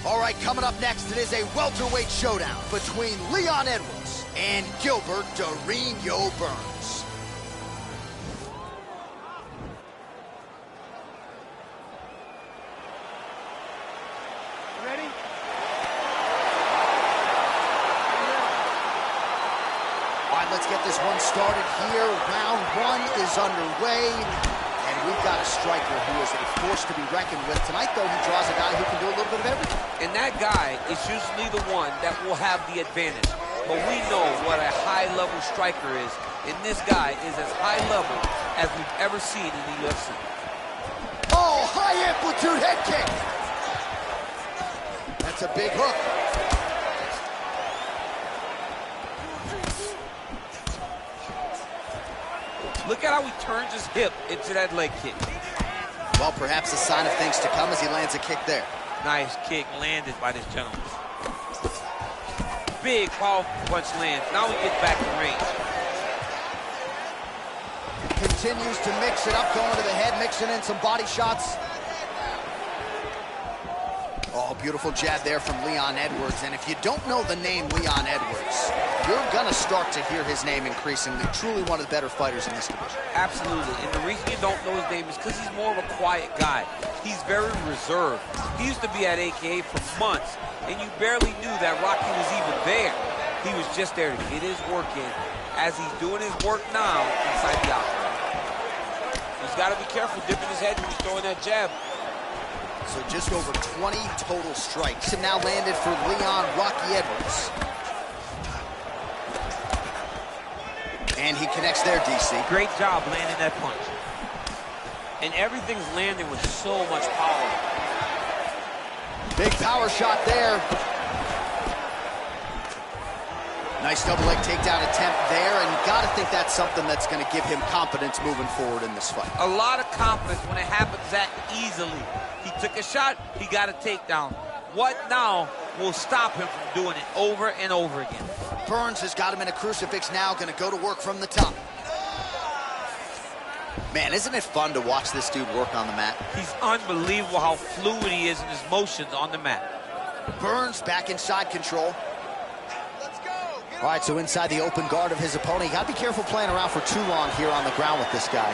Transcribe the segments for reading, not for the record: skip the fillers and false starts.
All right, coming up next, it is a welterweight showdown between Leon Edwards and Gilbert Dorino Burns. Ready? All right, let's get this one started here. Round one is underway. And we've got a striker who is a force to be reckoned with. Tonight, though, he draws a guy who can do a little bit of everything. And that guy is usually the one that will have the advantage. But we know what a high-level striker is. And this guy is as high level as we've ever seen in the UFC. Oh, high-amplitude head kick. That's a big hook. Look at how he turns his hip into that leg kick. Well, perhaps a sign of things to come as he lands a kick there. Nice kick landed by this gentleman. Big, powerful punch lands. Now we get back to range. Continues to mix it up, going to the head, mixing in some body shots. Oh, beautiful jab there from Leon Edwards. And if you don't know the name Leon Edwards, you're gonna start to hear his name increasingly. Truly one of the better fighters in this division. Absolutely, and the reason you don't know his name is because he's more of a quiet guy. He's very reserved. He used to be at AKA for months, and you barely knew that Rocky was even there. He was just there to get his work in, as he's doing his work now inside the octagon. He's got to be careful dipping his head when he's throwing that jab. So just over 20 total strikes have now landed for Leon Rocky Edwards. And he connects there, DC. Great job landing that punch. And everything's landing with so much power. Big power shot there. Nice double leg takedown attempt there, and you gotta think that's something that's gonna give him confidence moving forward in this fight. A lot of confidence when it happens that easily. He took a shot, he got a takedown. What now will stop him from doing it over and over again? Burns has got him in a crucifix now, gonna go to work from the top. Man, isn't it fun to watch this dude work on the mat? He's unbelievable how fluid he is in his motions on the mat. Burns back inside control. All right, so inside the open guard of his opponent. You gotta be careful playing around for too long here on the ground with this guy.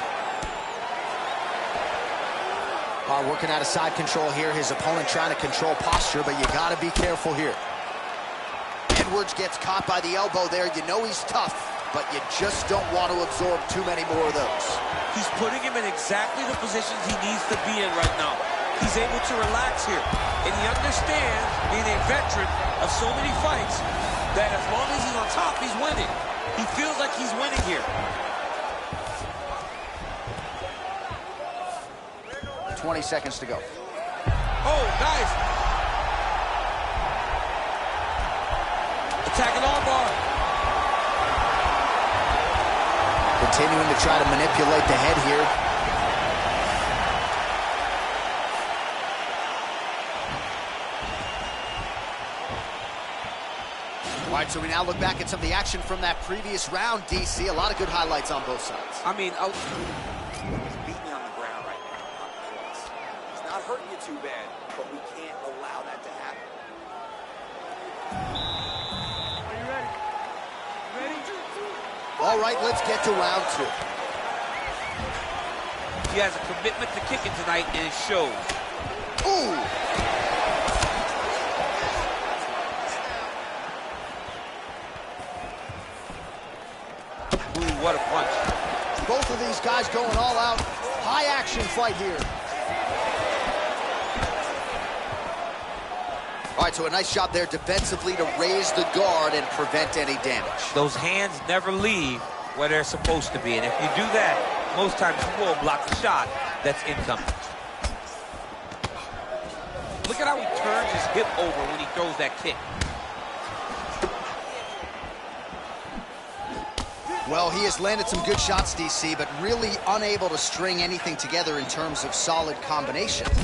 All right, working out of side control here. His opponent trying to control posture, but you gotta be careful here. Edwards gets caught by the elbow there. You know he's tough, but you just don't want to absorb too many more of those. He's putting him in exactly the positions he needs to be in right now. He's able to relax here, and he understands, being a veteran of so many fights, that as long as he's on top, he's winning. He feels like he's winning here. 20 seconds to go. Oh, nice. Attacking armbar. Continuing to try to manipulate the head here. All right, so we now look back at some of the action from that previous round, DC. A lot of good highlights on both sides. I mean, He's beating me on the ground right now. He's not hurting you too bad, but we can't allow that to happen. Are you ready? Ready? All right, let's get to round two. he has a commitment to kicking tonight, and it shows. Ooh! What a punch. Both of these guys going all out. High action fight here. All right, so a nice shot there defensively to raise the guard and prevent any damage. Those hands never leave where they're supposed to be, and if you do that, most times you will block the shot that's incoming. Look at how he turns his hip over when he throws that kick. Well, he has landed some good shots, DC, but really unable to string anything together in terms of solid combination. Kick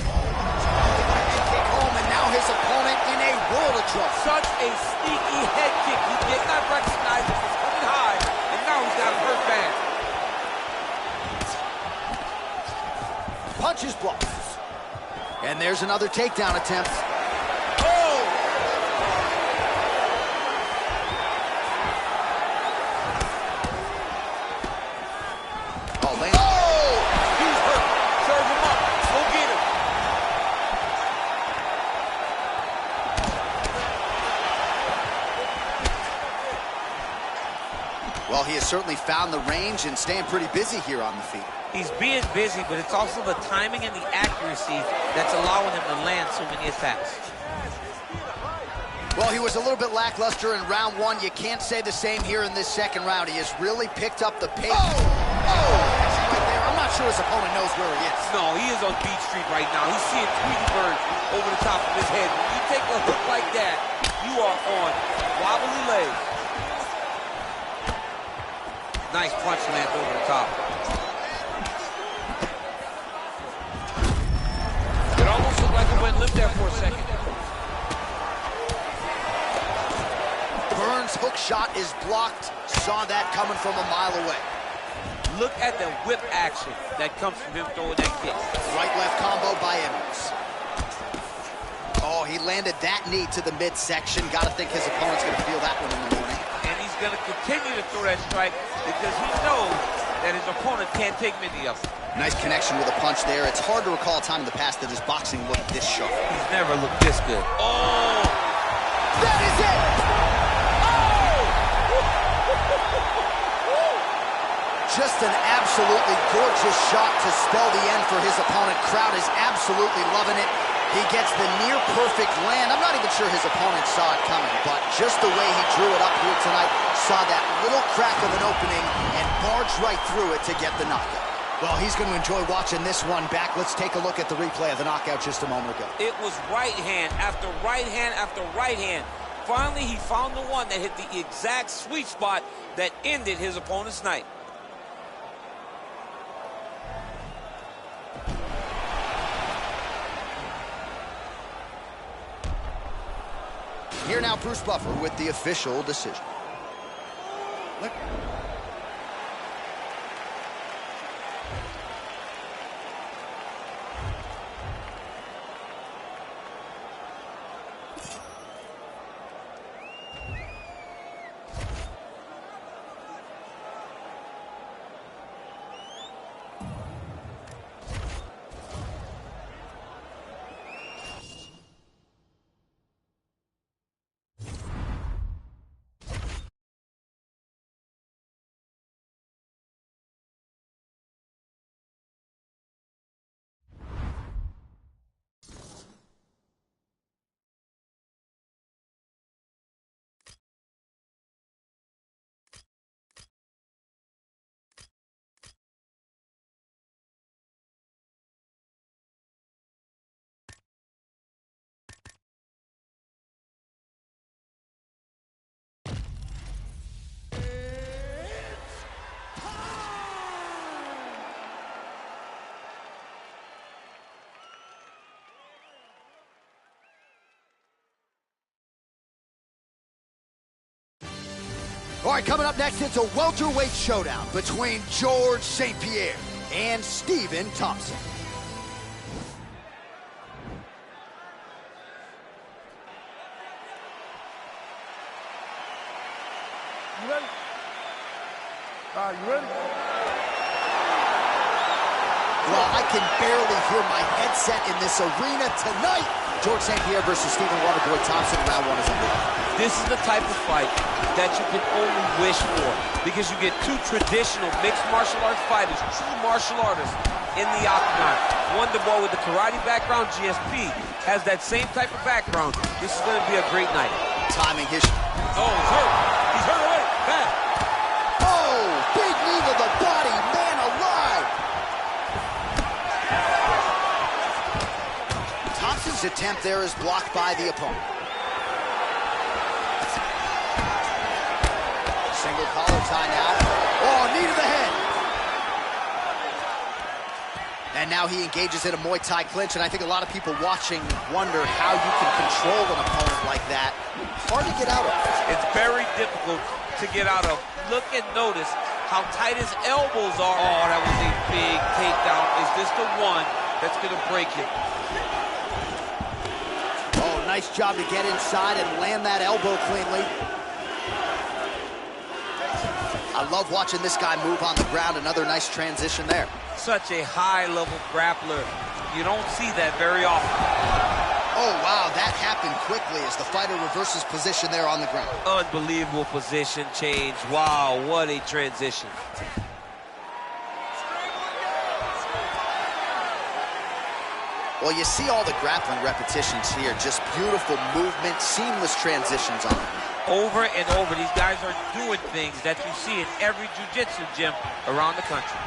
home, and now his opponent in a world of trouble. Such a sneaky head kick. He did not recognize it was coming high, and now he's got him hurt bad. Punches blocked. And there's another takedown attempt. Oh! has certainly found the range and staying pretty busy here on the feet. He's being busy, but it's also the timing and the accuracy that's allowing him to land so many attacks. Well, he was a little bit lackluster in round one. You can't say the same here in this second round. He has really picked up the pace. Right there. I'm not sure his opponent knows where he is. No, he is on Beach Street right now. He's seeing Tweety Bird over the top of his head. When you take a hook like that, you are on wobbly legs. Nice punch lands over the top. It almost looked like it went limp there for a second. Burns' hook shot is blocked. Saw that coming from a mile away. Look at the whip action that comes from him throwing that kick. Right-left combo by Edwards. Oh, he landed that knee to the midsection. Got to think his opponent's going to feel that one in the morning. And he's going to continue to throw that strike because he knows that his opponent can't take many of them. Nice connection with a punch there. It's hard to recall a time in the past that his boxing looked this sharp. He's never looked this good. Oh! That is it! Just an absolutely gorgeous shot to spell the end for his opponent. Crowd is absolutely loving it. He gets the near-perfect land. I'm not even sure his opponent saw it coming, but just the way he drew it up here tonight, saw that little crack of an opening and barged right through it to get the knockout. Well, he's going to enjoy watching this one back. Let's take a look at the replay of the knockout just a moment ago. It was right hand after right hand after right hand. Finally, he found the one that hit the exact sweet spot that ended his opponent's night. Here now, Bruce Buffer with the official decision. Look. All right, coming up next, it's a welterweight showdown between George St. Pierre and Stephen Thompson. You ready? You ready? Well, I can barely hear my headset in this arena tonight. George St. Pierre versus Stephen Waterboy Thompson. Round one is underway. This is the type of fight that you can only wish for because you get two traditional mixed martial arts fighters, true martial artists in the octagon. Wonder Boy with the karate background, GSP, has that same type of background. This is going to be a great night. Timing his... Oh, he's hurt. He's hurt already. Bad. Oh, big knee to the body. Man alive. Thompson's attempt there is blocked by the opponent. Single collar tie now. Oh, knee to the head. And now he engages in a Muay Thai clinch, and I think a lot of people watching wonder how you can control an opponent like that. Hard to get out of. It's very difficult to get out of. Look and notice how tight his elbows are. Oh, that was a big takedown. Is this the one that's going to break him? Oh, nice job to get inside and land that elbow cleanly. I love watching this guy move on the ground. Another nice transition there. Such a high-level grappler. You don't see that very often. Oh, wow, that happened quickly as the fighter reverses position there on the ground. Unbelievable position change. Wow, what a transition. Well, you see all the grappling repetitions here. Just beautiful movement, seamless transitions on it. Over and over, these guys are doing things that you see in every jiu-jitsu gym around the country.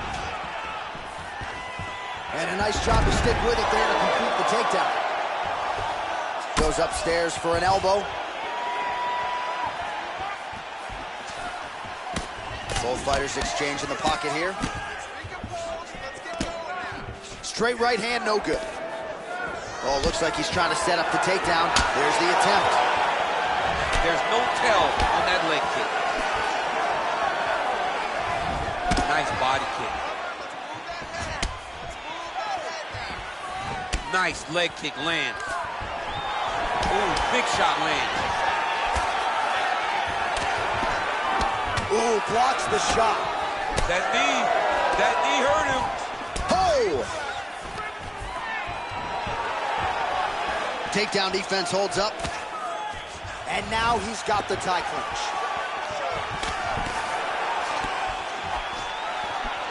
And a nice job to stick with it there to complete the takedown. Goes upstairs for an elbow. Both fighters exchange in the pocket here. Straight right hand, no good. Oh, looks like he's trying to set up the takedown. There's the attempt. There's no tell on that leg kick. Nice body kick. Nice leg kick lands. Ooh, big shot lands. Ooh, blocks the shot. That knee hurt him. Oh! Takedown defense holds up. And now he's got the tie clinch.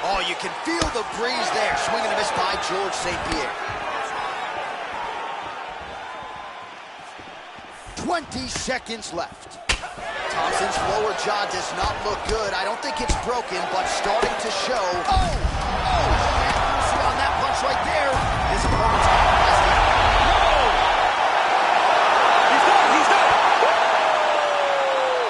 Oh, you can feel the breeze there. Swing and a miss by George St. Pierre. 20 seconds left. Thompson's lower jaw does not look good. I don't think it's broken, but starting to show. Oh! Oh! See on that punch right there. His opponent's has it. No! He's done!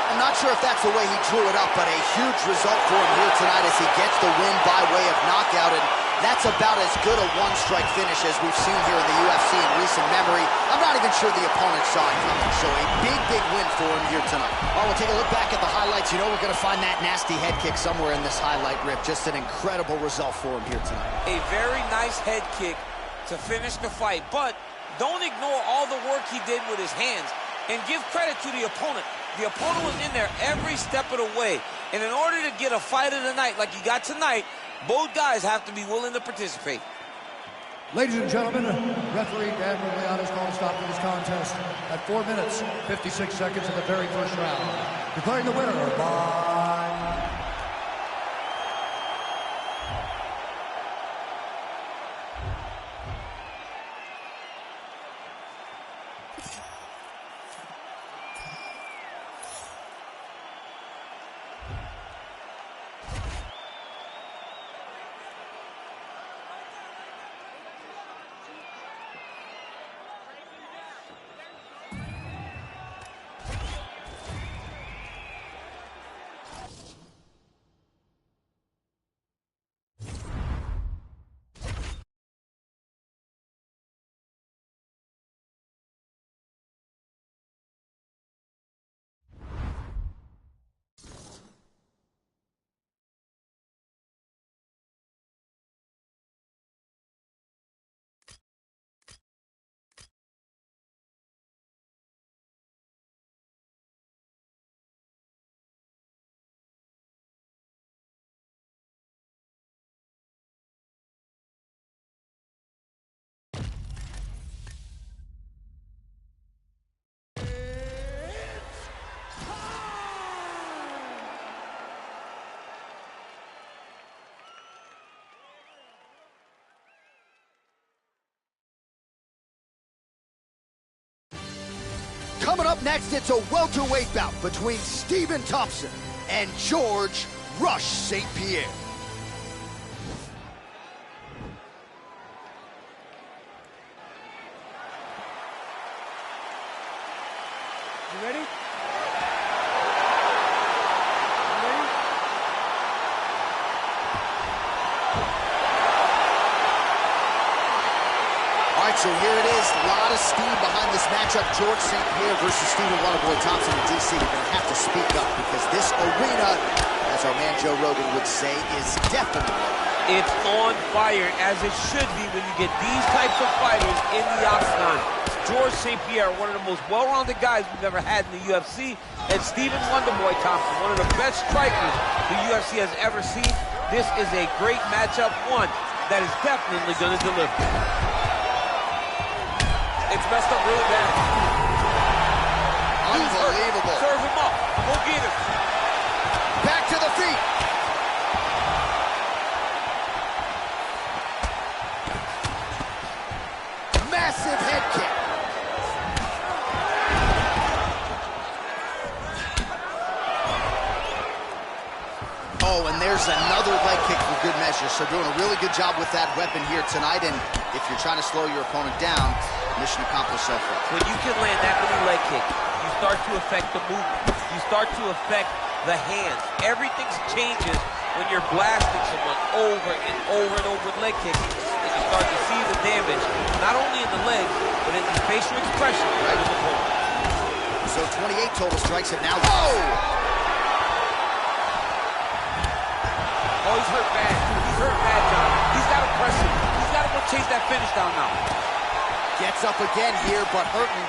I'm not sure if that's the way he drew it up, but a huge result for him here tonight as he gets the win by way of knockout. And that's about as good a one-strike finish as we've seen here in the UFC in recent memory. I'm not even sure the opponent saw it coming, so a big, big win for him here tonight. Oh, we'll take a look back at the highlights. You know we're going to find that nasty head kick somewhere in this highlight rip. Just an incredible result for him here tonight. A very nice head kick to finish the fight, but don't ignore all the work he did with his hands, and give credit to the opponent. The opponent was in there every step of the way, and in order to get a fight of the night like you got tonight, both guys have to be willing to participate. Ladies and gentlemen, referee Dan Rugliano has called a stop to this contest at 4 minutes, 56 seconds of the very first round. Declaring the winner by... Coming up next, it's a welterweight bout between Stephen Thompson and George Rush St. Pierre. You ready? You ready? All right, so here it is. A lot of steam behind this matchup. George St. Pierre versus Stephen Wonderboy Thompson in D.C. You're going to have to speak up because this arena, as our man Joe Rogan would say, is definitely... It's on fire, as it should be when you get these types of fighters in the octagon. George St. Pierre, one of the most well-rounded guys we've ever had in the UFC, and Stephen Wonderboy Thompson, one of the best strikers the UFC has ever seen. This is a great matchup, one that is definitely going to deliver. It's messed up really bad. Unbelievable. Serve him up. Go get him. Back to the feet. Massive head kick. Oh, and there's another leg kick for good measure. So doing a really good job with that weapon here tonight. And if you're trying to slow your opponent down, mission accomplished so far. When you can land that many leg kicks, you start to affect the movement. You start to affect the hands. Everything changes when you're blasting someone over and over and over with leg kicks. And you start to see the damage, not only in the legs, but in the facial expression of the opponent. So 28 total strikes have now. Whoa! Oh, he's hurt bad. He's hurt bad, John. He's got to press him. He's got to go chase that finish down now. Gets up again here, but hurting.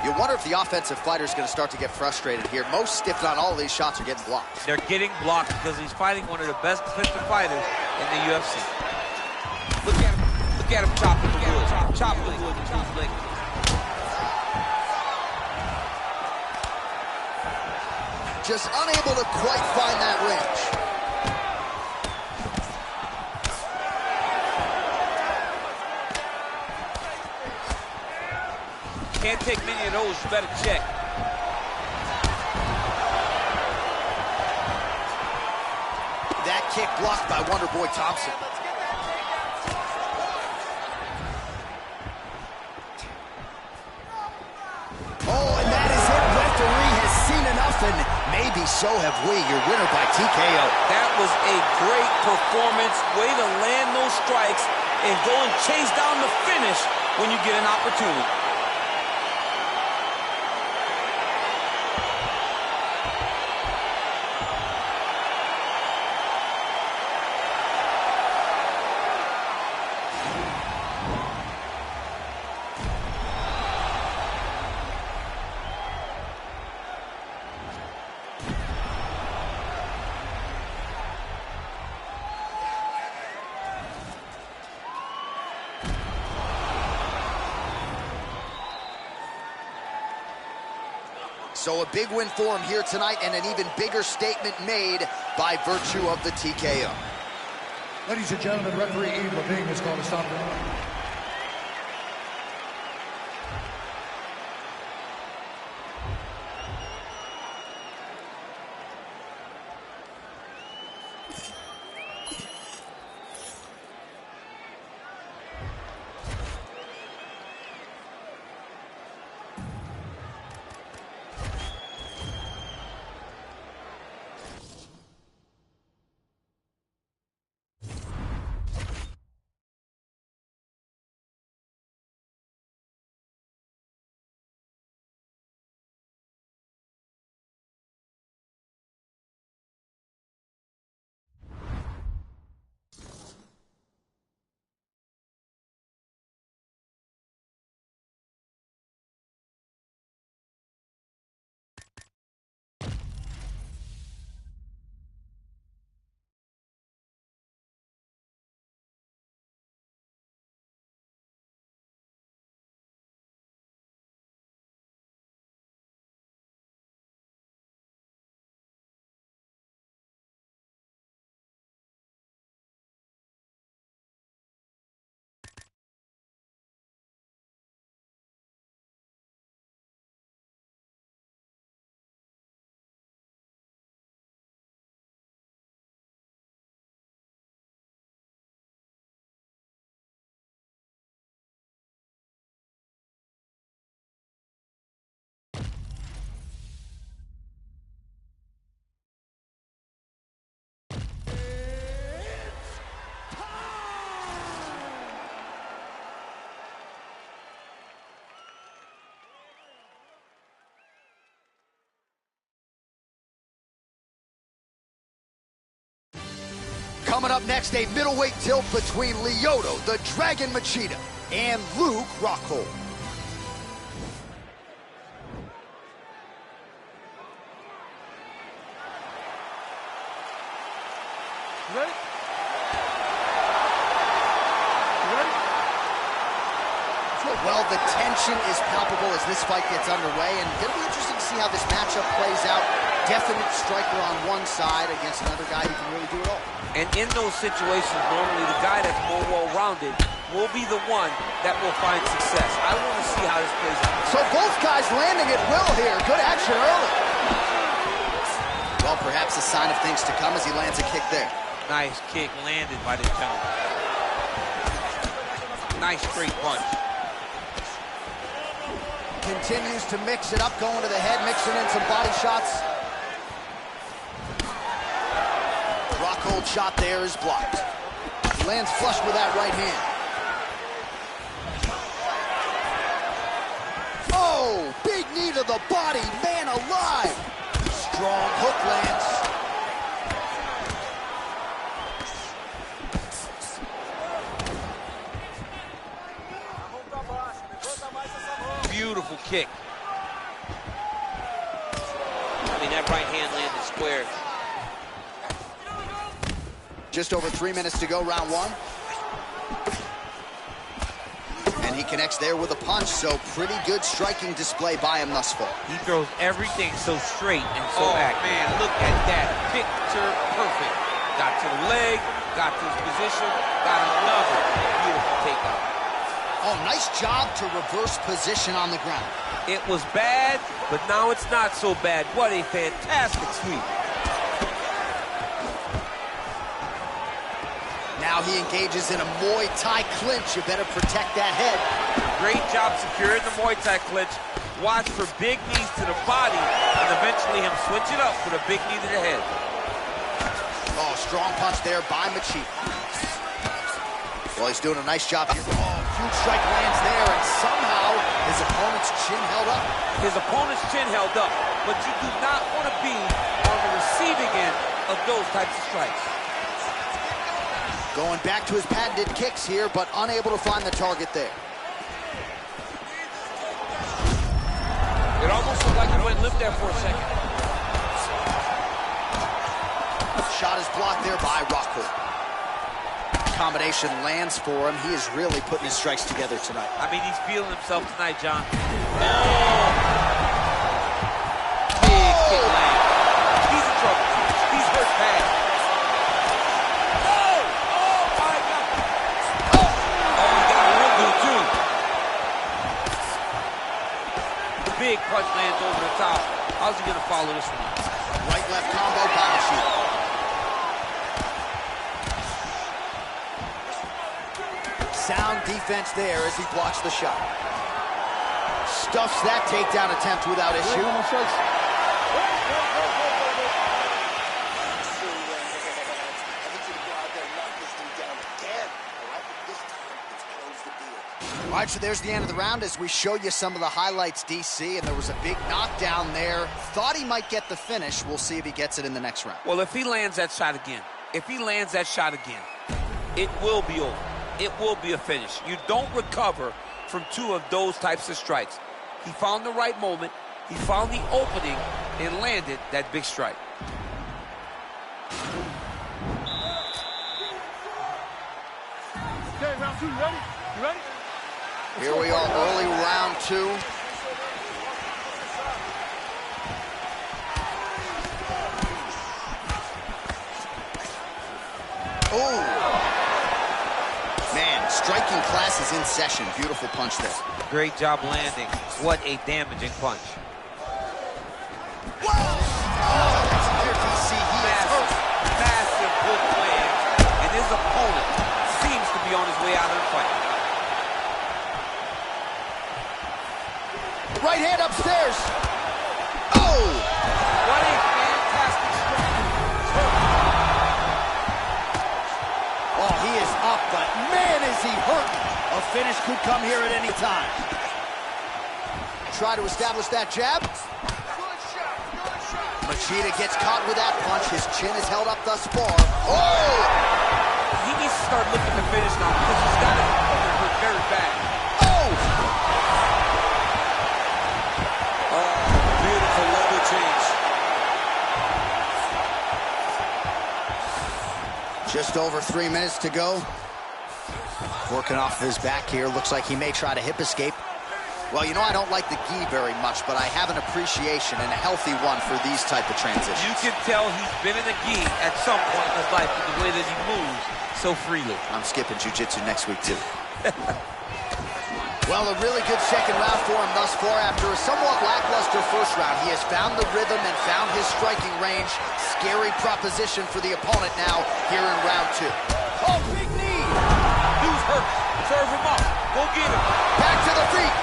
You wonder if the offensive fighter is going to start to get frustrated here. Most stiffed on all of these shots are getting blocked. They're getting blocked because he's fighting one of the best defensive fighters in the UFC. Look at him. Look at him chopping the wood. Chopping the wood with his leg. Just unable to quite find that range. Can't take many of those, you better check. That kick blocked by Wonderboy Thompson. Oh, and that is it. Referee has seen enough, and maybe so have we. Your winner by TKO. That was a great performance. Way to land those strikes and go and chase down the finish when you get an opportunity. So a big win for him here tonight, and an even bigger statement made by virtue of the TKO. Ladies and gentlemen, referee Eve Levine has called a stop. Coming up next, a middleweight tilt between Lyoto, the Dragon Machida, and Luke Rockhold. ready? You ready? Well, the tension is palpable as this fight gets underway, and it'll be interesting to see how this matchup plays out. Definite striker on one side against another guy who can really do it all. And in those situations, normally the guy that's more well-rounded will be the one that will find success. I want to see how this plays out. So both guys landing at will here. Good action early. Well, perhaps a sign of things to come as he lands a kick there. Nice kick landed by this gentleman. Nice straight punch. Continues to mix it up, going to the head, mixing in some body shots. Rock hold shot there is blocked. He lands flush with that right hand. Oh, big knee to the body, man alive. Strong hook lands. Beautiful kick. I mean, that right hand landed square. Just over 3 minutes to go, round one. And he connects there with a punch, so pretty good striking display by him thus far. He throws everything so straight and so accurate. Man, look at that. Picture perfect. Got to the leg, got to his position, got another beautiful takeout. Oh, nice job to reverse position on the ground. It was bad, but now it's not so bad. What a fantastic sweep. Now he engages in a Muay Thai clinch. You better protect that head. Great job securing the Muay Thai clinch. Watch for big knees to the body, and eventually him switch it up with a big knee to the head. Oh, strong punch there by Machida. Well, he's doing a nice job here. Oh, huge strike lands there, and somehow his opponent's chin held up. His opponent's chin held up, but you do not want to be on the receiving end of those types of strikes. Going back to his patented kicks here, but unable to find the target there. It almost looked like he went limp there for a second. Shot is blocked there by Rockhold. Combination lands for him. He is really putting his strikes together tonight. I mean, he's feeling himself tonight, John. Oh! Big kick land. He's in trouble. He's hurt bad. Oh! Oh, my God. Oh, he got a real good, too. Big punch lands over the top. How's he going to follow this one? Right-left combo by Machida. Sound defense there as he blocks the shot. Stuffs that takedown attempt without issue. All right, so there's the end of the round as we show you some of the highlights, DC, and there was a big knockdown there. Thought he might get the finish. We'll see if he gets it in the next round. Well, if he lands that shot again, it will be over. It will be a finish. You don't recover from two of those types of strikes. He found the right moment, he found the opening, and landed that big strike. Okay, round two, you ready? You ready? Here we are, early round two. Oh! Man, striking class is in session. Beautiful punch there. Great job landing. What a damaging punch. Whoa! Oh, that's clear, DC. He is hurt. Massive hook land, and his opponent seems to be on his way out of the fight. Right hand upstairs. Oh! What a fantastic strike. Oh, he is up, but man, is he hurt. A finish could come here at any time. Try to establish that jab. Machida gets caught with that punch. His chin is held up thus far. Oh! He needs to start looking to finish now because he's got his opponent hurt very bad. Oh! Beautiful level change. Just over 3 minutes to go. Working off of his back here. Looks like he may try to hip escape. Well, you know, I don't like the gi very much, but I have an appreciation and a healthy one for these type of transitions. You can tell he's been in the gi at some point in his life with the way that he moves so freely. I'm skipping jiu-jitsu next week, too. Well, a really good second round for him thus far. After a somewhat lackluster first round, he has found the rhythm and found his striking range. Scary proposition for the opponent now here in round 2. Oh, big knee! Dude's hurt. Serve him up. Go get him. Back to the feet.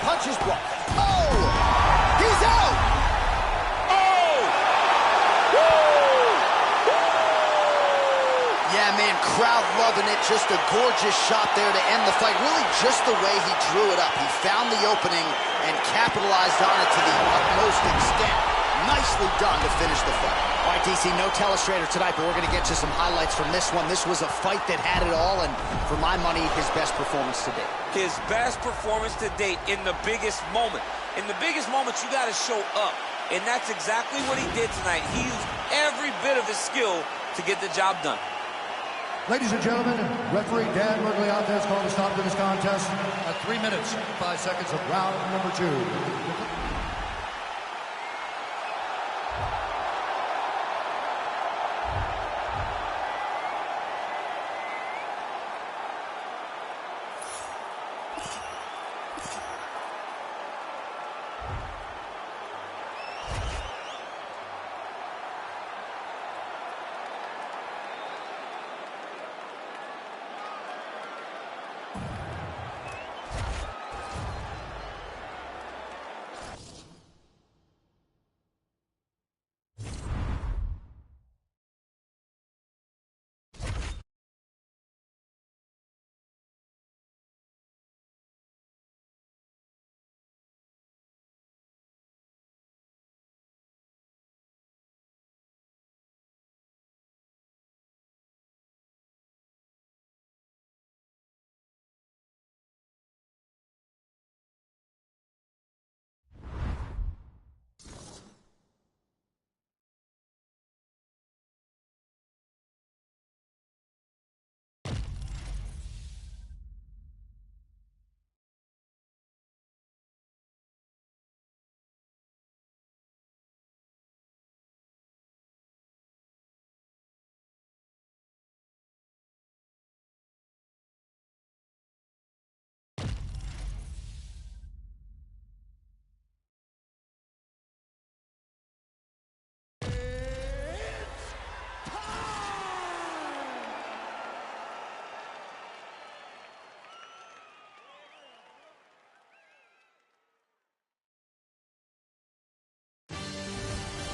Punches blocked. Oh! He's out! Oh! Woo! Yeah, man, crowd loving it. Just a gorgeous shot there to end the fight. Really just the way he drew it up. He found the opening and capitalized on it to the utmost extent. Nicely done to finish the fight. All right, DC, no telestrator tonight, but we're going to get you some highlights from this one. This was a fight that had it all, and for my money, his best performance to date. His best performance to date in the biggest moment. In the biggest moments, you got to show up, and that's exactly what he did tonight. He used every bit of his skill to get the job done. Ladies and gentlemen, referee Dan Mergliata has called a stop to this contest at 3 minutes, 5 seconds of round number 2.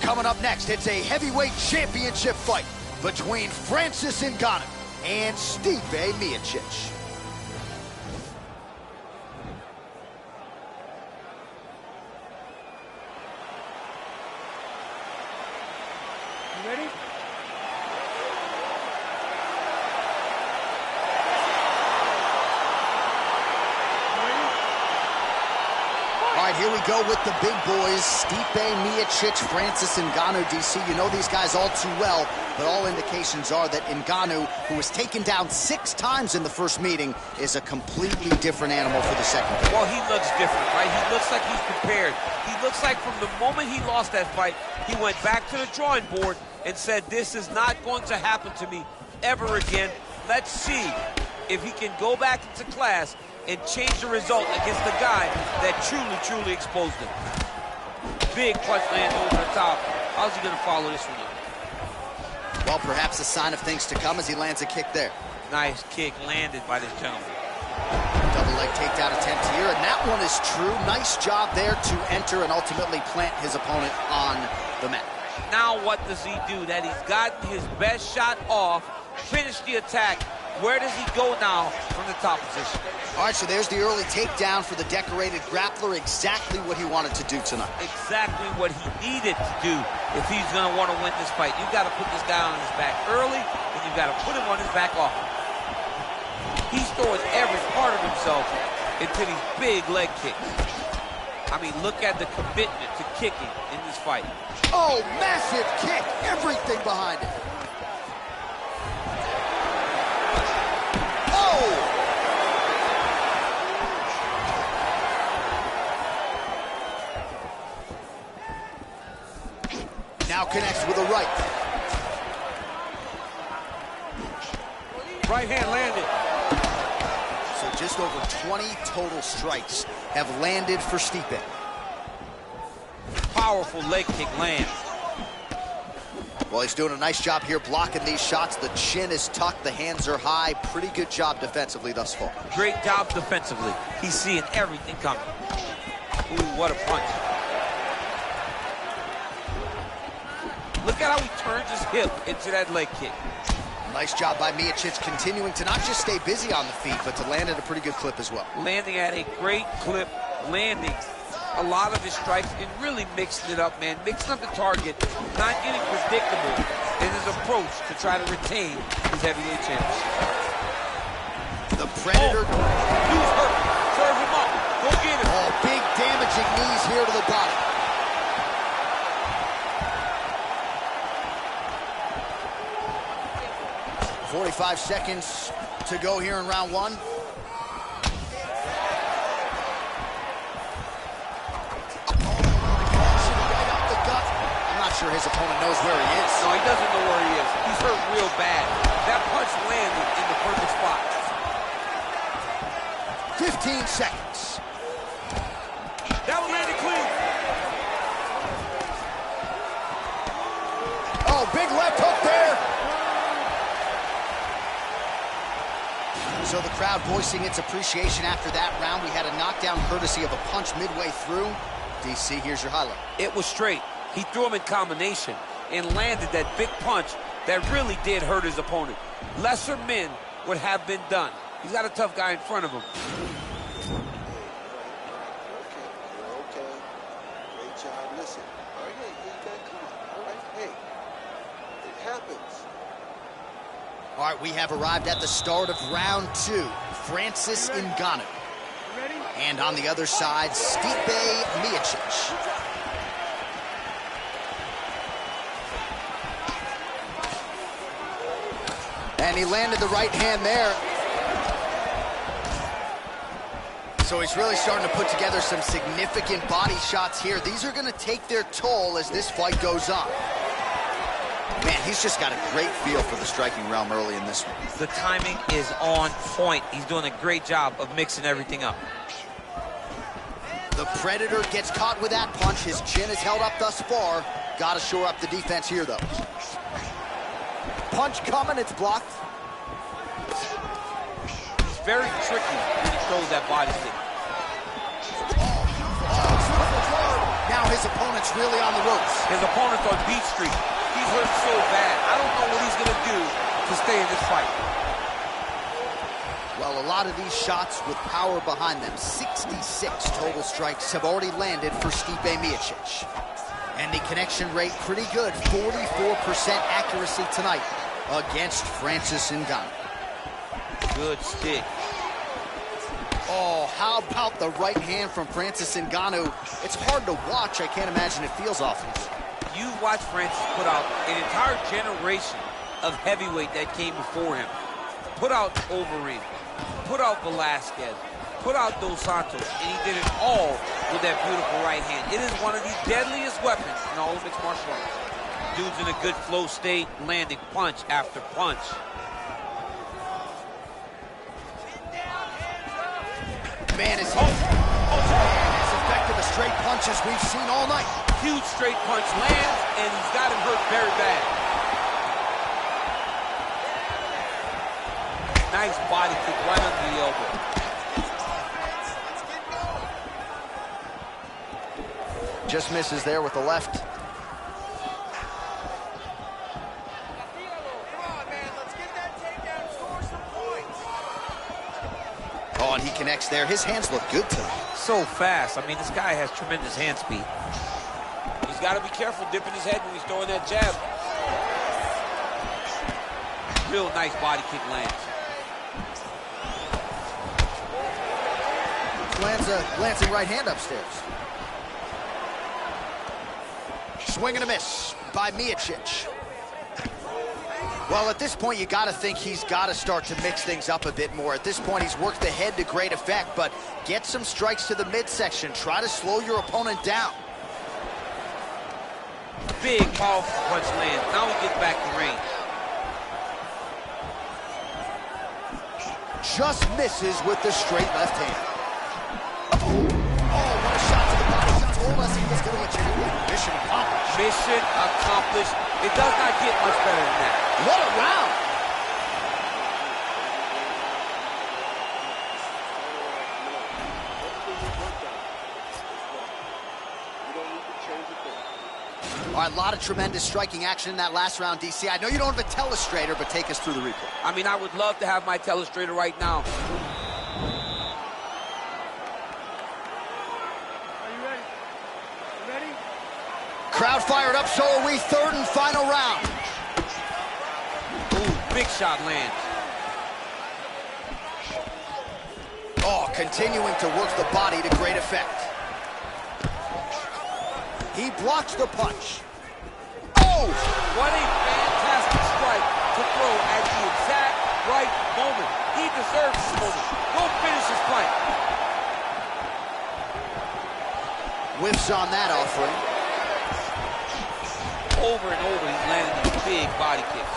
Coming up next, it's a heavyweight championship fight between Francis Ngannou and Stipe Miocic. You ready? All right, here we go with the big boys, Stipe Miocic, Francis Ngannou, DC. You know these guys all too well, but all indications are that Ngannou, who was taken down 6 times in the first meeting, is a completely different animal for the second fight. Well, he looks different, right? He looks like he's prepared. He looks like from the moment he lost that fight, he went back to the drawing board and said, this is not going to happen to me ever again. Let's see if he can go back into class and change the result against the guy that truly exposed him. Big punch lands over the top. How's he gonna follow this one up? Well, perhaps a sign of things to come as he lands a kick there. Nice kick landed by this gentleman. Double leg takedown attempt here, and that one is true. Nice job there to enter and ultimately plant his opponent on the mat. Now what does he do? That he's gotten his best shot off, finished the attack. Where does he go now from the top position? All right, so there's the early takedown for the decorated grappler. Exactly what he wanted to do tonight. Exactly what he needed to do if he's going to want to win this fight. You've got to put this guy on his back early, and you've got to put him on his back often. He's throwing every part of himself into these big leg kicks. I mean, look at the commitment to kicking in this fight. Oh, massive kick. Everything behind it. Oh! Now connects with a right. Right hand landed. So just over 20 total strikes have landed for Stipe. Powerful leg kick lands. Well, he's doing a nice job here blocking these shots. The chin is tucked, the hands are high. Pretty good job defensively thus far. Great job defensively. He's seeing everything coming. Ooh, what a punch. Look at how he turns his hip into that leg kick. Nice job by Miocic, continuing to not just stay busy on the feet, but to land at a pretty good clip as well. Landing at a great clip, landing a lot of his strikes and really mixing it up, man. Mixing up the target, not getting predictable in his approach to try to retain his heavyweight championship. The Predator. Oh, he was hurt. Serve him up. Go get him. Oh, big damaging knees here to the body. .45 seconds to go here in round one. I'm not sure his opponent knows where he is. No, he doesn't know where he is. He's hurt real bad. That punch landed in the perfect spot. 15 seconds. That one landed clean. Oh, big left hook there. So the crowd voicing its appreciation after that round. We had a knockdown courtesy of a punch midway through. DC, here's your highlight. It was straight. He threw him in combination and landed that big punch that really did hurt his opponent. Lesser men would have been done. He's got a tough guy in front of him. Okay. Great job. Listen. All right, hey, you got come on. All right, hey. It happens. All right, we have arrived at the start of round two. Francis Ngannou. And on the other side, Stipe Miocic. And he landed the right hand there. So he's really starting to put together some significant body shots here. These are going to take their toll as this fight goes on. Man, he's just got a great feel for the striking realm early in this one. The timing is on point. He's doing a great job of mixing everything up. The Predator gets caught with that punch. His chin is held up thus far. Got to shore up the defense here, though. Punch coming, it's blocked. It's very tricky when he throws that body kick. Now his opponent's really on the ropes. His opponent's on beat street. He's hurt so bad. I don't know what he's going to do to stay in this fight. Well, a lot of these shots with power behind them. 66 total strikes have already landed for Stipe Miocic. And the connection rate pretty good. 44% accuracy tonight against Francis Ngannou. Good stick. Oh, how about the right hand from Francis Ngannou? It's hard to watch. I can't imagine it feels awful. You watch Francis put out an entire generation of heavyweight that came before him. Put out Overeem, put out Velasquez, put out Dos Santos, and he did it all with that beautiful right hand. It is one of the deadliest weapons in all of mixed martial arts. Dude's in a good flow state, landing punch after punch. Man, is he as effective a straight punch as we've seen all night. Huge straight punch lands, and he's got him hurt very bad. Nice body kick right under the elbow. Just misses there with the left. Oh, and he connects there. His hands look good tonight. So fast. I mean, this guy has tremendous hand speed. He's got to be careful dipping his head when he's throwing that jab. Real nice body kick lands. Lands a glancing right hand upstairs. Swing and a miss by Miocic. Well, at this point, you got to think he's got to start to mix things up a bit more. At this point, he's worked the head to great effect, but get some strikes to the midsection. Try to slow your opponent down. Big, powerful punch lands. Now he gets back to range. Just misses with the straight left hand. Oh, what a shot to the body. Shots all less he was going to legitimate. Mission accomplished. Mission accomplished. It does not get much better than that. What a round. All right, a lot of tremendous striking action in that last round, DC. I know you don't have a telestrator, but take us through the replay. I mean, I would love to have my telestrator right now. Are you ready? You ready? Crowd fired up, so are we. Third and final round. Ooh, big shot lands. Oh, continuing to work the body to great effect. He blocks the punch. Oh! What a fantastic strike to throw at the exact right moment. He deserves this moment. Go finish his fight. Whiffs on that offering. Over and over, he's landing these big body kicks.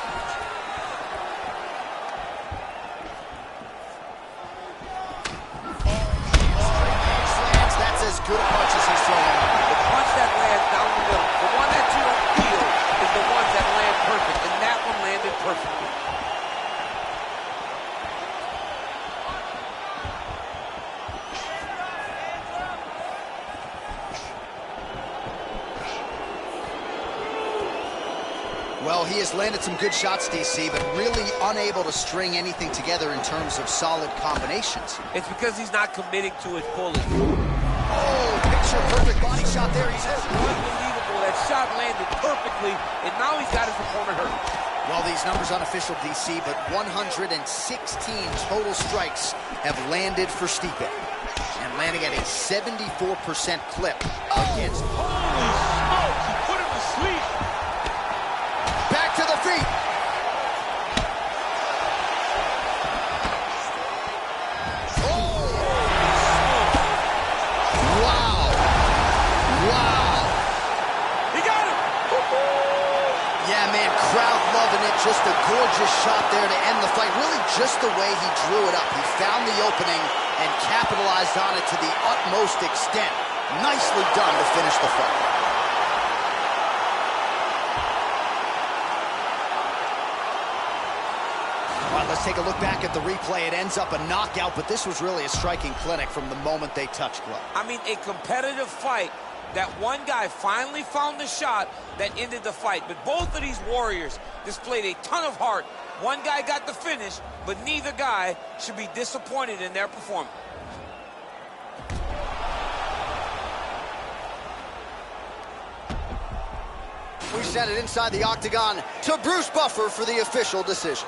That's as good a punch as he's throwing. The punch that lands down the middle, the one that you don't feel, is the ones that land perfect, and that one landed perfectly. Well, he has landed some good shots, DC, but really unable to string anything together in terms of solid combinations. It's because he's not committing to his pulling. Oh, picture-perfect body shot there. He's hit. Unbelievable. That shot landed perfectly, and now he's got his opponent hurt. Well, these numbers unofficial, DC, but 116 total strikes have landed for Stipe, and landing at a 74% clip against. Holy smokes, he put him to sleep. Back to the feet. Oh! Wow. Wow. He got him. Yeah, man, crowd loving it. Just a gorgeous shot there to end the fight. Really just the way he drew it up. He found the opening and capitalized on it to the utmost extent. Nicely done to finish the fight. All right, let's take a look back at the replay. It ends up a knockout, but this was really a striking clinic from the moment they touched glove. I mean, a competitive fight that one guy finally found the shot that ended the fight. But both of these warriors displayed a ton of heart. One guy got the finish, but neither guy should be disappointed in their performance. We sent it inside the octagon to Bruce Buffer for the official decision.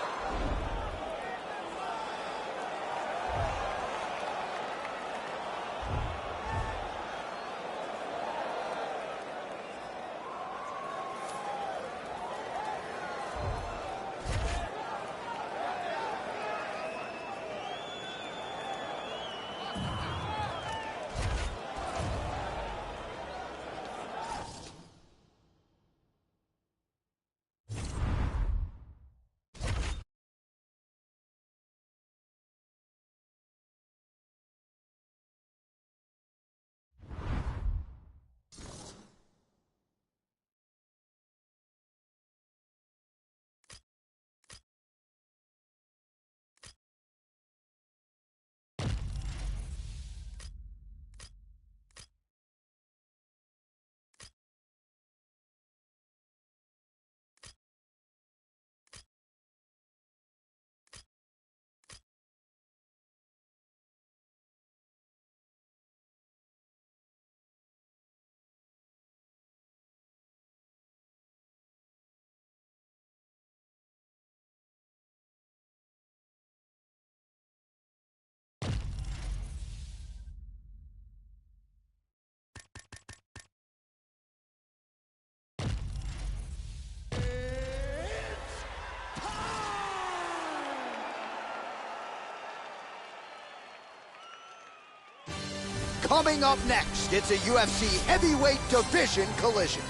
Coming up next, it's a UFC heavyweight division collision.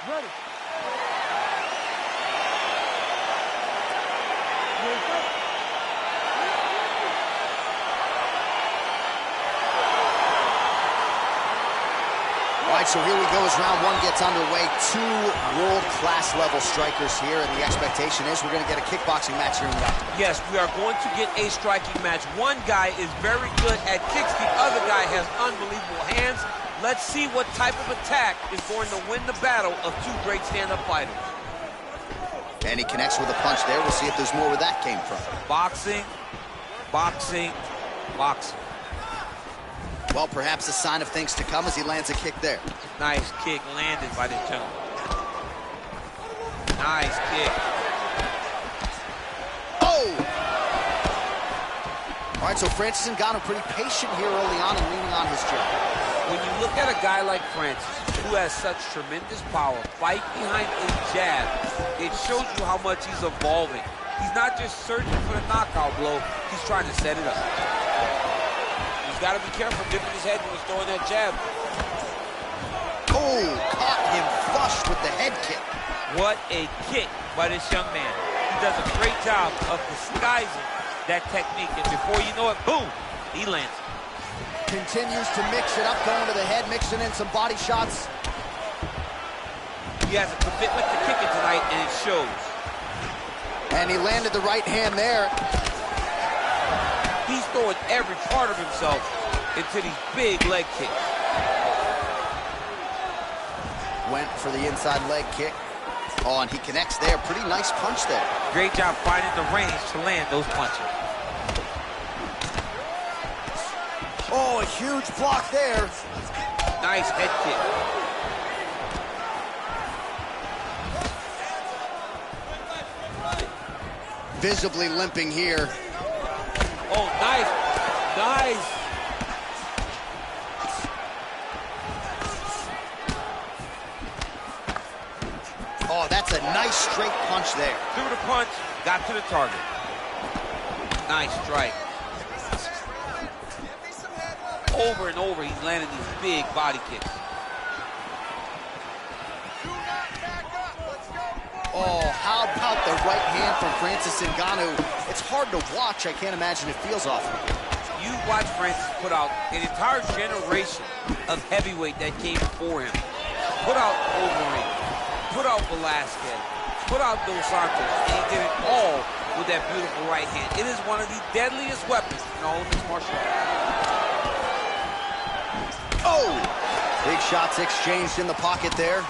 Ready. All right, so here we go as round one gets underway. Two world-class level strikers here, and the expectation is we're going to get a kickboxing match here in the octagon. Yes, we are going to get a striking match. One guy is very good at kicks. The other guy has unbelievable hands. Let's see what type of attack is going to win the battle of two great stand-up fighters. And he connects with a punch there. We'll see if there's more where that came from. Boxing, boxing, boxing. Well, perhaps a sign of things to come as he lands a kick there. Nice kick landed by this gentleman. Nice kick. Oh! All right, so Francis Ngannou pretty patient here early on and leaning on his jab. When you look at a guy like Francis, who has such tremendous power, fight behind a jab, it shows you how much he's evolving. He's not just searching for the knockout blow, he's trying to set it up. He's got to be careful dipping his head when he's throwing that jab. Oh, caught him flush with the head kick. What a kick by this young man. He does a great job of disguising that technique, and before you know it, boom, he lands. Continues to mix it up, going to the head, mixing in some body shots. He has a commitment to kicking tonight, and it shows. And he landed the right hand there. He's throwing every part of himself into these big leg kicks. Went for the inside leg kick. Oh, and he connects there. Pretty nice punch there. Great job finding the range to land those punches. Oh, a huge block there. Nice head kick. Visibly limping here. Oh, nice. Nice. Oh, that's a nice straight punch there. Threw the punch, got to the target. Nice strike. Over and over, he's landing these big body kicks. Oh, how about the right hand from Francis Ngannou? It's hard to watch. I can't imagine it feels awful. You watch Francis put out an entire generation of heavyweight that came before him. Put out Overeem, put out Velasquez, put out Dos Santos, and he did it all with that beautiful right hand. It is one of the deadliest weapons in all of mixed martial arts. Oh! Big shots exchanged in the pocket there.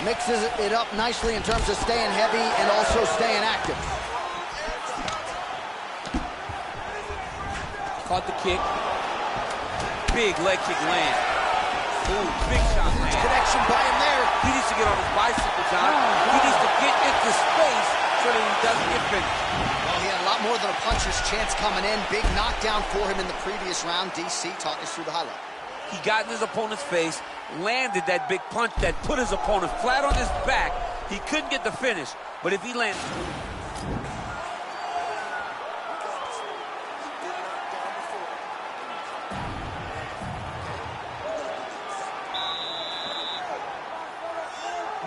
Mixes it up nicely in terms of staying heavy and also staying active. Caught the kick. Big leg kick land. Ooh, big shot land. Connection by him there. He needs to get on his bicycle, John. He needs to get into space so that he doesn't get finished. Well, he had a lot more than a puncher's chance coming in. Big knockdown for him in the previous round. DC, talk us through the highlight. He got in his opponent's face, landed that big punch that put his opponent flat on his back. He couldn't get the finish, but if he landed...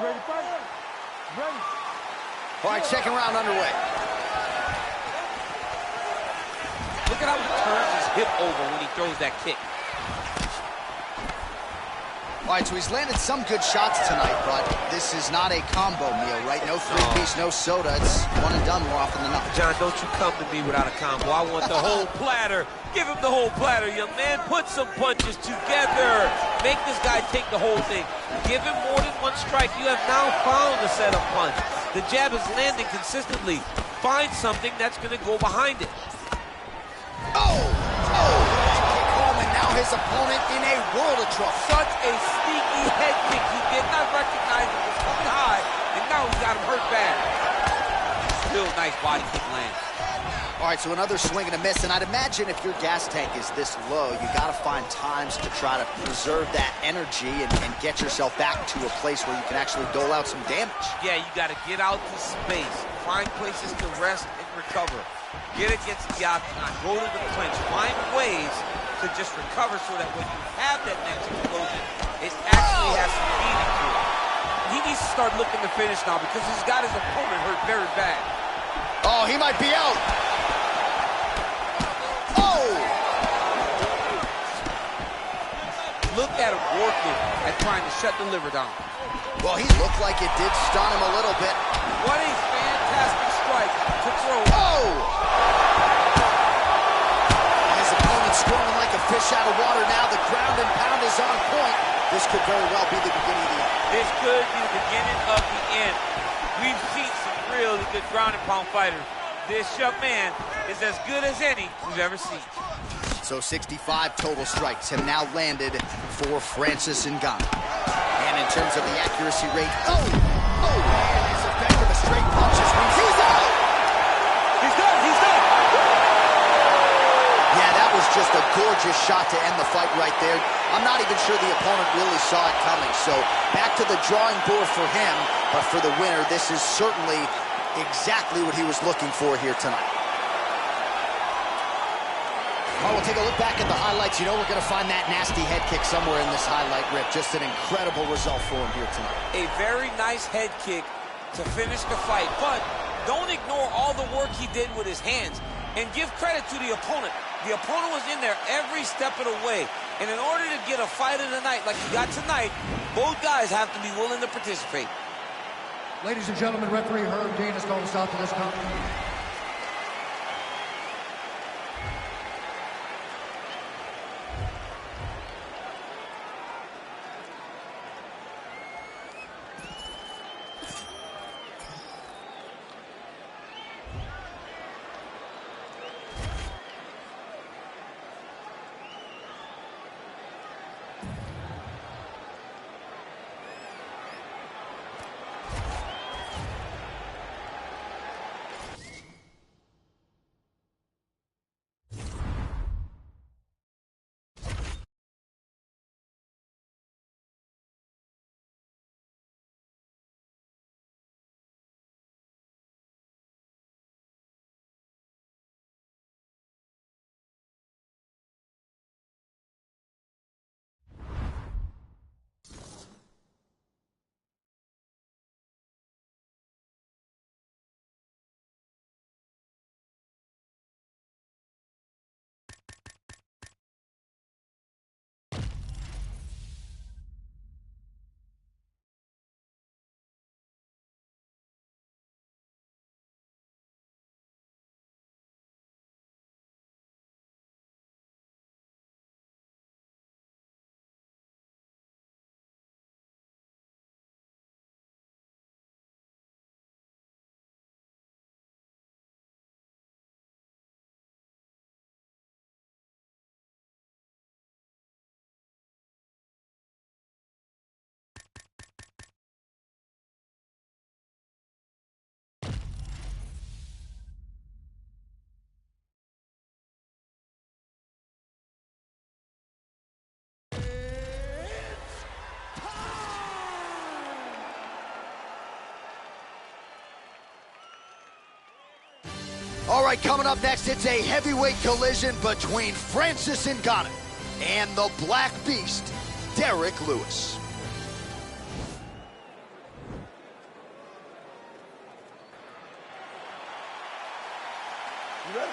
Ready, fight? Ready. All right, second round underway. Look at how he turns his hip over when he throws that kick. All right, so he's landed some good shots tonight, but this is not a combo meal, right? No three-piece, no soda. It's one and done more often than not. John, don't you come to me without a combo. I want the whole platter. Give him the whole platter, young man. Put some punches together. Make this guy take the whole thing. Give him more than one strike. You have now found the setup punch. The jab is landing consistently. Find something that's going to go behind it. His opponent in a world of trouble. Such a sneaky head kick. He did not recognize it was coming high, and now he's got him hurt bad. real nice body kick lands. All right, so another swing and a miss, and I'd imagine if your gas tank is this low, you got to find times to try to preserve that energy and get yourself back to a place where you can actually dole out some damage. Yeah, you got to get out to space, find places to rest and recover, get against the octagon, go to the clinch, find ways to just recover so that when you have that next explosion, it actually has some meaning to it. He needs to start looking to finish now because he's got his opponent hurt very bad. Oh, he might be out. Look at him working at trying to shut the liver down. Well, he looked like it did stun him a little bit. What a fantastic strike to throw. Oh! His opponent's squirming like a fish out of water now. The ground and pound is on point. This could very well be the beginning of the end. This could be the beginning of the end. We've seen some really good ground and pound fighters. This young man is as good as any we've ever seen. So 65 total strikes have now landed for Francis Ngannou. And in terms of the accuracy rate, man, as effective a straight punch as we've seen. He's out! He's done, he's done! Yeah, that was just a gorgeous shot to end the fight right there. I'm not even sure the opponent really saw it coming. So back to the drawing board for him, but for the winner, this is certainly exactly what he was looking for here tonight. All right, we'll take a look back at the highlights. You know we're going to find that nasty head kick somewhere in this highlight rip. Just an incredible result for him here tonight. A very nice head kick to finish the fight, but don't ignore all the work he did with his hands and give credit to the opponent. The opponent was in there every step of the way, and in order to get a fight of the night like you got tonight, both guys have to be willing to participate. Ladies and gentlemen, referee Herb Dean has called a stop to this contest. All right, coming up next, it's a heavyweight collision between Francis Ngannou and the Black Beast, Derek Lewis. You ready?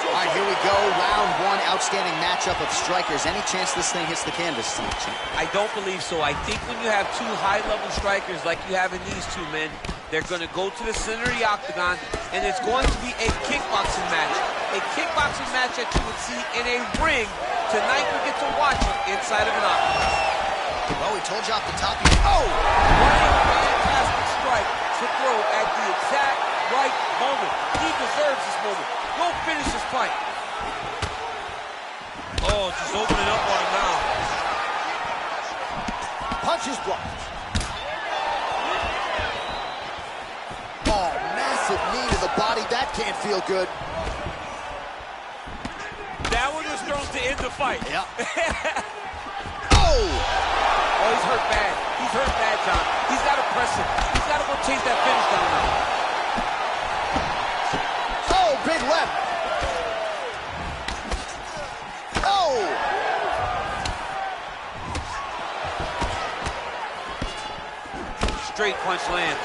All right, here we go. Round one, outstanding matchup of strikers. Any chance this thing hits the canvas tonight, champ? I don't believe so. I think when you have two high-level strikers like you have in these two men, they're going to go to the center of the octagon, and it's going to be a kickboxing match. A kickboxing match that you would see in a ring. Tonight we get to watch it inside of an octagon. Well, we told you off the top. Oh! What a fantastic strike to throw at the exact right moment. He deserves this moment. Go finish this fight. Oh, just opening up on him now. Punches blocked. Oh, massive knee to the body. That can't feel good. That one was thrown to end the fight. Yep. Oh! Oh, he's hurt bad. He's hurt bad, John. He's got to press him. He's got to go chase that finish down now. Oh, big left. Oh! Straight punch lands.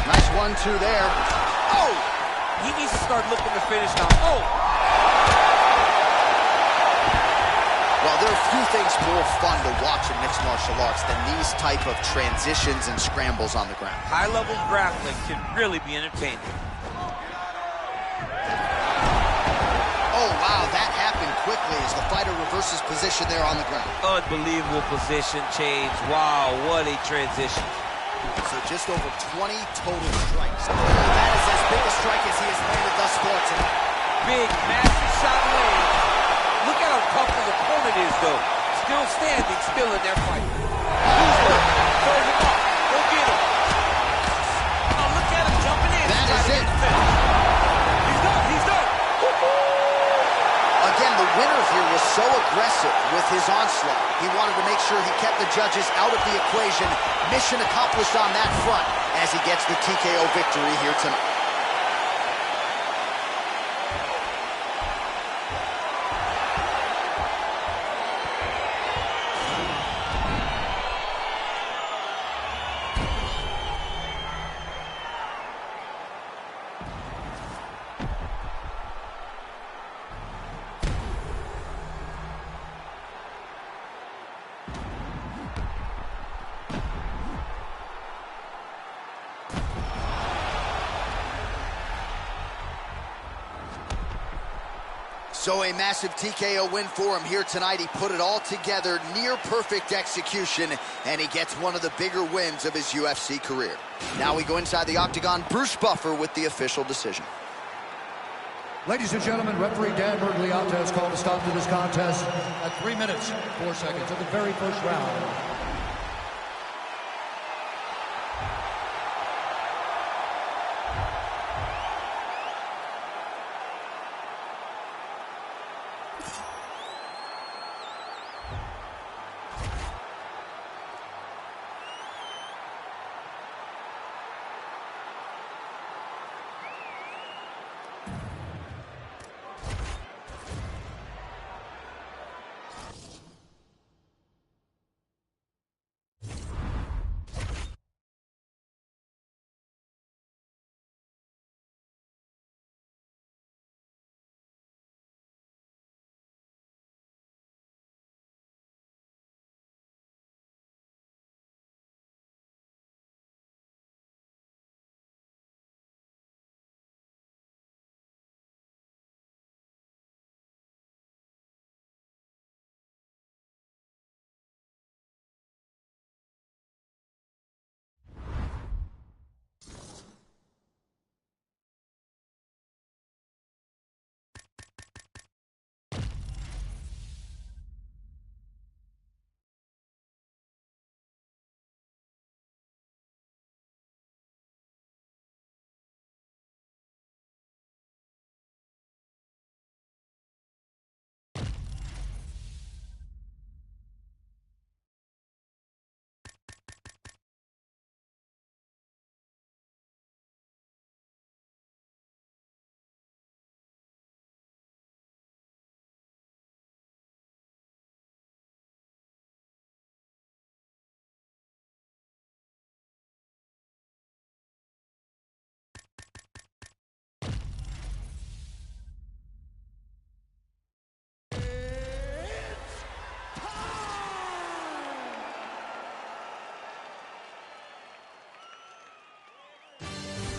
Nice 1-2 there. Oh! He needs to start looking to finish now. Oh! Well, there are few things more fun to watch in mixed martial arts than these type of transitions and scrambles on the ground. High-level grappling can really be entertaining. Oh, wow, that happened quickly as the fighter reverses position there on the ground. Unbelievable position change. Wow, what a transition. So just over 20 total strikes. That is as big a strike as he has landed thus far tonight. Big, massive shot land. Look at how tough his opponent is, though. Still standing, still in their fight. Who's left? Throw him off. Go get him. Oh, look at him jumping in. That is it. He's done. He's done. Again, the winner here was so aggressive with his onslaught. He wanted to make sure he kept the judges out of the equation. Mission accomplished on that front as he gets the TKO victory here tonight. So a massive TKO win for him here tonight. He put it all together, near perfect execution, and he gets one of the bigger wins of his UFC career. Now we go inside the octagon. Bruce Buffer with the official decision. Ladies and gentlemen, referee Dan Bergliata has called a stop to this contest at 3 minutes, 4 seconds of the very first round.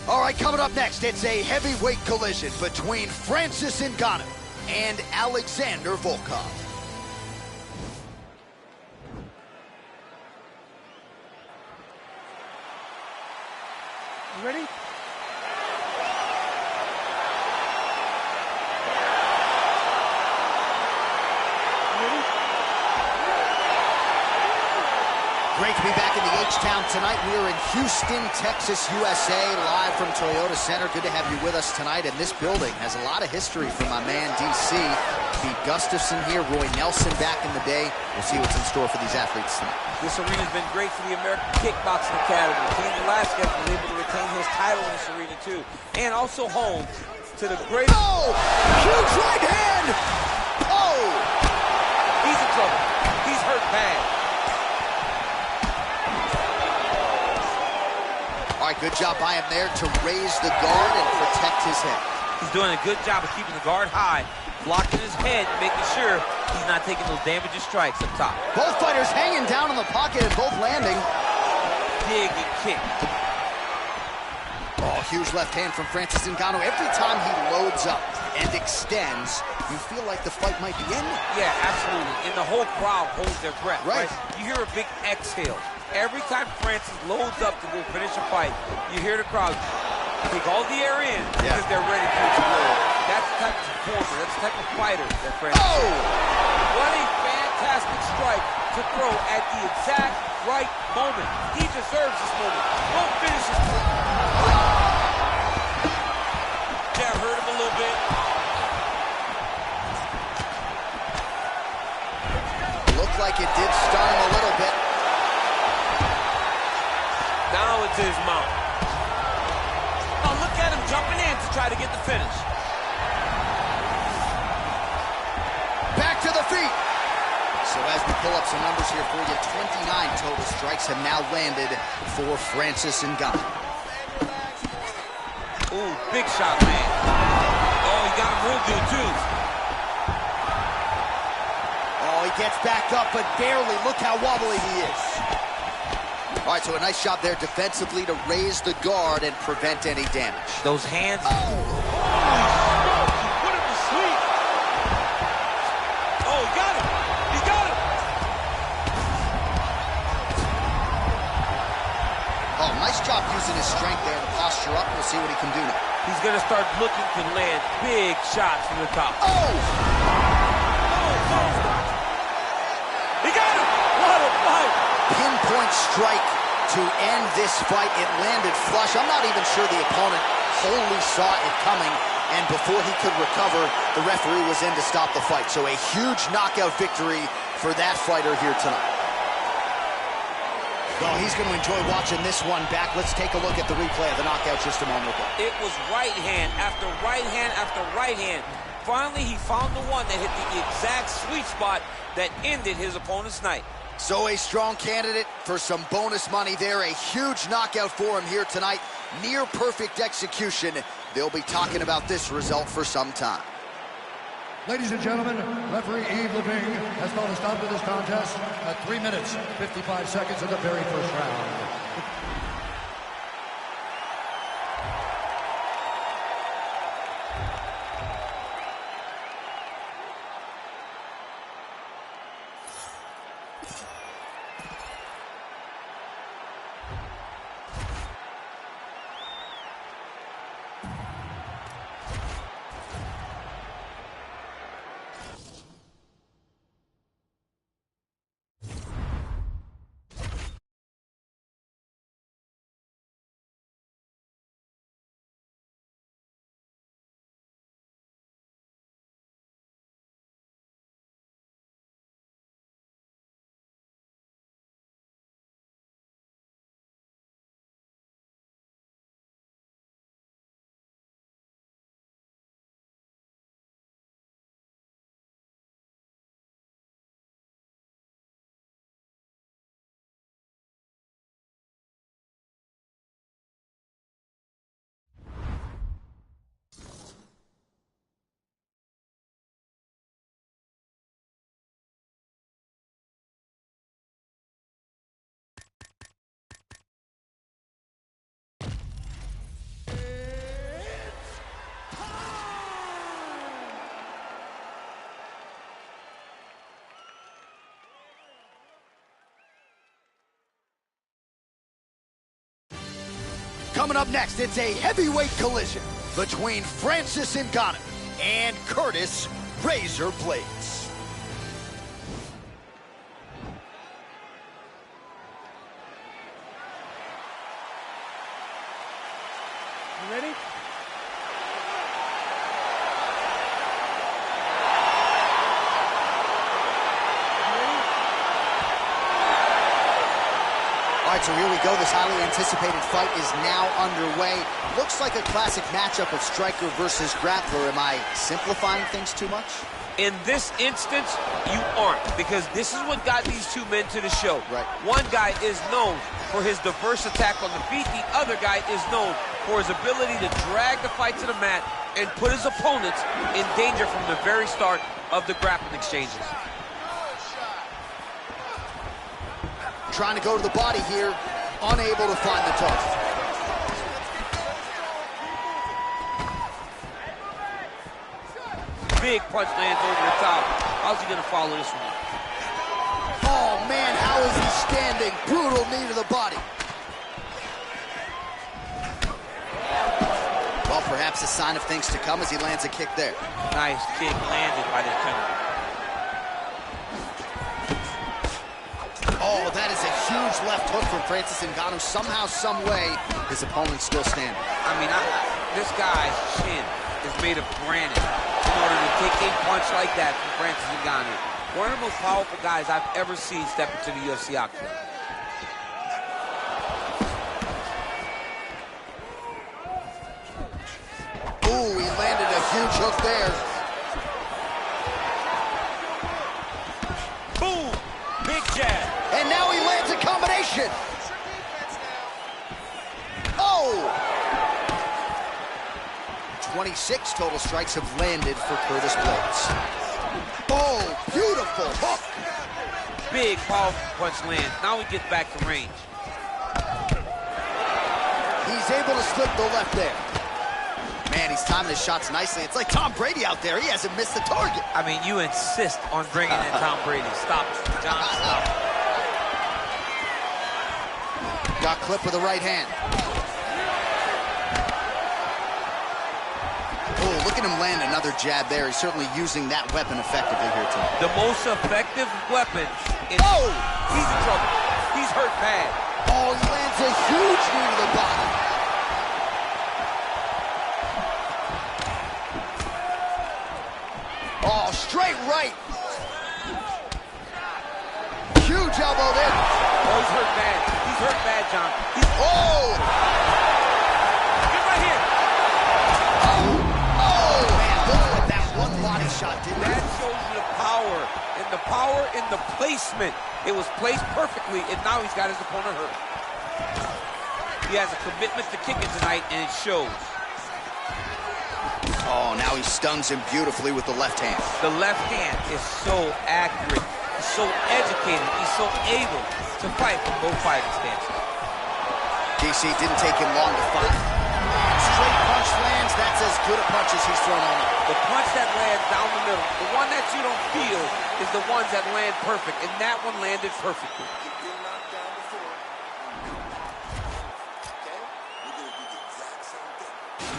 All right, coming up next, it's a heavyweight collision between Francis Ngannou and Alexander Volkov. You ready? Great to be back in the H-Town tonight. We are in Houston, Texas, USA, live from Toyota Center. Good to have you with us tonight. And this building has a lot of history from my man, DC. Pete Gustafson here, Roy Nelson back in the day. We'll see what's in store for these athletes tonight. This arena's been great for the American Kickboxing Academy. King Velasquez was able to retain his title in this arena, too. And also home to the greatest... Oh! Huge right hand! Oh! He's in trouble. He's hurt bad. All right, good job by him there to raise the guard and protect his head. He's doing a good job of keeping the guard high, blocking his head, making sure he's not taking those damaging strikes up top. Both fighters hanging down in the pocket and both landing. Dig and kick. Oh, huge left hand from Francis Ngannou. Every time he loads up and extends, you feel like the fight might be ending. Yeah, absolutely. And the whole crowd holds their breath, right? You hear a big exhale. Every time Francis loads up to go finish a fight, you hear the crowd take all the air in because they're ready to explode. That's the type of performer, that's the type of fighter that Francis is. Oh! What a fantastic strike to throw at the exact right moment. He deserves this moment. Don't finish this moment. Yeah, hurt him a little bit. Looked like it did stun him a little bit. Now into his mouth. Oh, look at him jumping in to try to get the finish. Back to the feet. So as we pull up some numbers here for you, 29 total strikes have now landed for Francis Ngannou. Ooh, big shot, man. Oh, he got him real good, too. Oh, he gets back up, but barely. Look how wobbly he is. All right, so a nice job there defensively to raise the guard and prevent any damage. Those hands. Oh! He put him to sleep. Oh, he got him. He got him. Oh, nice job using his strength there to posture up. We'll see what he can do now. He's going to start looking to land big shots from the top. Oh! He got him. What a fight. Pinpoint strike to end this fight. It landed flush. I'm not even sure the opponent wholly saw it coming, and before he could recover, the referee was in to stop the fight. So a huge knockout victory for that fighter here tonight. Well, he's going to enjoy watching this one back. Let's take a look at the replay of the knockout just a moment ago. It was right hand after right hand after right hand. Finally, he found the one that hit the exact sweet spot that ended his opponent's night. So a strong candidate for some bonus money there. A huge knockout for him here tonight. Near perfect execution. They'll be talking about this result for some time. Ladies and gentlemen, referee Yves Leving has called a stop to this contest at 3 minutes, 55 seconds of the very first round. Coming up next, it's a heavyweight collision between Francis Ngannou and Curtis Razor Blades. All right, so here we go. This highly anticipated fight is now underway. Looks like a classic matchup of striker versus grappler. Am I simplifying things too much? In this instance, you aren't, because this is what got these two men to the show. Right. One guy is known for his diverse attack on the feet. The other guy is known for his ability to drag the fight to the mat and put his opponents in danger from the very start of the grappling exchanges. Trying to go to the body here, unable to find the target. Big punch lands over the top. How's he gonna follow this one? Oh man, how is he standing? Brutal knee to the body. Well, perhaps a sign of things to come as he lands a kick there. Nice kick landed by the counter. Oh, that is a huge left hook from Francis Ngannou. Somehow, some way, his opponent's still standing. I mean, this guy's chin is made of granite in order to take a punch like that from Francis Ngannou. One of the most powerful guys I've ever seen step into the UFC octagon. Ooh, he landed a huge hook there. Boom! Big jab. And now he lands a combination. Oh! 26 total strikes have landed for Curtis Blades. Oh, beautiful hook. Big, powerful punch lands. Now he gets back to range. He's able to slip the left there. Man, he's timing his shots nicely. It's like Tom Brady out there. He hasn't missed the target. I mean, you insist on bringing in Tom Brady. Stop it, John, stop it. Got clipped with the right hand. Oh, look at him land another jab there. He's certainly using that weapon effectively here tonight. The most effective weapon is... Oh! He's in trouble. He's hurt bad. Oh, he lands a huge knee to the body. Oh, straight right. Huge elbow there. Oh, he's hurt bad. He's hurt bad, John. Oh! Get right here. Oh, man, look what that one body shot did. That shows you the power in the placement. It was placed perfectly, and now he's got his opponent hurt. He has a commitment to kicking tonight, and it shows. Oh, now he stuns him beautifully with the left hand. The left hand is so accurate. He's so educated. He's so able to fight from both fighting stances. DC didn't take him long to fight. Straight punch lands. That's as good a punch as he's thrown all night. The punch that lands down the middle, the one that you don't feel, is the ones that land perfect, and that one landed perfectly.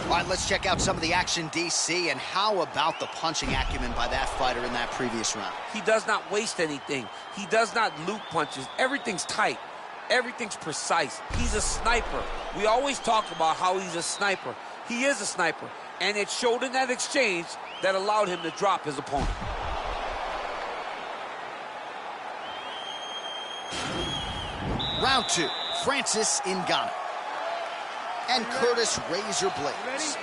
All right, let's check out some of the action, DC, and how about the punching acumen by that fighter in that previous round? He does not waste anything. He does not loop punches. Everything's tight. Everything's precise. He's a sniper. We always talk about how he's a sniper. He is a sniper, and it showed in that exchange that allowed him to drop his opponent. Round two, Francis Ngannou and Curtis Razor Blades.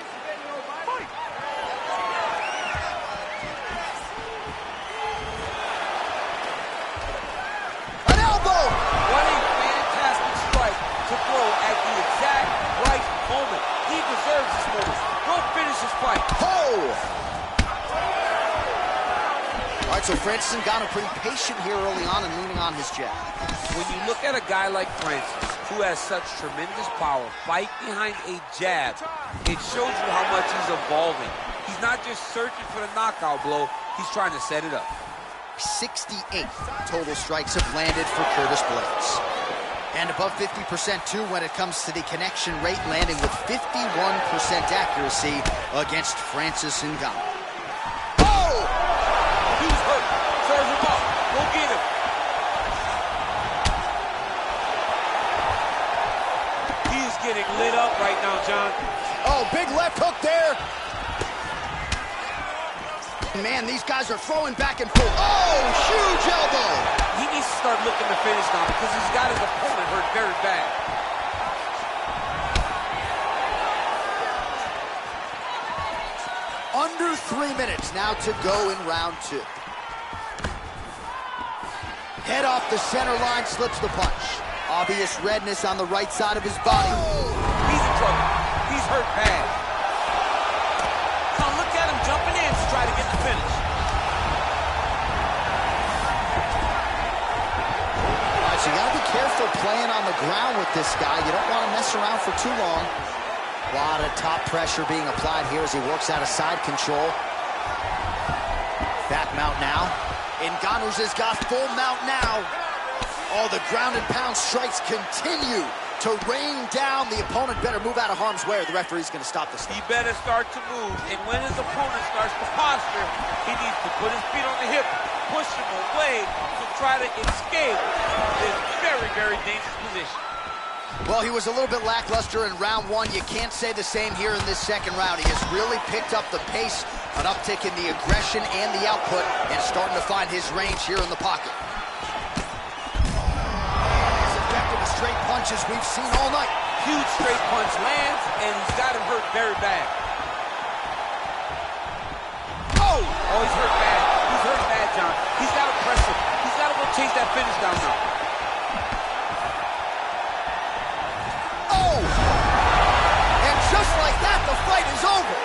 An elbow! What a fantastic strike to throw at the exact right moment. He deserves this moment. Go finish his fight. Oh! All right, so Francis Ngannou pretty patient here early on and leaning on his jab. When you look at a guy like Francis, who has such tremendous power, fight behind a jab, it shows you how much he's evolving. He's not just searching for the knockout blow, he's trying to set it up. 68 total strikes have landed for Curtis Blades. And above 50% too when it comes to the connection rate, landing with 51% accuracy against Francis Ngannou. Oh! He's hurt. Serve him up. Go get him. He is getting lit up right now, John. Oh, big left hook there. Man, these guys are throwing back and forth. Oh, huge elbow. He needs to start looking to finish now because he's got his opponent hurt very bad. Under 3 minutes now to go in round 2. Head off the center line, slips the punch. Obvious redness on the right side of his body. He's in trouble. He's hurt bad. Now look at him jumping in to try to get the finish. All right, so you gotta be careful playing on the ground with this guy. You don't want to mess around for too long. A lot of top pressure being applied here as he works out of side control. Back mount now. Ngannou's has got full mount now. Oh, the ground and pound strikes continue to rain down. The opponent better move out of harm's way or the referee's going to stop this. He better start to move, and when his opponent starts to posture, he needs to put his feet on the hip, push him away to try to escape this very, very dangerous position. Well, he was a little bit lackluster in round 1. You can't say the same here in this second round. He has really picked up the pace, an uptick in the aggression and the output, and starting to find his range here in the pocket. As effective as straight punches we've seen all night. Huge straight punch lands, and he's got him hurt very bad. Oh, he's hurt bad. He's hurt bad, John. He's got to press him. He's got to go chase that finish down now. And just like that, the fight is over.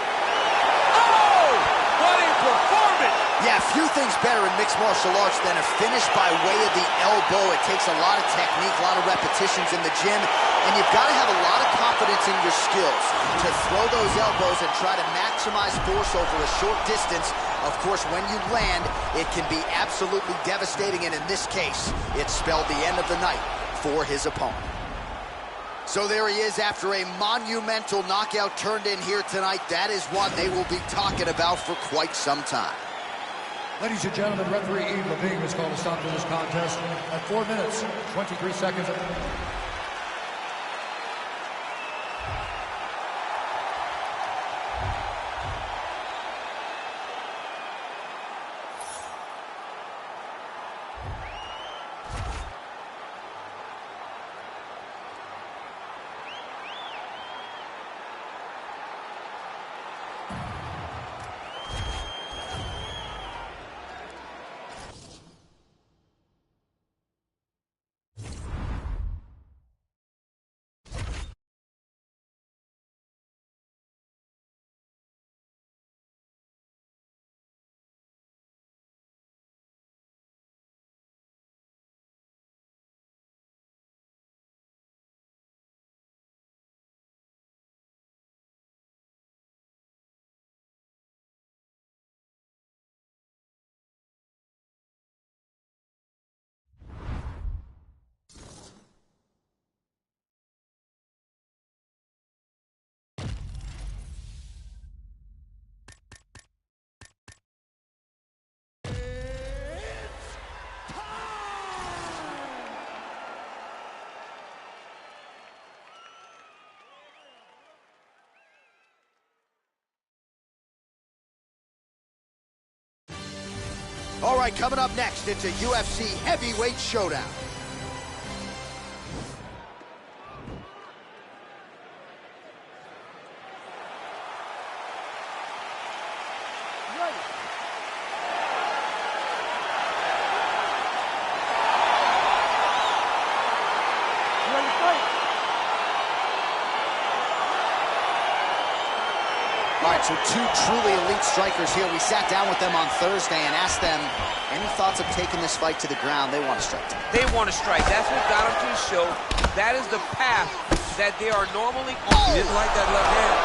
Oh, what a performance. Yeah, few things better in mixed martial arts than a finish by way of the elbow. It takes a lot of technique, a lot of repetitions in the gym, and you've got to have a lot of confidence in your skills to throw those elbows and try to maximize force over a short distance. Of course, when you land, it can be absolutely devastating, and in this case, it spelled the end of the night for his opponent. So there he is after a monumental knockout turned in here tonight. That is one they will be talking about for quite some time. Ladies and gentlemen, referee Yves Levine has called a stop to this contest at 4 minutes, 23 seconds. All right, coming up next, it's a UFC heavyweight showdown. Ready. Ready to fight. All right, so two truly elite strikers here. We sat down with them on Thursday and asked them any thoughts of taking this fight to the ground. They want to strike. They want to strike. That's what got them to the show. That is the path that they are normally on. He didn't like that left hand.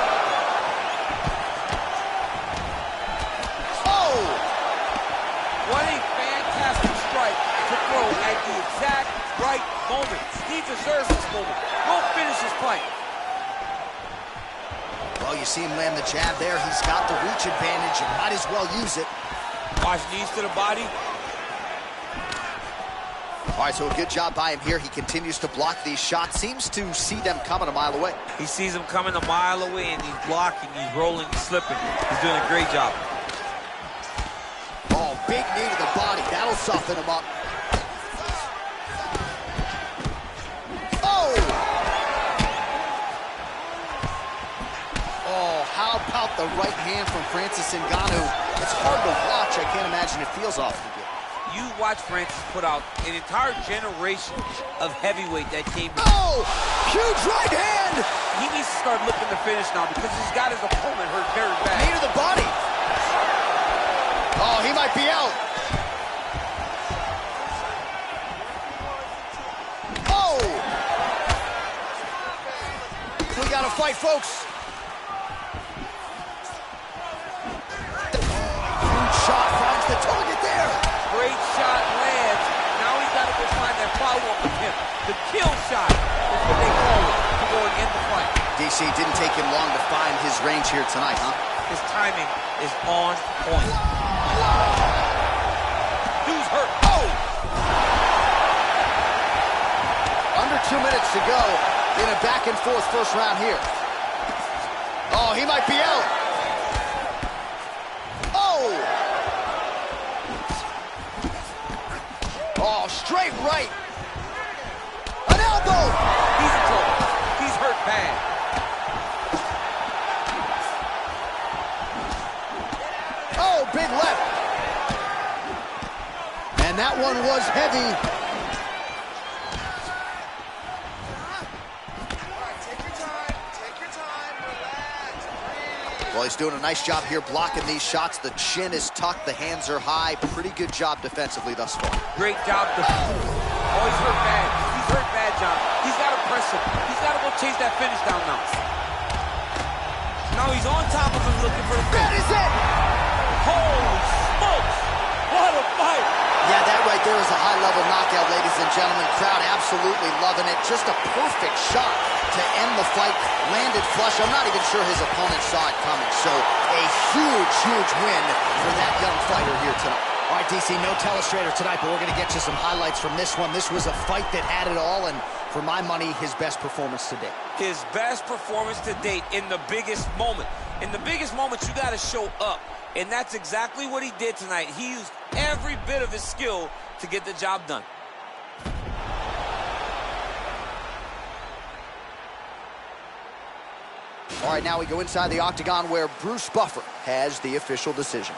Oh! What a fantastic strike to throw at the exact right moment. He deserves this moment. Go finish his fight. Well, you see him land the jab there. He's got the reach advantage and might as well use it. Watch knees to the body. All right, so a good job by him here. He continues to block these shots. Seems to see them coming a mile away. He sees them coming a mile away, and he's blocking, he's rolling, he's slipping. He's doing a great job. big knee to the body. That'll soften him up. How about the right hand from Francis Ngannou? It's hard to watch. I can't imagine it feels awful good. You watch Francis put out an entire generation of heavyweight that came in. Oh! Huge right hand! He needs to start looking to finish now because he's got his opponent hurt very bad. Knee to the body. Oh, he might be out. Oh! We got to fight, folks. Shot finds the target there. Great shot lands. Now he's got to go find that follow-up with him. The kill shot is what they call it to go and end the fight. DC didn't take him long to find his range here tonight, huh? His timing is on point. Dude's hurt. Oh! Under 2 minutes to go in a back-and-forth first round here. Oh, he might be out. Oh, straight right. An elbow. He's in trouble. He's hurt bad. Oh, big left. And that one was heavy. Well, he's doing a nice job here blocking these shots. The chin is tucked, the hands are high. Pretty good job defensively thus far. Great job. Oh, he's hurt bad. He's hurt bad, John. He's got to press him. He's got to go chase that finish down now. Now he's on top of him looking for the finish. That is it! Holy smokes! What a fight! Yeah, that right there is a high-level knockout, ladies and gentlemen. Crowd absolutely loving it. Just a perfect shot to end the fight. Landed flush. I'm not even sure his opponent saw it coming. So a huge, huge win for that young fighter here tonight. All right, DC, no telestrator tonight, but we're going to get you some highlights from this one. This was a fight that had it all, and for my money, his best performance to date. His best performance to date in the biggest moment. In the biggest moment, you got to show up. And that's exactly what he did tonight. He used every bit of his skill to get the job done. All right, now we go inside the octagon where Bruce Buffer has the official decision.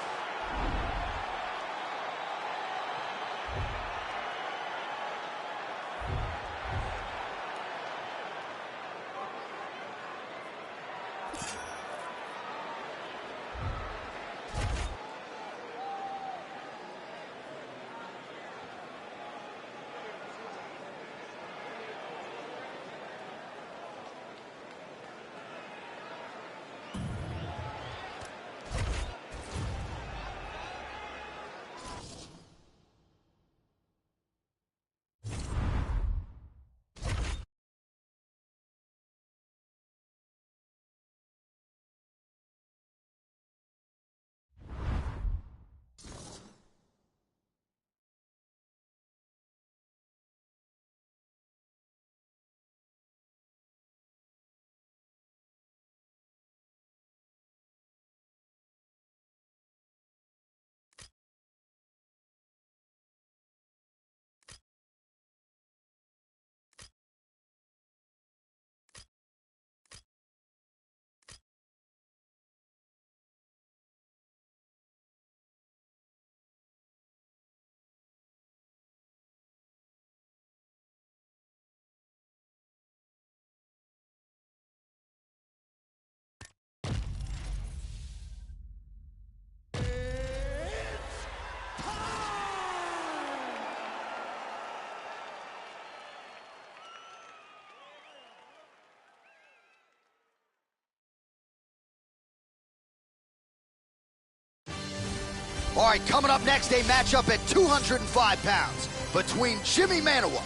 All right, coming up next, a matchup at 205 pounds between Jimmy Manuwa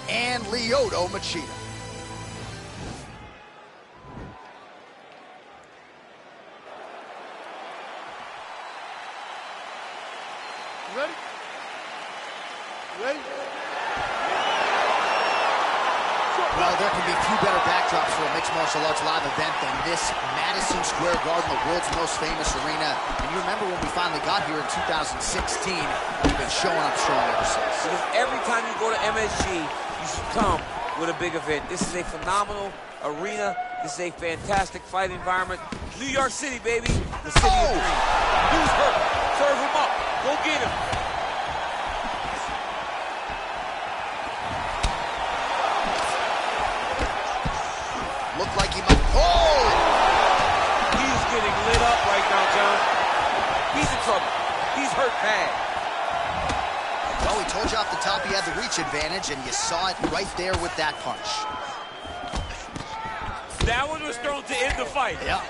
and Lyoto Machida. Ready? Ready? Well, there can be few better backdrops for a mixed martial arts live event than this Madison Square Garden, the world's most famous arena. And you remember when we finally got here in 2016, we've been showing up strong ever since. Because every time you go to MSG, you should come with a big event. This is a phenomenal arena. This is a fantastic fight environment. New York City, baby, the city of dreams. Who's hurt? Serve him up. Go get him. Looked like he might. Oh! He's getting lit up right now, John. He's in trouble. He's hurt bad. Well, we told you off the top he had the reach advantage, and you saw it right there with that punch. That one was thrown to end the fight. Yeah.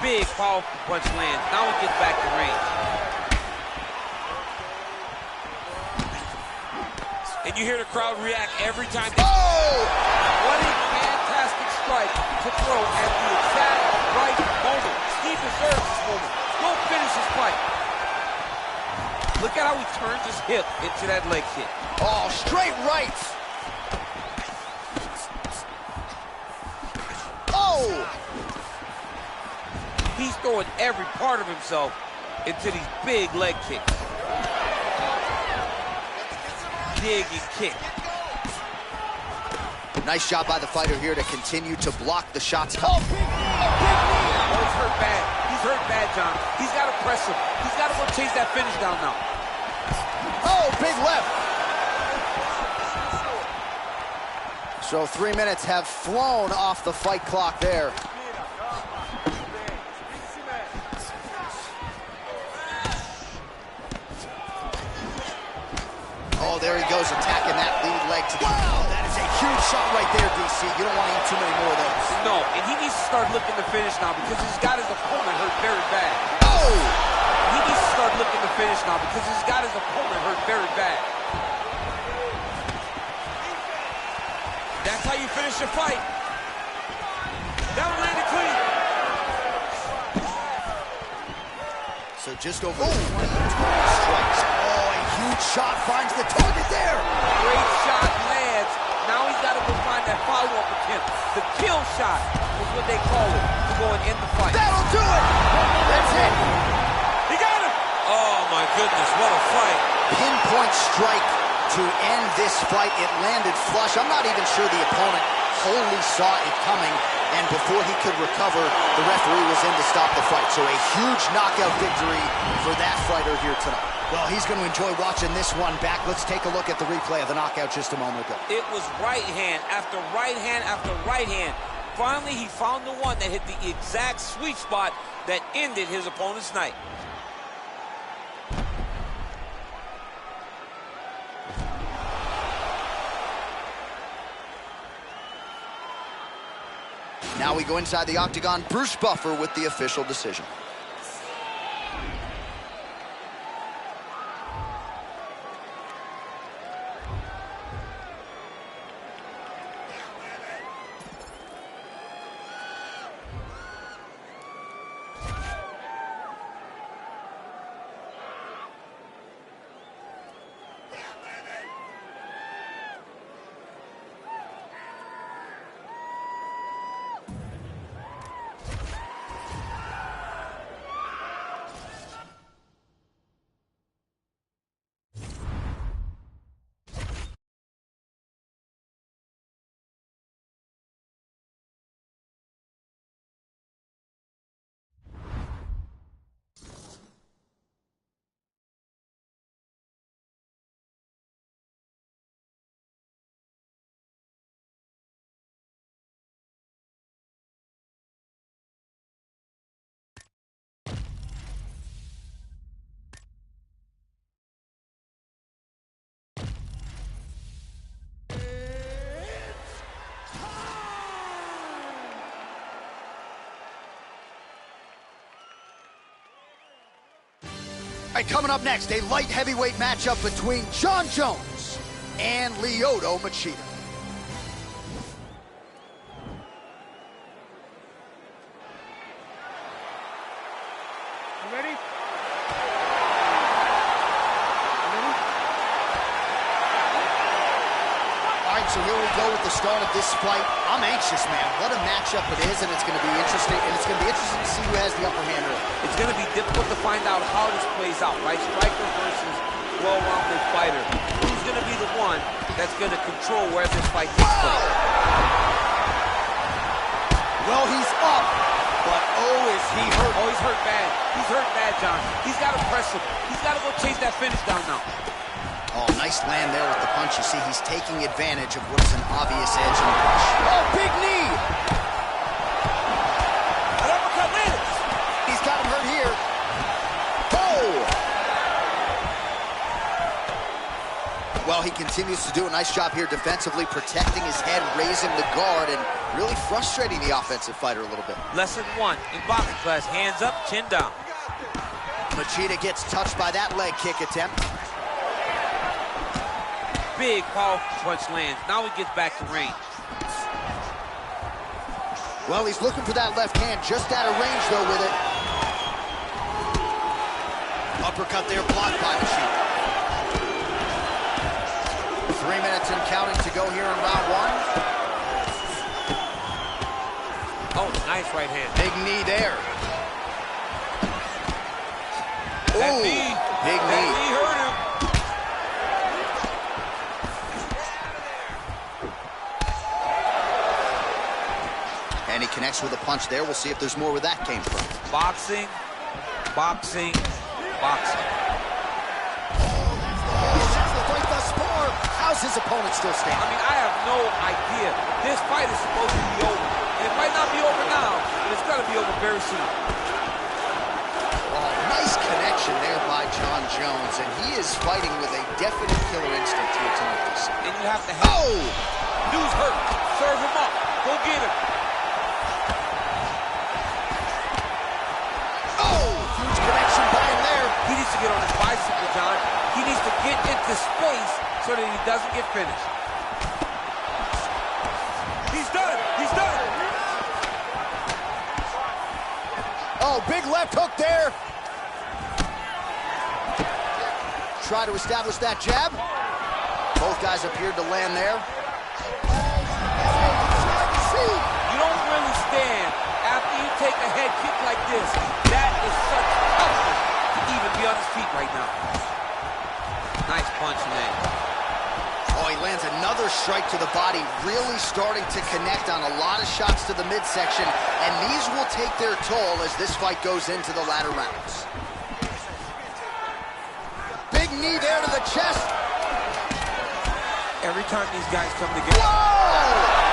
Big, powerful punch lands. Now he gets back to range. And you hear the crowd react every time. Oh! What a fantastic strike to throw at the exact right moment. He deserves this moment. Go finish his fight. Look at how he turns his hip into that leg kick. Oh, straight right. Oh! He's throwing every part of himself into these big leg kicks. Dig and kick. Nice job by the fighter here to continue to block the shots. Oh, he's hurt bad. He's hurt bad, John. He's got to press him. He's got to go chase that finish down now. Oh, big left. So 3 minutes have flown off the fight clock there. Oh, there he goes, attacking that lead leg. Wow, that is a huge shot right there, DC. You don't want to eat too many more of those. No, and he needs to start looking to finish now because he's got his opponent hurt very bad. Oh! He needs to start looking to finish now because he's got his opponent hurt very bad. That's how you finish your fight. That one landed clean. So just over 20 strikes. Oh, a huge shot finds the target there. Great shot lands. Now he's got to go find that follow-up attempt. The kill shot is what they call it to go and end the fight. That'll do it. That's it. He got him. Oh, my goodness, what a fight. Pinpoint strike to end this fight. It landed flush. I'm not even sure the opponent wholly saw it coming, and before he could recover, the referee was in to stop the fight. So a huge knockout victory for that fighter here tonight. Well, he's going to enjoy watching this one back. Let's take a look at the replay of the knockout just a moment ago. It was right hand after right hand after right hand. Finally, he found the one that hit the exact sweet spot that ended his opponent's night. Now we go inside the octagon. Bruce Buffer with the official decision. All right, coming up next, a light heavyweight matchup between Jon Jones and Lyoto Machida. You ready? so here we go with the start of this fight. I'm anxious, man. What a matchup it is, and it's going to be interesting. And it's going to be interesting to see who has the upper hand. It's going to be difficult to find out how this plays out, right? Striker versus well-rounded fighter. Who's going to be the one that's going to control where this fight takes place? Well, he's up, but oh, is he hurt? Oh, he's hurt bad. He's hurt bad, John. He's got to press him. He's got to go chase that finish down now. Oh, nice land there with the punch. You see, he's taking advantage of what is an obvious edge in the push. Oh, big knee! An uppercut lands. He's got him hurt here. Oh! Well, he continues to do a nice job here defensively, protecting his head, raising the guard, and really frustrating the offensive fighter a little bit. Lesson 1 in boxing class, hands up, chin down. Machida gets touched by that leg kick attempt. Big, powerful punch lands. Now he gets back to range. Well, he's looking for that left hand, just out of range, though, with it. Uppercut there, blocked by Machida. 3 minutes and counting to go here in round 1. Oh, nice right hand. Big knee there. That Ooh, knee. big That knee. knee hurt him. And he connects with a punch there. We'll see if there's more where that came from. Boxing, boxing, boxing. How's his opponent still I standing? mean, I have no idea. This fight is supposed to be over. And it might not be over now, but it's going to be over very soon. Oh, nice connection there by John Jones, and he is fighting with a definite killer instinct here tonight. And you have to help. Oh! Dude's hurt. Serve him up. Go get him. Oh! Huge connection by him there. He needs to get on his bicycle, John. He needs to get into space so that he doesn't get finished. He's done. He's done. Oh, big left hook there. Try to establish that jab. Both guys appeared to land there. You don't really stand after you take a head kick like this. That is such toughness to even be on his feet right now. Nice punch land. Oh, he lands another strike to the body, really starting to connect on a lot of shots to the midsection, and these will take their toll as this fight goes into the latter rounds. Big knee there to the chest. Every time these guys come together. Whoa!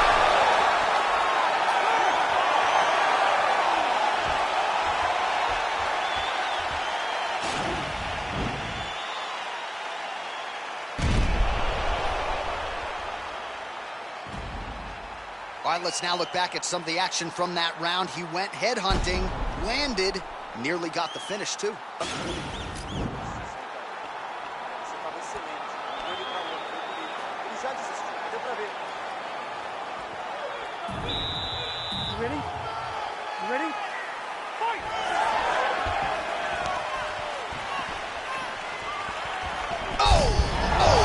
All right, let's now look back at some of the action from that round. He went headhunting, landed, nearly got the finish, too. You ready? You ready? Fight! Oh! Oh!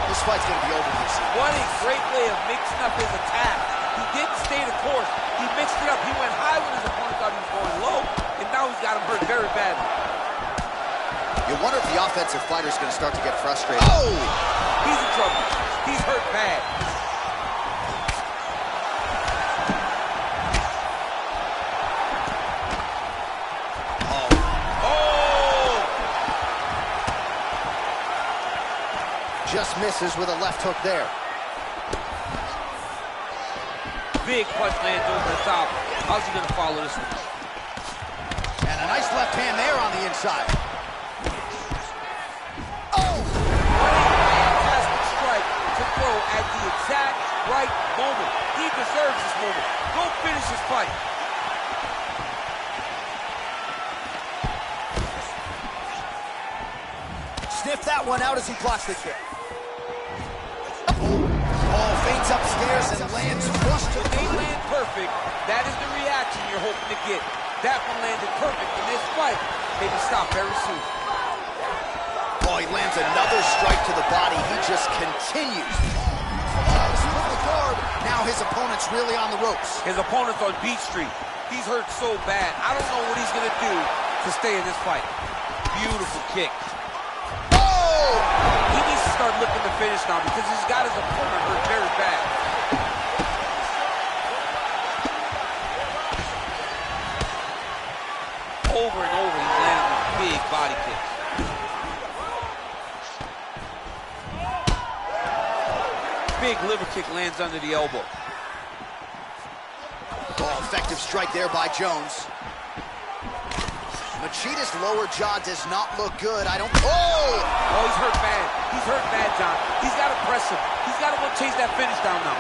This fight's going to be over here soon. What a great way of mixing up his attack. He didn't stay the course. He mixed it up. He went high when his opponent thought he was going low, and now he's got him hurt very badly. You wonder if the offensive fighter's going to start to get frustrated. Oh! He's in trouble. He's hurt bad. Just misses with a left hook there. Big punch lands over the top. How's he gonna follow this one? And a nice left hand there on the inside. Oh! What a fantastic strike to throw at the exact right moment. He deserves this moment. Go finish his fight. Sniff that one out as he blocks the kick. Oh, feints upstairs and lands flush to the They land perfect. That is the reaction you're hoping to get. That one landed perfect in this fight. Maybe stop very soon. Oh, he lands another strike to the body. He just continues. Now his opponent's really on the ropes. His opponent's on Beach Street. He's hurt so bad. I don't know what he's going to do to stay in this fight. Beautiful kick. Oh! He needs to start looking to finish now because he's got his opponent hurt very bad. Over and over, he's landing with big body kicks. Big liver kick lands under the elbow. Oh, effective strike there by Jones. Machida's lower jaw does not look good. Oh! Oh, he's hurt bad. He's hurt bad, John. He's got to press him. He's got to go chase that finish down now.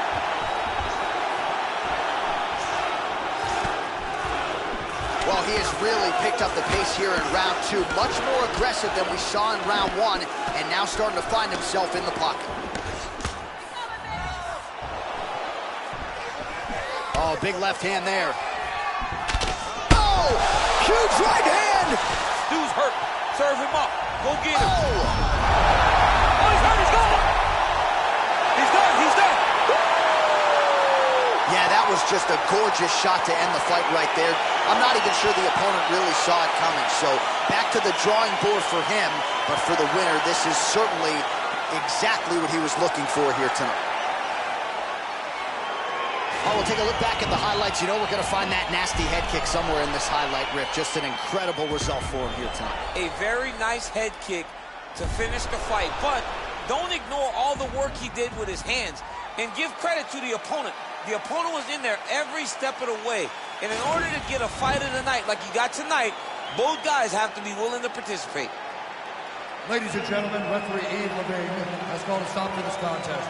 Well, he has really picked up the pace here in round 2. Much more aggressive than we saw in round 1, and now starting to find himself in the pocket. Oh, big left hand there. Oh, huge right hand. Dude's hurt. Serve him up. Go get him. Oh, He's hurt. He's gone. He's done. He's done. yeah, that was just a gorgeous shot to end the fight right there. I'm not even sure the opponent really saw it coming. So back to the drawing board for him, but for the winner, this is certainly exactly what he was looking for here tonight. Oh, we'll take a look back at the highlights. You know we're going to find that nasty head kick somewhere in this highlight rip. Just an incredible result for him here tonight. A very nice head kick to finish the fight, but don't ignore all the work he did with his hands, and give credit to the opponent. The opponent was in there every step of the way, and in order to get a fight of the night like you got tonight, both guys have to be willing to participate. Ladies and gentlemen, referee Ian Levine has called a stop to this contest.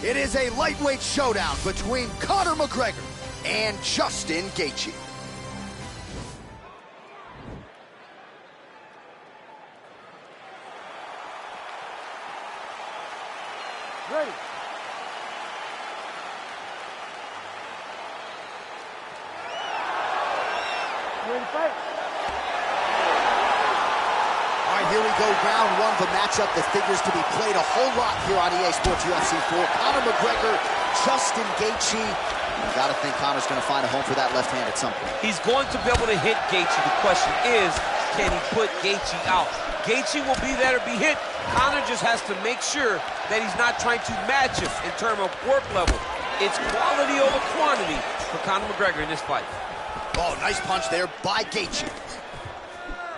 It is a lightweight showdown between Conor McGregor and Justin Gaethje. Ready. You ready to fight? All right, here we go, round 1 of a matchup that figures to be played a whole lot here on EA Sports UFC 4. Conor McGregor, Justin Gaethje. You got to think Conor's going to find a home for that left hand at some point. He's going to be able to hit Gaethje. The question is, can he put Gaethje out? Gaethje will be there to be hit. Conor just has to make sure that he's not trying to match him in terms of work level. It's quality over quantity for Conor McGregor in this fight. Oh, nice punch there by Gaethje.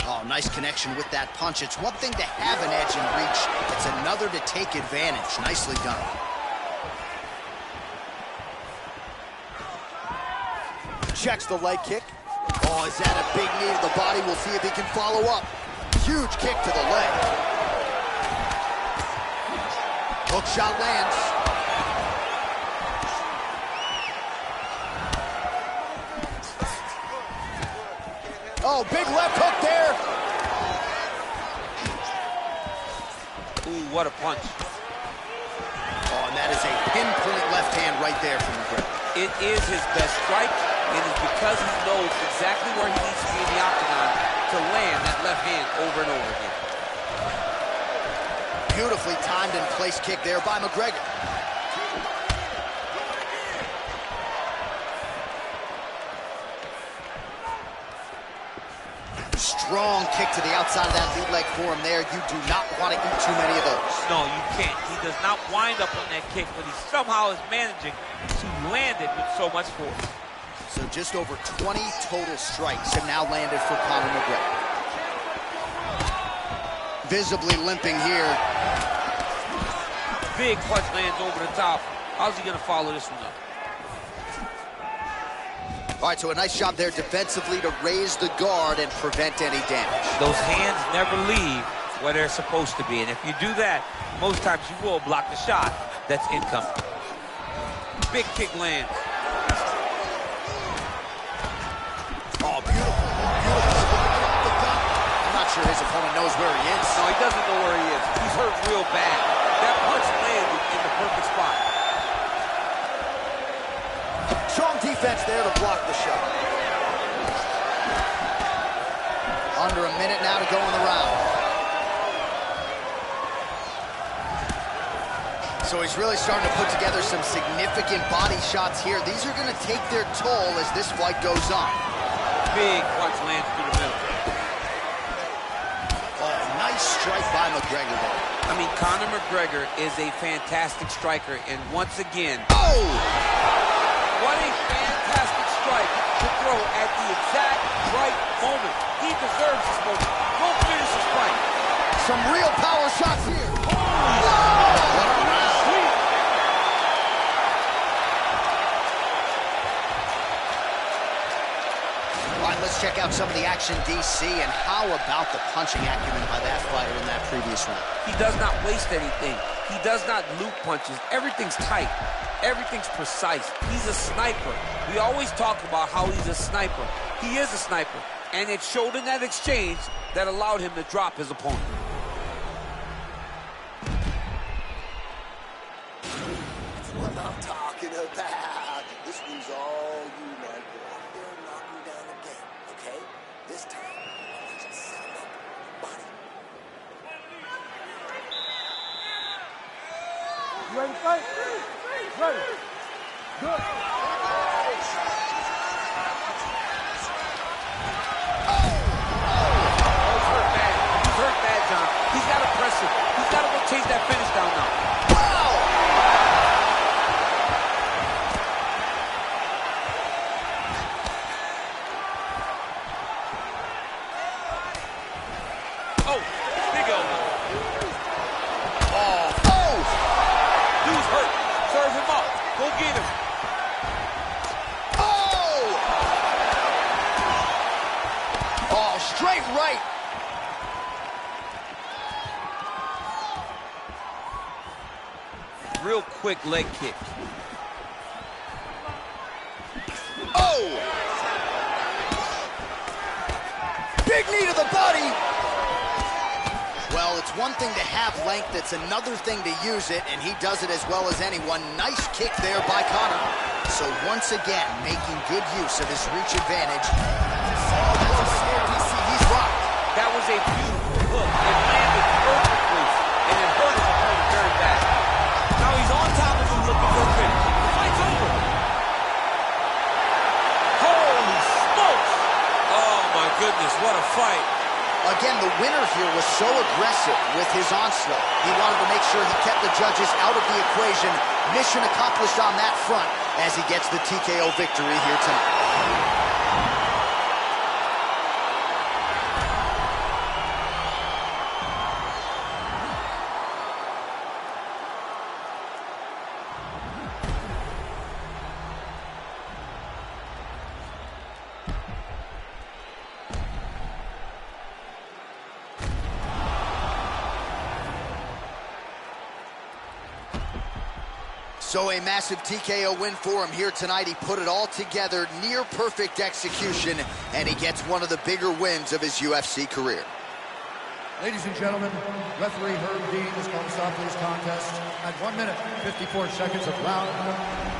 Oh, nice connection with that punch. It's one thing to have an edge and reach. It's another to take advantage. Nicely done. Checks the leg kick. Oh, is that a big knee to the body? We'll see if he can follow up. Huge kick to the leg. Hook shot lands. Oh, big left hook there. Ooh, what a punch. Oh, and that is a pinpoint left hand right there from McGregor. It is his best strike, and it's because he knows exactly where he needs to be in the octagon to land that left hand over and over again. Beautifully timed and placed kick there by McGregor. Strong kick to the outside of that lead leg for him there. You do not want to eat too many of those. No, you can't. He does not wind up on that kick, but he somehow is managing to land it with so much force. So just over 20 total strikes have now landed for Conor McGregor. Visibly limping here. Big punch lands over the top. How's he going to follow this one up? All right, so a nice job there defensively to raise the guard and prevent any damage. Those hands never leave where they're supposed to be, and if you do that, most times you will block the shot that's incoming. Big kick lands. Oh, beautiful. I'm not sure his opponent knows where he is. No, he doesn't know where he is. He's hurt real bad. That punch landed in the perfect spot. Strong defense there to block the shot. Under a minute now to go in the round. So he's really starting to put together some significant body shots here. These are going to take their toll as this fight goes on. Big punch lands through the middle. Oh, nice strike by McGregor there. I mean, Conor McGregor is a fantastic striker, and once again, oh! What a fantastic strike to throw at the exact right moment. He deserves this moment. Go finish this fight. Some real power shots here. Holy what a round. All right, let's check out some of the action, DC, and how about the punching acumen by that fighter in that previous round? He does not waste anything. He does not loop punches. Everything's tight. Everything's precise. He's a sniper. We always talk about how he's a sniper. He is a sniper. And it showed in that exchange that allowed him to drop his opponent. That's what I'm talking about. This one's all you, my boy. They're knocking down the game, okay? This time, I want you to sound up your body. You ready to fight? Ready. Good. Oh, he's hurt bad. He's hurt bad, John. He's got to press him. He's got to go chase that finish down now. Oh, big elbow. Oh. Dude's hurt. Serve him up. Go get him. Oh, straight right. Real quick leg kick. Oh! Big knee to the body. Well, it's one thing to have length, it's another thing to use it, and he does it as well as anyone. Nice kick there by Conor. So once again, making good use of his reach advantage. He's rocked. That was a beautiful hook. It landed perfectly, and it hurt his opponent very bad. Now he's on top of him looking for a finish. The fight's over. Holy smokes! Oh my goodness, what a fight. Again, the winner here was so aggressive with his onslaught. He wanted to make sure he kept the judges out of the equation. Mission accomplished on that front as he gets the TKO victory here tonight. So a massive TKO win for him here tonight. He put it all together, near perfect execution, and he gets one of the bigger wins of his UFC career. Ladies and gentlemen, referee Herb Dean has called a stop to this contest at 1 minute, 54 seconds of round one.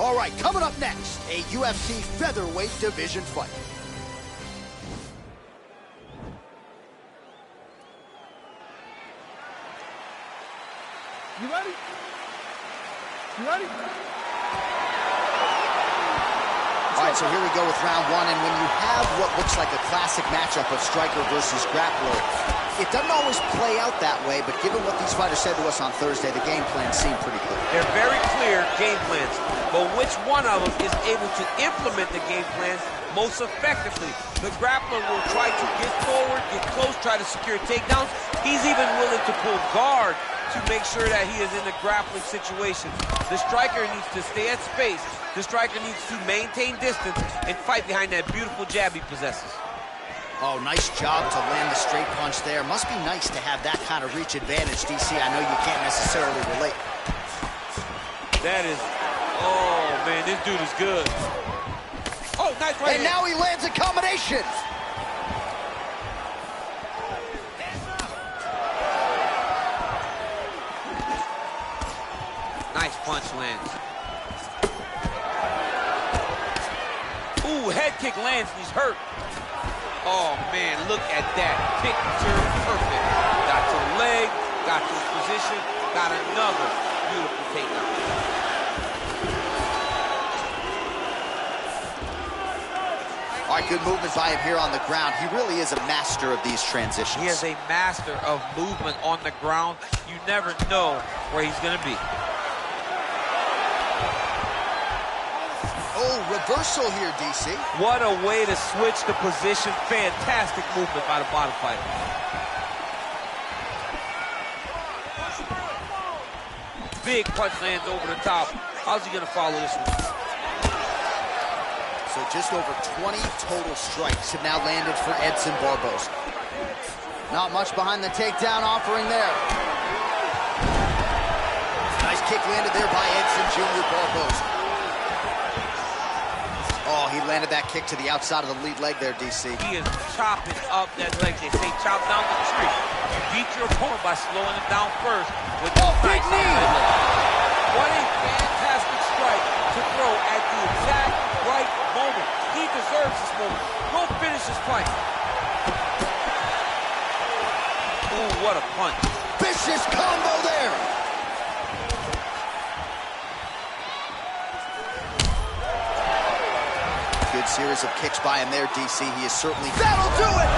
All right, coming up next, a UFC featherweight division fight. You ready? You ready? All right, so here we go with round one, and when you have what looks like a classic matchup of striker versus grappler, it doesn't always play out that way, but given what these fighters said to us on Thursday, the game plan seemed pretty clear. They're very clear game plans, but which one of them is able to implement the game plans most effectively? The grappler will try to get forward, get close, try to secure takedowns. He's even willing to pull guard to make sure that he is in the grappling situation. The striker needs to stay at space. The striker needs to maintain distance and fight behind that beautiful jab he possesses. Oh, nice job to land the straight punch there. Must be nice to have that kind of reach advantage, DC. I know you can't necessarily relate. That is, oh man, this dude is good. Oh, nice right hand. And now he lands a combination. Nice punch lands. Ooh, head kick lands and he's hurt. Oh, man, look at that. Picture perfect. Got to the leg, got to his position, got another beautiful takedown. All right, good movement by him here on the ground. He really is a master of these transitions. He is a master of movement on the ground. You never know where he's going to be. Oh, reversal here, DC. What a way to switch the position. Fantastic movement by the bottom fighter. Big punch lands over the top. How's he going to follow this one? So just over 20 total strikes have now landed for Edson Barboza. Not much behind the takedown offering there. Nice kick landed there by Edson Jr. Barboza. Oh, he landed that kick to the outside of the lead leg there, DC. He is chopping up that leg. They say chop down the tree. You beat your opponent by slowing him down first with the big knee. What a fantastic strike to throw at the exact right moment. He deserves this moment. Go finish this fight. Ooh, what a punch. Vicious combo there. Good series of kicks by him there, DC. He is certainly... That'll do it!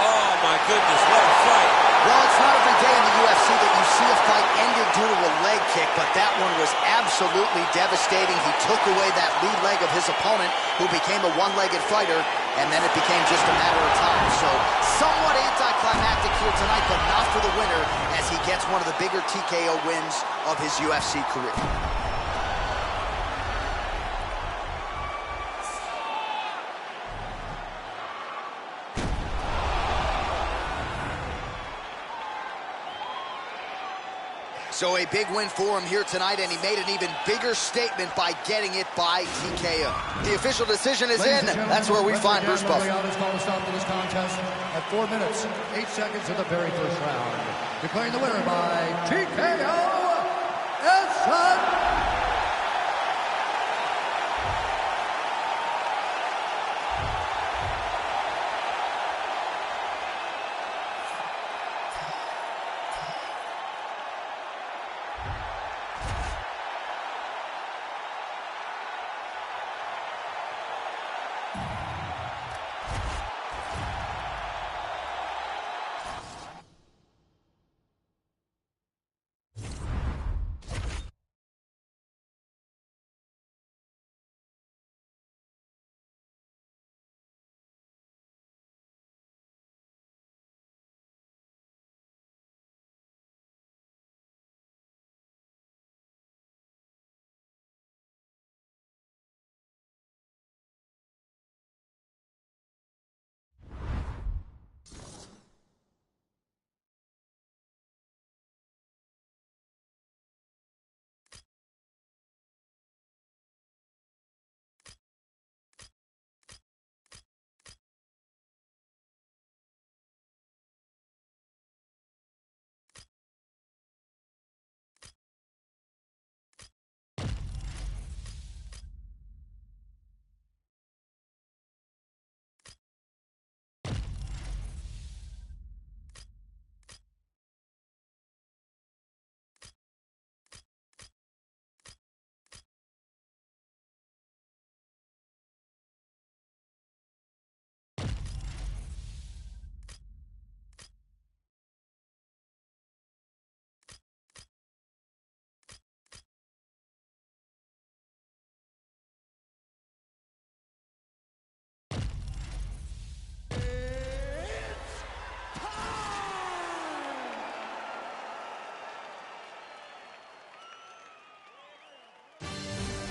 Oh, my goodness, what a fight. Well, it's not every day in the UFC that you see a fight ended due to a leg kick, but that one was absolutely devastating. He took away that lead leg of his opponent, who became a one-legged fighter, and then it became just a matter of time. So, somewhat anticlimactic here tonight, but not for the winner, as he gets one of the bigger TKO wins of his UFC career. So a big win for him here tonight, and he made an even bigger statement by getting it by TKO. The official decision is in. That's where we find Bruce Buffer. Is called to stop to this contest at 4 minutes, 8 seconds of the very first round. Declaring the winner by TKO, Edson.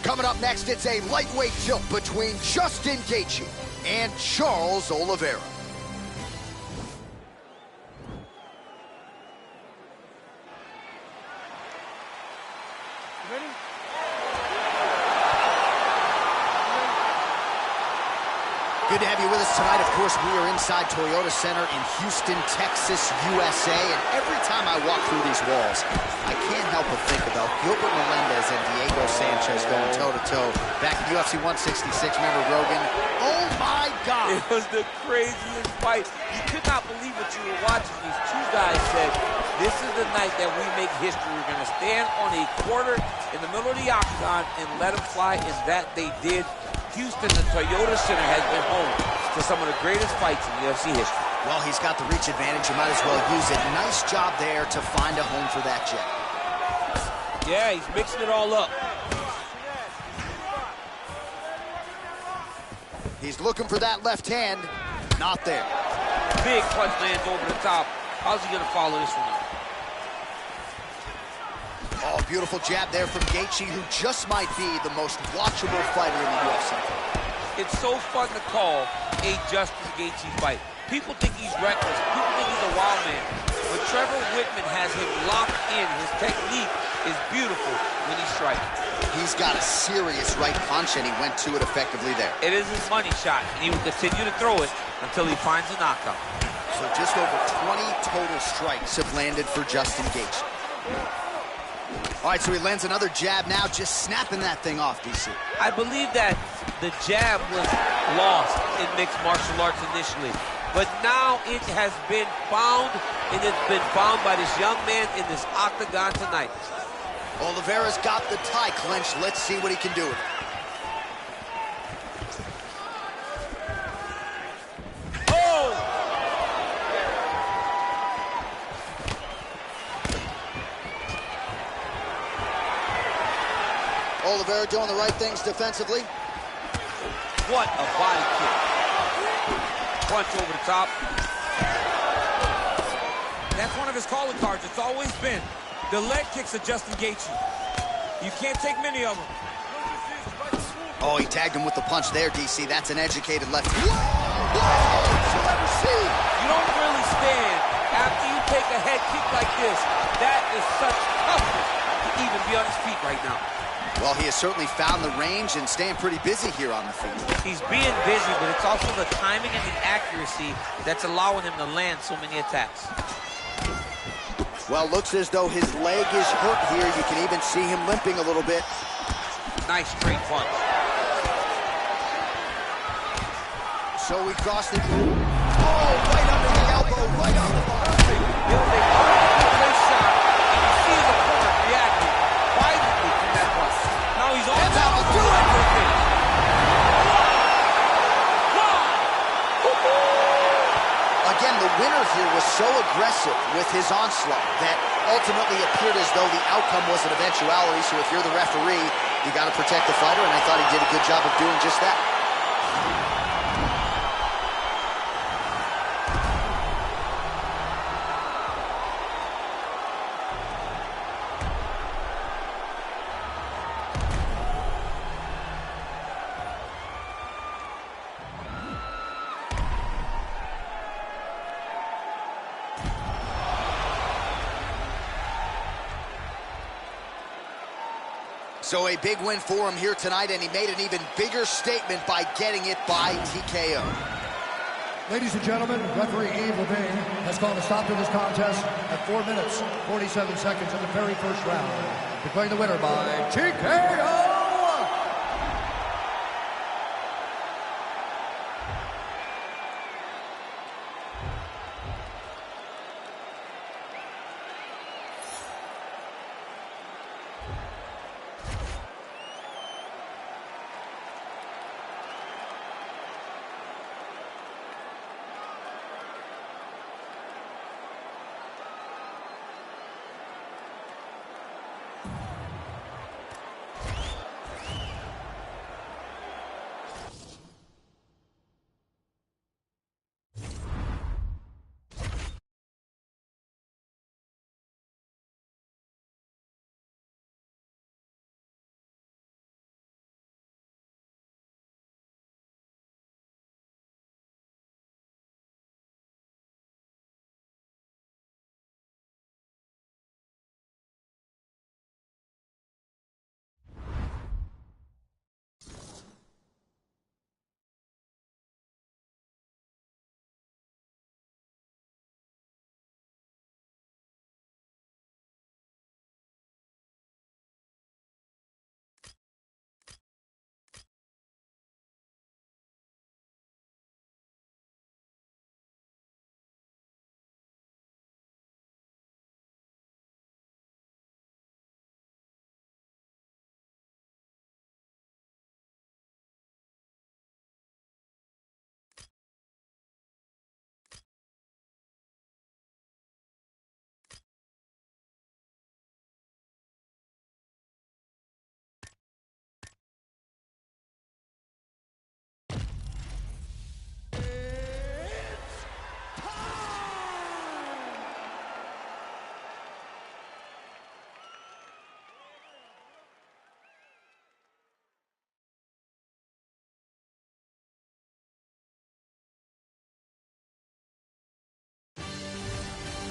Coming up next, it's a lightweight tilt between Justin Gaethje and Charles Oliveira. Ready? Good to have you with us tonight. Of course, we are inside Toyota Center in Houston, Texas, USA. And every time I walk through these walls, I can't help but think about Gilbert Melendez and Diego Sanchez going toe-to-toe back in UFC 166. Remember Rogan? Oh, my God. It was the craziest fight. You could not believe what you were watching. These two guys said, this is the night that we make history. We're going to stand on a quarter in the middle of the octagon and let them fly, and that they did. Houston, the Toyota Center, has been home to some of the greatest fights in UFC history. Well, he's got the reach advantage. You might as well use it. Nice job there to find a home for that jet. Yeah, he's mixing it all up. He's looking for that left hand. Not there. Big punch lands over the top. How's he going to follow this one up? Oh, beautiful jab there from Gaethje, who just might be the most watchable fighter in the UFC. It's so fun to call a Justin Gaethje fight. People think he's reckless. People think he's a wild man. But Trevor Whitman has him locked in. His technique is beautiful when he strikes. He's got a serious right punch, and he went to it effectively there. It is his money shot, and he will continue to throw it until he finds a knockout. So just over 20 total strikes have landed for Justin Gaethje. All right, so he lands another jab now, just snapping that thing off, DC. I believe that the jab was lost in mixed martial arts initially, but now it has been found, and it's been found by this young man in this octagon tonight. Oliveira's got the tie clenched. Let's see what he can do with it. Oliveira doing the right things defensively. What a body kick. Punch over the top. That's one of his calling cards. It's always been the leg kicks of Justin Gaethje. You can't take many of them. Oh, he tagged him with the punch there, DC. That's an educated left. Whoa! You'll ever see. You don't really stand after you take a head kick like this. That is such toughness to even be on his feet right now. Well, he has certainly found the range and staying pretty busy here on the feet. He's being busy, but it's also the timing and the accuracy that's allowing him to land so many attacks. Well, looks as though his leg is hurt here. You can even see him limping a little bit. Nice straight punch. So we crossed it. Oh, right under the elbow, right on the bar. It was a good shot, and you see his opponent reacting violently from that punch. Now he's on top of the leg. Again, the winner here was so aggressive with his onslaught that ultimately appeared as though the outcome was an eventuality. So if you're the referee, you got to protect the fighter, and I thought he did a good job of doing just that. So a big win for him here tonight, and he made an even bigger statement by getting it by TKO. Ladies and gentlemen, referee Yves Levine has called a stop to this contest at 4 minutes, 47 seconds in the very first round. Declaring the winner by TKO!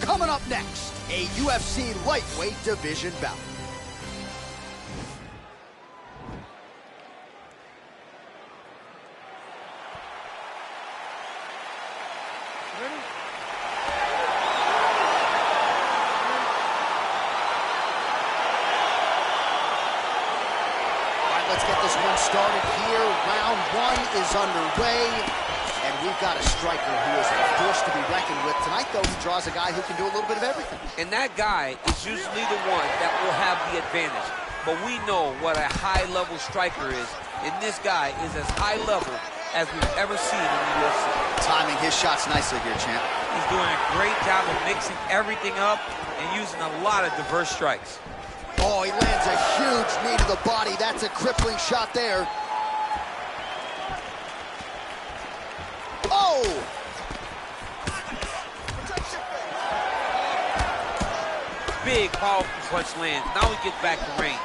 Coming up next, a UFC lightweight division bout. Ready? All right, let's get this one started here. Round one is underway. And we've got a striker who is a force to be reckoned with. Tonight, though, he draws a guy who can do a little bit of everything. And that guy is usually the one that will have the advantage. But we know what a high-level striker is. And this guy is as high level as we've ever seen in the UFC. Timing his shots nicely here, champ. He's doing a great job of mixing everything up and using a lot of diverse strikes. Oh, he lands a huge knee to the body. That's a crippling shot there. Oh! Big, powerful punch lands. Now he gets back to range.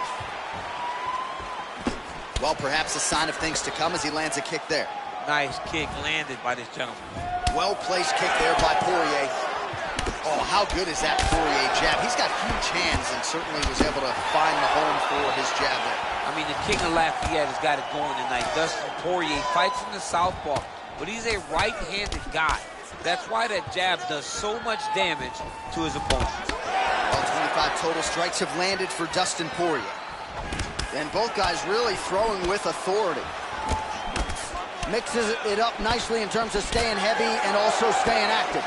Well, perhaps a sign of things to come as he lands a kick there. Nice kick landed by this gentleman. Well-placed kick there by Poirier. Oh, how good is that Poirier jab? He's got huge hands and certainly was able to find the home for his jab there. I mean, the King of Lafayette has got it going tonight. Dustin Poirier fights from the southpaw, but he's a right-handed guy. That's why that jab does so much damage to his opponent. Well, 25 total strikes have landed for Dustin Poirier. And both guys really throwing with authority. Mixes it up nicely in terms of staying heavy and also staying active.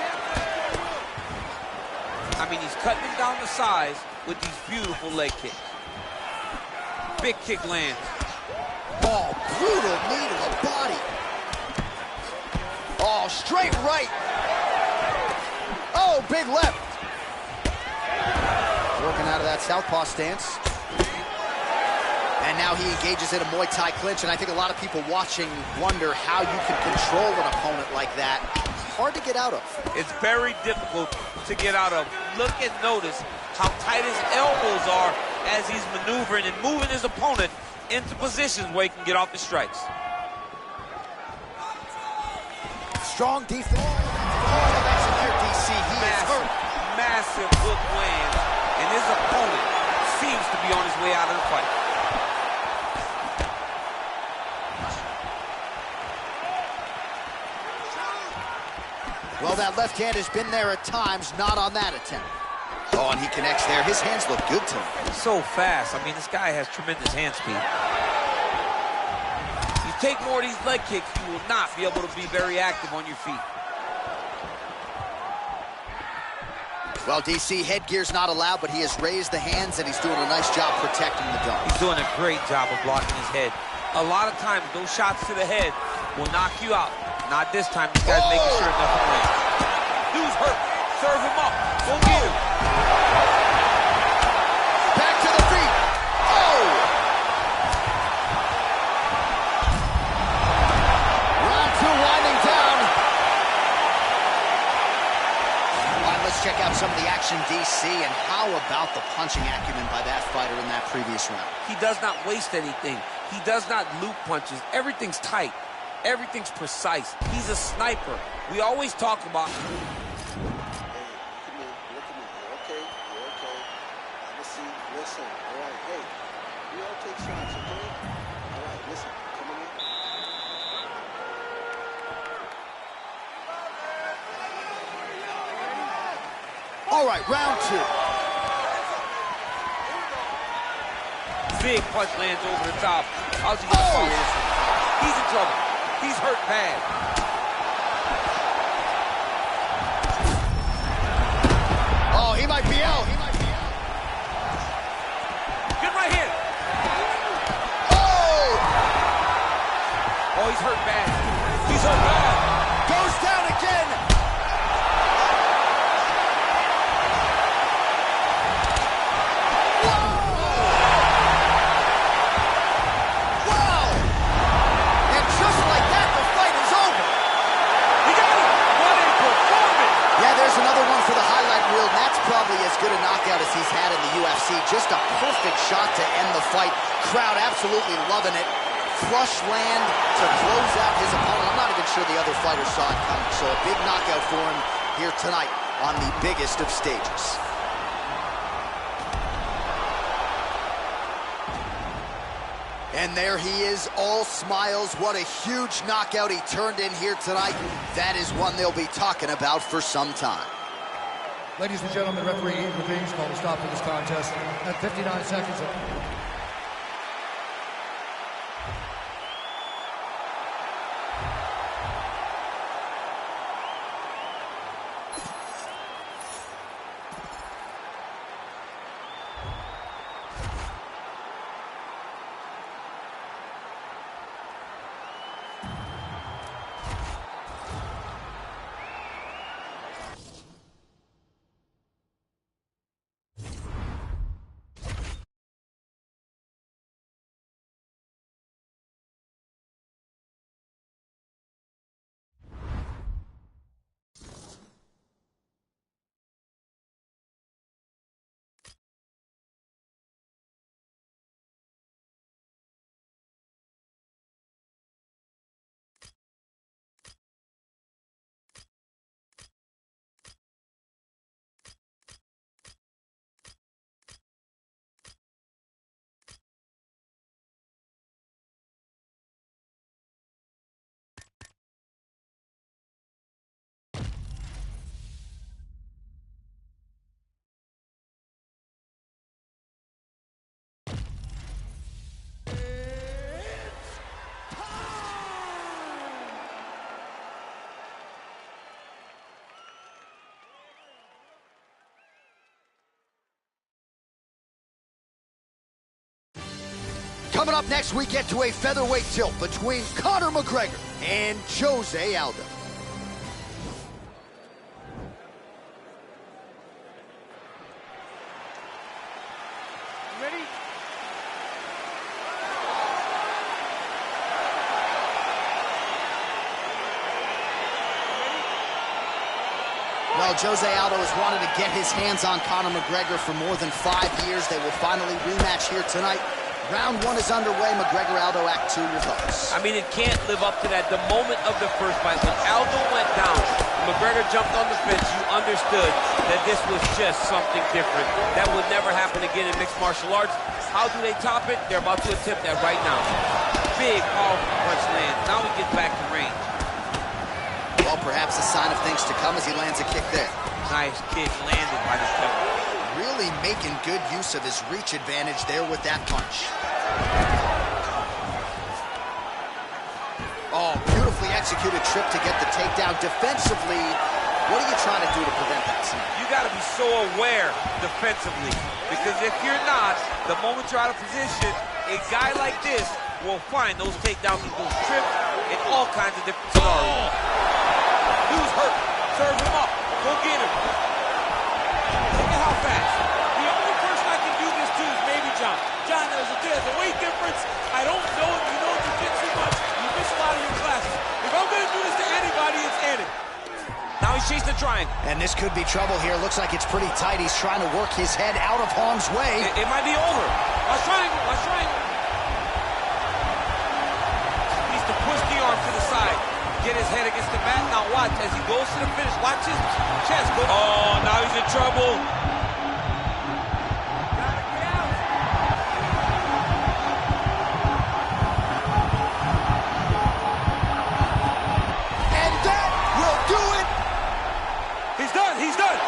I mean, he's cutting him down the size with these beautiful leg kicks. Big kick lands. Oh, brutal knee to the body. Oh, straight right. Oh, big left. Working out of that southpaw stance. And now he engages in a Muay Thai clinch, and I think a lot of people watching wonder how you can control an opponent like that. Hard to get out of. It's very difficult to get out of. Look and notice how tight his elbows are as he's maneuvering and moving his opponent into positions where he can get off the strikes. Strong defense. Oh, that's in there, DC. He is hurt. Massive hook lands, and his opponent seems to be on his way out of the fight. Well, that left hand has been there at times, not on that attempt. Oh, and he connects there. His hands look good to him. So fast. I mean, this guy has tremendous hand speed. You take more of these leg kicks, you will not be able to be very active on your feet. Well, DC, headgear's not allowed, but he has raised the hands, and he's doing a nice job protecting the dome. He's doing a great job of blocking his head. A lot of times, those shots to the head will knock you out. Not this time. This guy's making sure nothing lands. Dude's hurt. Serve him up. Go get him. Back to the feet. Oh! Round two winding down. All right, let's check out some of the action, DC, and how about the punching acumen by that fighter in that previous round? He does not waste anything. He does not loop punches. Everything's tight. Everything's precise. He's a sniper. We always talk about... Hey, come here, look at me. You're okay. You're okay. Have a seat. Listen. All right. Hey, we all take shots, okay? All right. Listen. Come on in. All right, round two. Big punch lands over the top. How's he going to follow this one? He's in trouble. He's hurt bad. Oh, he might be out. He might be out. Good right hand. Oh! Oh, he's hurt bad. He's hurt bad. Goes down again. Probably as good a knockout as he's had in the UFC. Just a perfect shot to end the fight. Crowd absolutely loving it. Flush land to close out his opponent. I'm not even sure the other fighter saw it coming. So a big knockout for him here tonight on the biggest of stages. And there he is, all smiles. What a huge knockout he turned in here tonight. That is one they'll be talking about for some time. Ladies and gentlemen, referee intervenes, called a stop to this contest at 59 seconds. Coming up next, we get to a featherweight tilt between Conor McGregor and Jose Aldo. Ready? Well, Jose Aldo has wanted to get his hands on Conor McGregor for more than 5 years. They will finally rematch here tonight. Round 1 is underway. McGregor-Aldo Act 2, your thoughts? I mean, it can't live up to that. The moment of the first fight, when Aldo went down, McGregor jumped on the fence, you understood that this was just something different. That would never happen again in mixed martial arts. How do they top it? They're about to attempt that right now. Big, powerful punch lands. Now he gets back to range. Well, perhaps a sign of things to come as he lands a kick there. Nice kick landed by the fella. Really making good use of his reach advantage there with that punch. Oh, beautifully executed trip to get the takedown. Defensively, what are you trying to do to prevent that? You got to be so aware defensively, because if you're not, the moment you're out of position, a guy like this will find those takedowns with those trips in all kinds of different scenarios. Who's hurt? Serve him up. Go get him. Look at how fast. The only person I can do this to is maybe John. John, there's a weight difference. I don't know if you know jiu-jitsu much. You miss a lot of your classes. If I'm going to do this to anybody, it's Eddie. Now he's chasing the triangle. And this could be trouble here. Looks like it's pretty tight. He's trying to work his head out of harm's way. It might be over. Watch triangle. Watch triangle. Needs to push the arm to the side. Get his head against the mat. Now watch as he goes to the finish. Watch his chest go. Oh, now he's in trouble. And that will do it. He's done. He's done.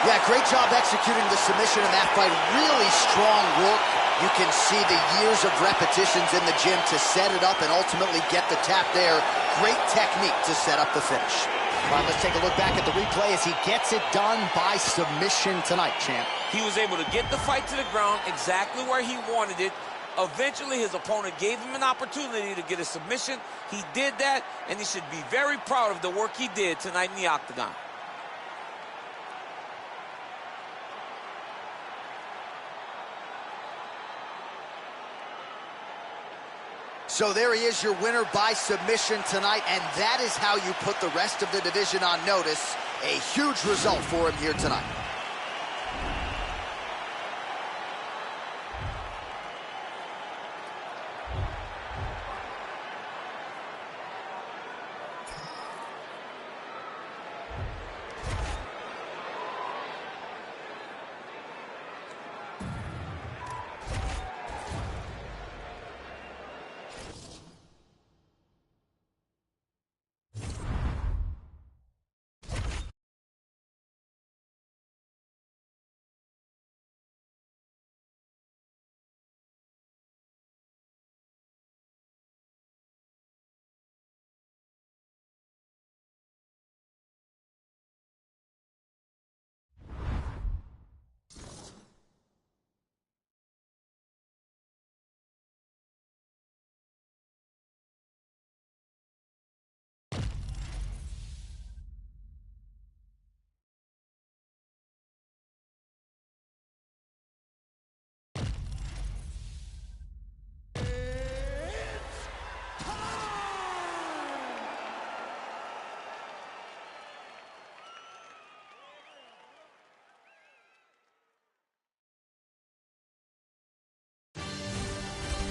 Yeah, great job executing the submission in that fight. Really strong work. You can see the years of repetitions in the gym to set it up and ultimately get the tap there. Great technique to set up the finish. All right, let's take a look back at the replay as he gets it done by submission tonight, champ. He was able to get the fight to the ground exactly where he wanted it. Eventually, his opponent gave him an opportunity to get a submission. He did that, and he should be very proud of the work he did tonight in the octagon. So there he is, your winner by submission tonight, and that is how you put the rest of the division on notice. A huge result for him here tonight.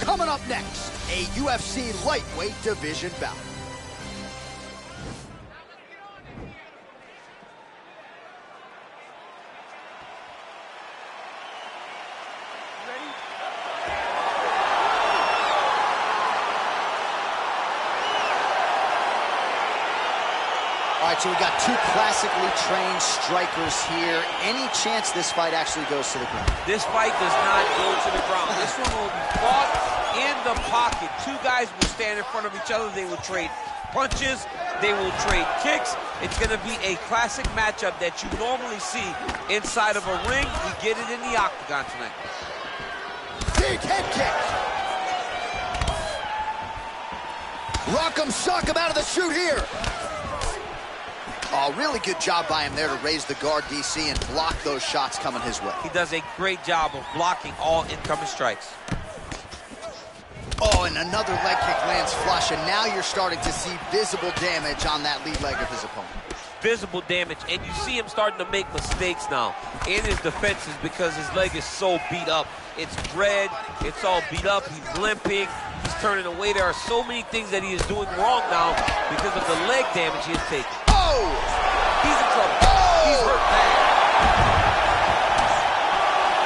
Coming up next, a UFC lightweight division bout. All right, so we got two classically trained strikers here. Any chance this fight actually goes to the ground? This fight does not go to the ground. This one will be fought in the pocket. Two guys will stand in front of each other. They will trade punches. They will trade kicks. It's going to be a classic matchup that you normally see inside of a ring. We get it in the octagon tonight. Big head kick. Rock'em sock'em out of the chute here. Oh, really good job by him there to raise the guard, DC, and block those shots coming his way. He does a great job of blocking all incoming strikes. Oh, and another leg kick lands flush, and now you're starting to see visible damage on that lead leg of his opponent. Visible damage, and you see him starting to make mistakes now in his defenses because his leg is so beat up. It's red, it's all beat up, he's limping, he's turning away. There are so many things that he is doing wrong now because of the leg damage he has taken. Oh! He's in trouble. Oh! He's hurt bad.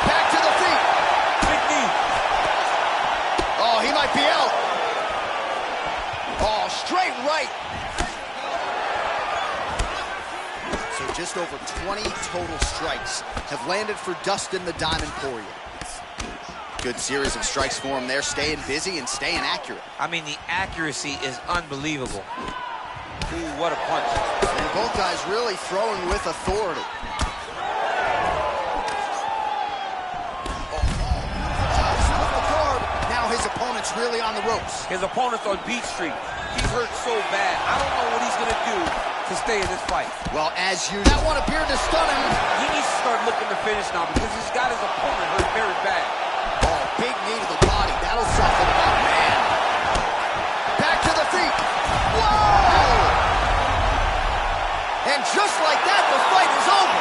Back to the feet. Big knee. Oh, he might be out. Oh, straight right. So just over 20 total strikes have landed for Dustin the Diamond Poirier. Good series of strikes for him there, staying busy and staying accurate. I mean, the accuracy is unbelievable. Ooh, what a punch. And both guys really throwing with authority. Now his opponent's really on the ropes. His opponent's on Beach Street. He's hurt so bad. I don't know what he's going to do to stay in this fight. Well, as you... That one appeared to stun him. He needs to start looking to finish now because he's got his opponent hurt very bad. Oh, big knee to the body. That'll soften him up, man. Back to the feet. Whoa! And just like that, the fight is over.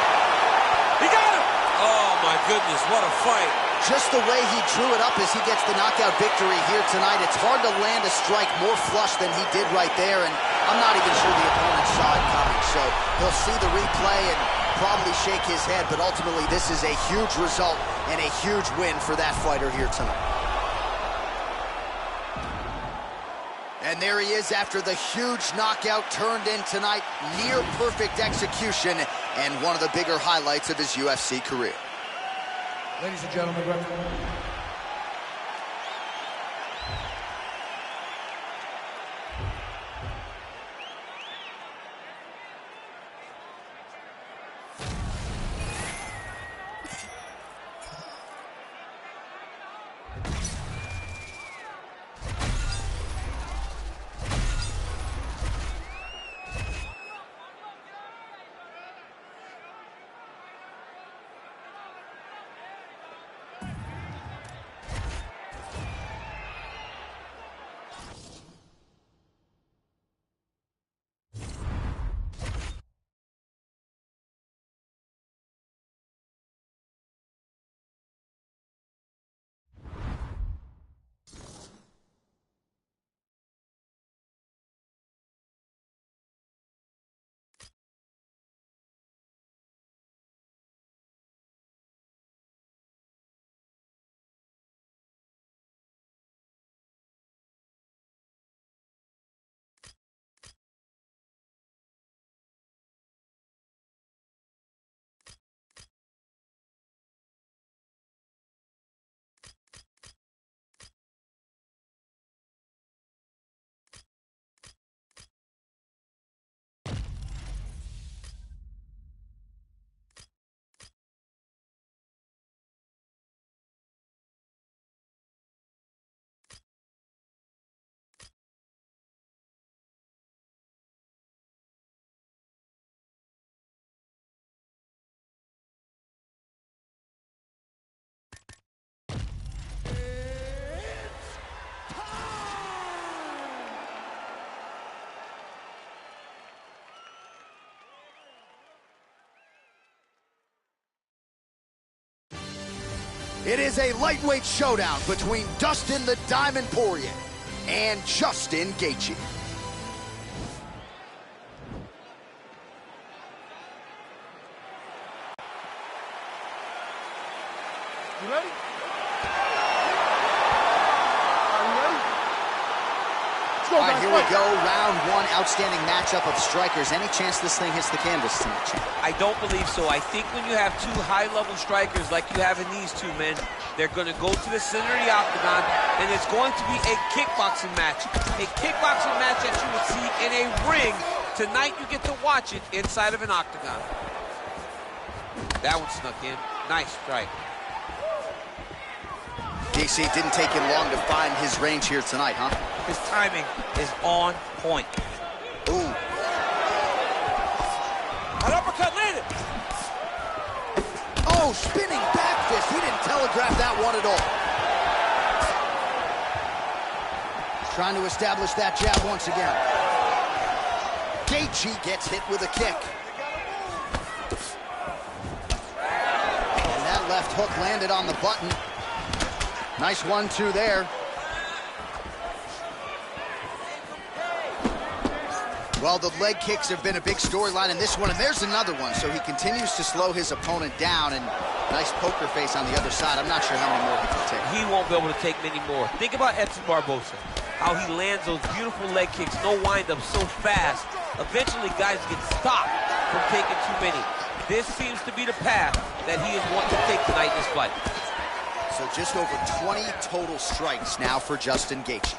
He got him! Oh, my goodness, what a fight. Just the way he drew it up as he gets the knockout victory here tonight, it's hard to land a strike more flush than he did right there, and I'm not even sure the opponent saw it coming, so he'll see the replay and probably shake his head, but ultimately this is a huge result and a huge win for that fighter here tonight. And there he is after the huge knockout turned in tonight, near perfect execution, and one of the bigger highlights of his UFC career. Ladies and gentlemen, referee. It is a lightweight showdown between Dustin the Diamond Poirier and Justin Gaethje. You ready? All right, here we go. Round one, outstanding matchup of strikers. Any chance this thing hits the canvas tonight, champ? I don't believe so. I think when you have two high-level strikers like you have in these two men, they're going to go to the center of the octagon, and it's going to be a kickboxing match. A kickboxing match that you would see in a ring. Tonight, you get to watch it inside of an octagon. That one snuck in. Nice strike. DC, didn't take him long to find his range here tonight, huh? His timing is on point. Ooh. An uppercut landed. Oh, spinning back fist. He didn't telegraph that one at all. Trying to establish that jab once again. Gaethje gets hit with a kick. And that left hook landed on the button. Nice 1-2 there. Well, the leg kicks have been a big storyline in this one, and there's another one. So he continues to slow his opponent down, and nice poker face on the other side. I'm not sure how many more he can take. He won't be able to take many more. Think about Edson Barboza, how he lands those beautiful leg kicks, no wind-up, so fast. Eventually, guys get stopped from taking too many. This seems to be the path that he is wanting to take tonight in this fight. So just over 20 total strikes now for Justin Gaethje.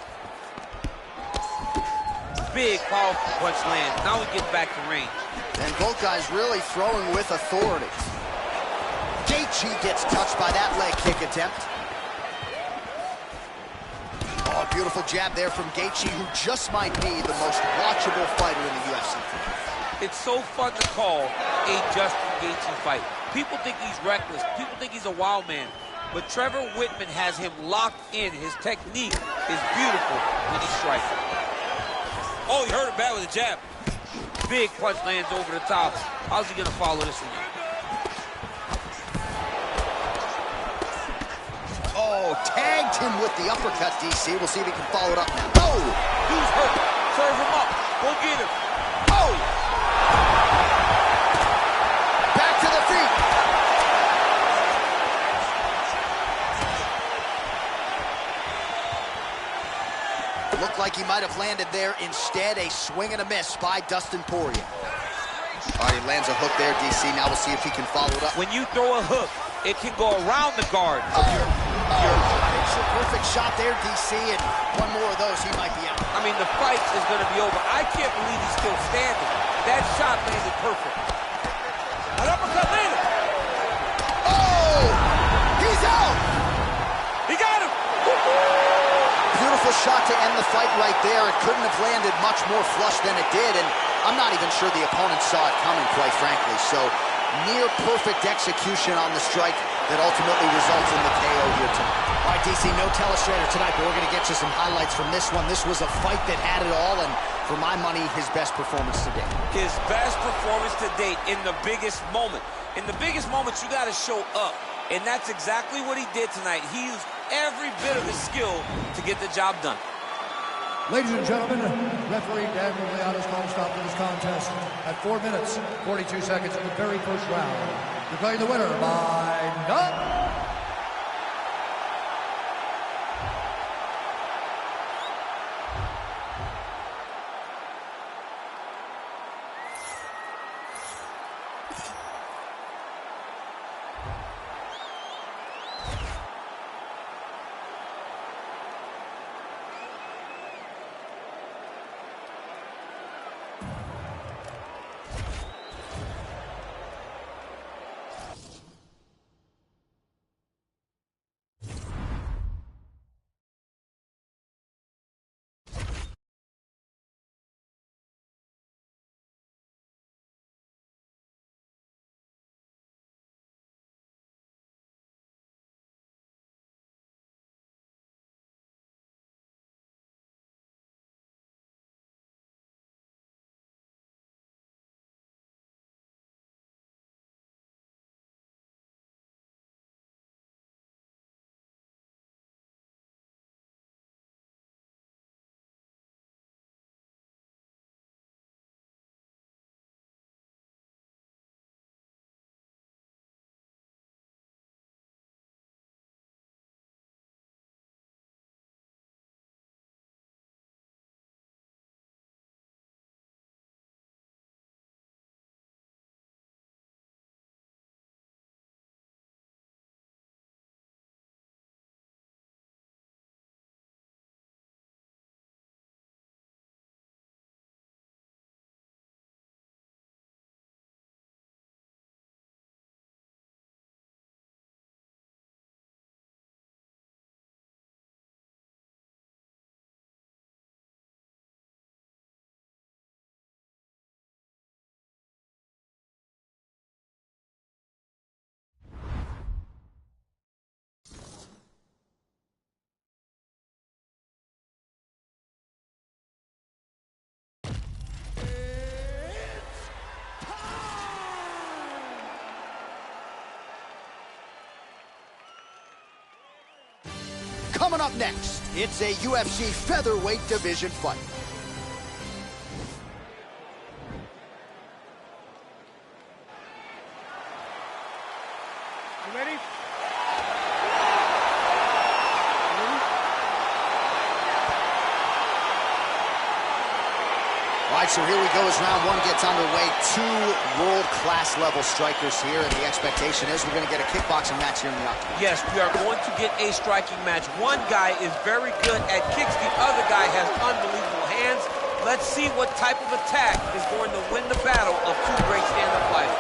Big, powerful punch lands. Now we get back to range. And both guys really throwing with authority. Gaethje gets touched by that leg kick attempt. Oh, beautiful jab there from Gaethje, who just might be the most watchable fighter in the UFC. It's so fun to call a Justin Gaethje fight. People think he's reckless. People think he's a wild man. But Trevor Whitman has him locked in. His technique is beautiful when he strikes. Oh, he hurt him bad with a jab. Big punch lands over the top. How's he going to follow this one? Oh, tagged him with the uppercut, DC. We'll see if he can follow it up now. Oh! He's hurt. Serve him up. Go get him. Oh! Back to the feet. Looked like he might have landed there. Instead, a swing and a miss by Dustin Poirier. All right, he lands a hook there, DC. Now we'll see if he can follow it up. When you throw a hook, it can go around the guard. Picture perfect shot there, DC, and one more of those, he might be out. I mean, the fight is going to be over. I can't believe he's still standing. That shot landed perfect. An uppercut landed. Oh! He's out! He got him! Beautiful shot to end the fight right there. It couldn't have landed much more flush than it did, and I'm not even sure the opponent saw it coming, quite frankly. So, near perfect execution on the strike that ultimately results in the KO here tonight. All right, DC, no telestrator tonight, but we're going to get you some highlights from this one. This was a fight that had it all, and for my money, his best performance to date. His best performance to date in the biggest moment. In the biggest moments, you got to show up, and that's exactly what he did tonight. He used every bit of his skill to get the job done. Ladies and gentlemen, referee Daniel Leona's called a stop to this contest at 4 minutes, 42 seconds in the very first round. Declaring the winner by knockout. Coming up next, it's a UFC featherweight division fight. You ready? All right, so here we go as round one gets underway. Two world-class level strikers here, and the expectation is we're going to get a kickboxing match here in the octagon. Yes, we are going to get a striking match. One guy is very good at kicks. The other guy has unbelievable hands. Let's see what type of attack is going to win the battle of two great stand-up fighters.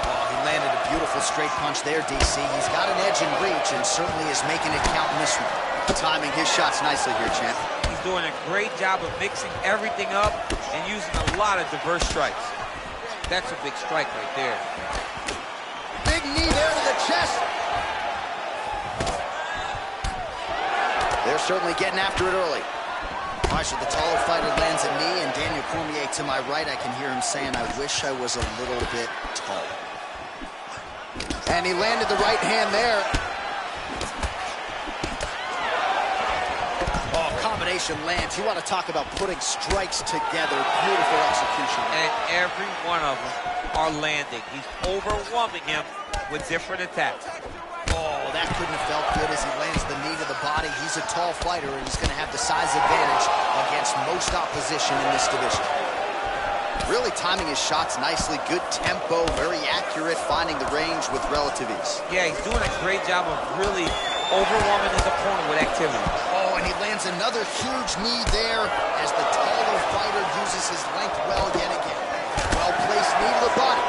Oh, he landed a beautiful straight punch there, DC. He's got an edge in reach and certainly is making it count in this one. Timing his shots nicely here, champ. He's doing a great job of mixing everything up and using a lot of diverse strikes. That's a big strike right there. Big knee there to the chest. They're certainly getting after it early. All right, so the taller fighter lands a knee, and Daniel Cormier to my right, I can hear him saying, I wish I was a little bit taller. And he landed the right hand there. Oh, combination lands. You want to talk about putting strikes together. Beautiful execution. And every one of them are landing. He's overwhelming him with different attacks. Oh, that couldn't have felt good as he lands the knee to the body. He's a tall fighter, and he's going to have the size advantage against most opposition in this division. Really timing his shots nicely. Good tempo, very accurate, finding the range with relative ease. Yeah, he's doing a great job of really overwhelming his opponent with activity. Oh, and he lands another huge knee there as the taller fighter uses his length well yet again. Well-placed knee to the body.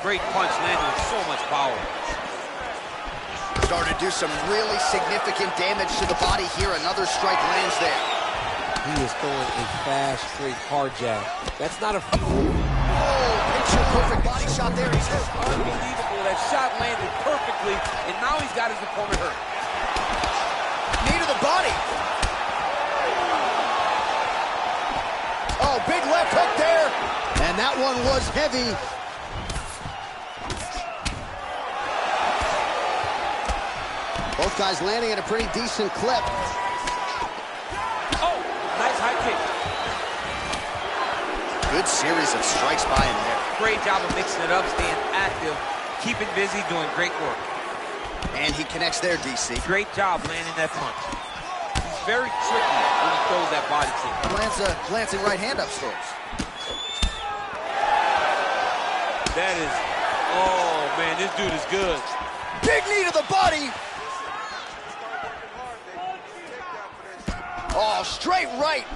Great punch landing with so much power. Starting to do some really significant damage to the body here. Another strike lands there. He is throwing a fast, straight, hard jab. That's not a... Oh, picture perfect body shot there. He's hurt. Unbelievable. That shot landed perfectly, and now he's got his opponent hurt. Knee to the body. Oh, big left hook there. And that one was heavy. Both guys landing at a pretty decent clip. Oh, nice high kick. Good series of strikes by him there. Great job of mixing it up, staying active, keeping busy, doing great work. And he connects there, DC. Great job landing that punch. He's very tricky when he throws that body kick. Lands a glancing right hand upstairs. That is, oh man, this dude is good. Big knee to the body. Oh, straight right.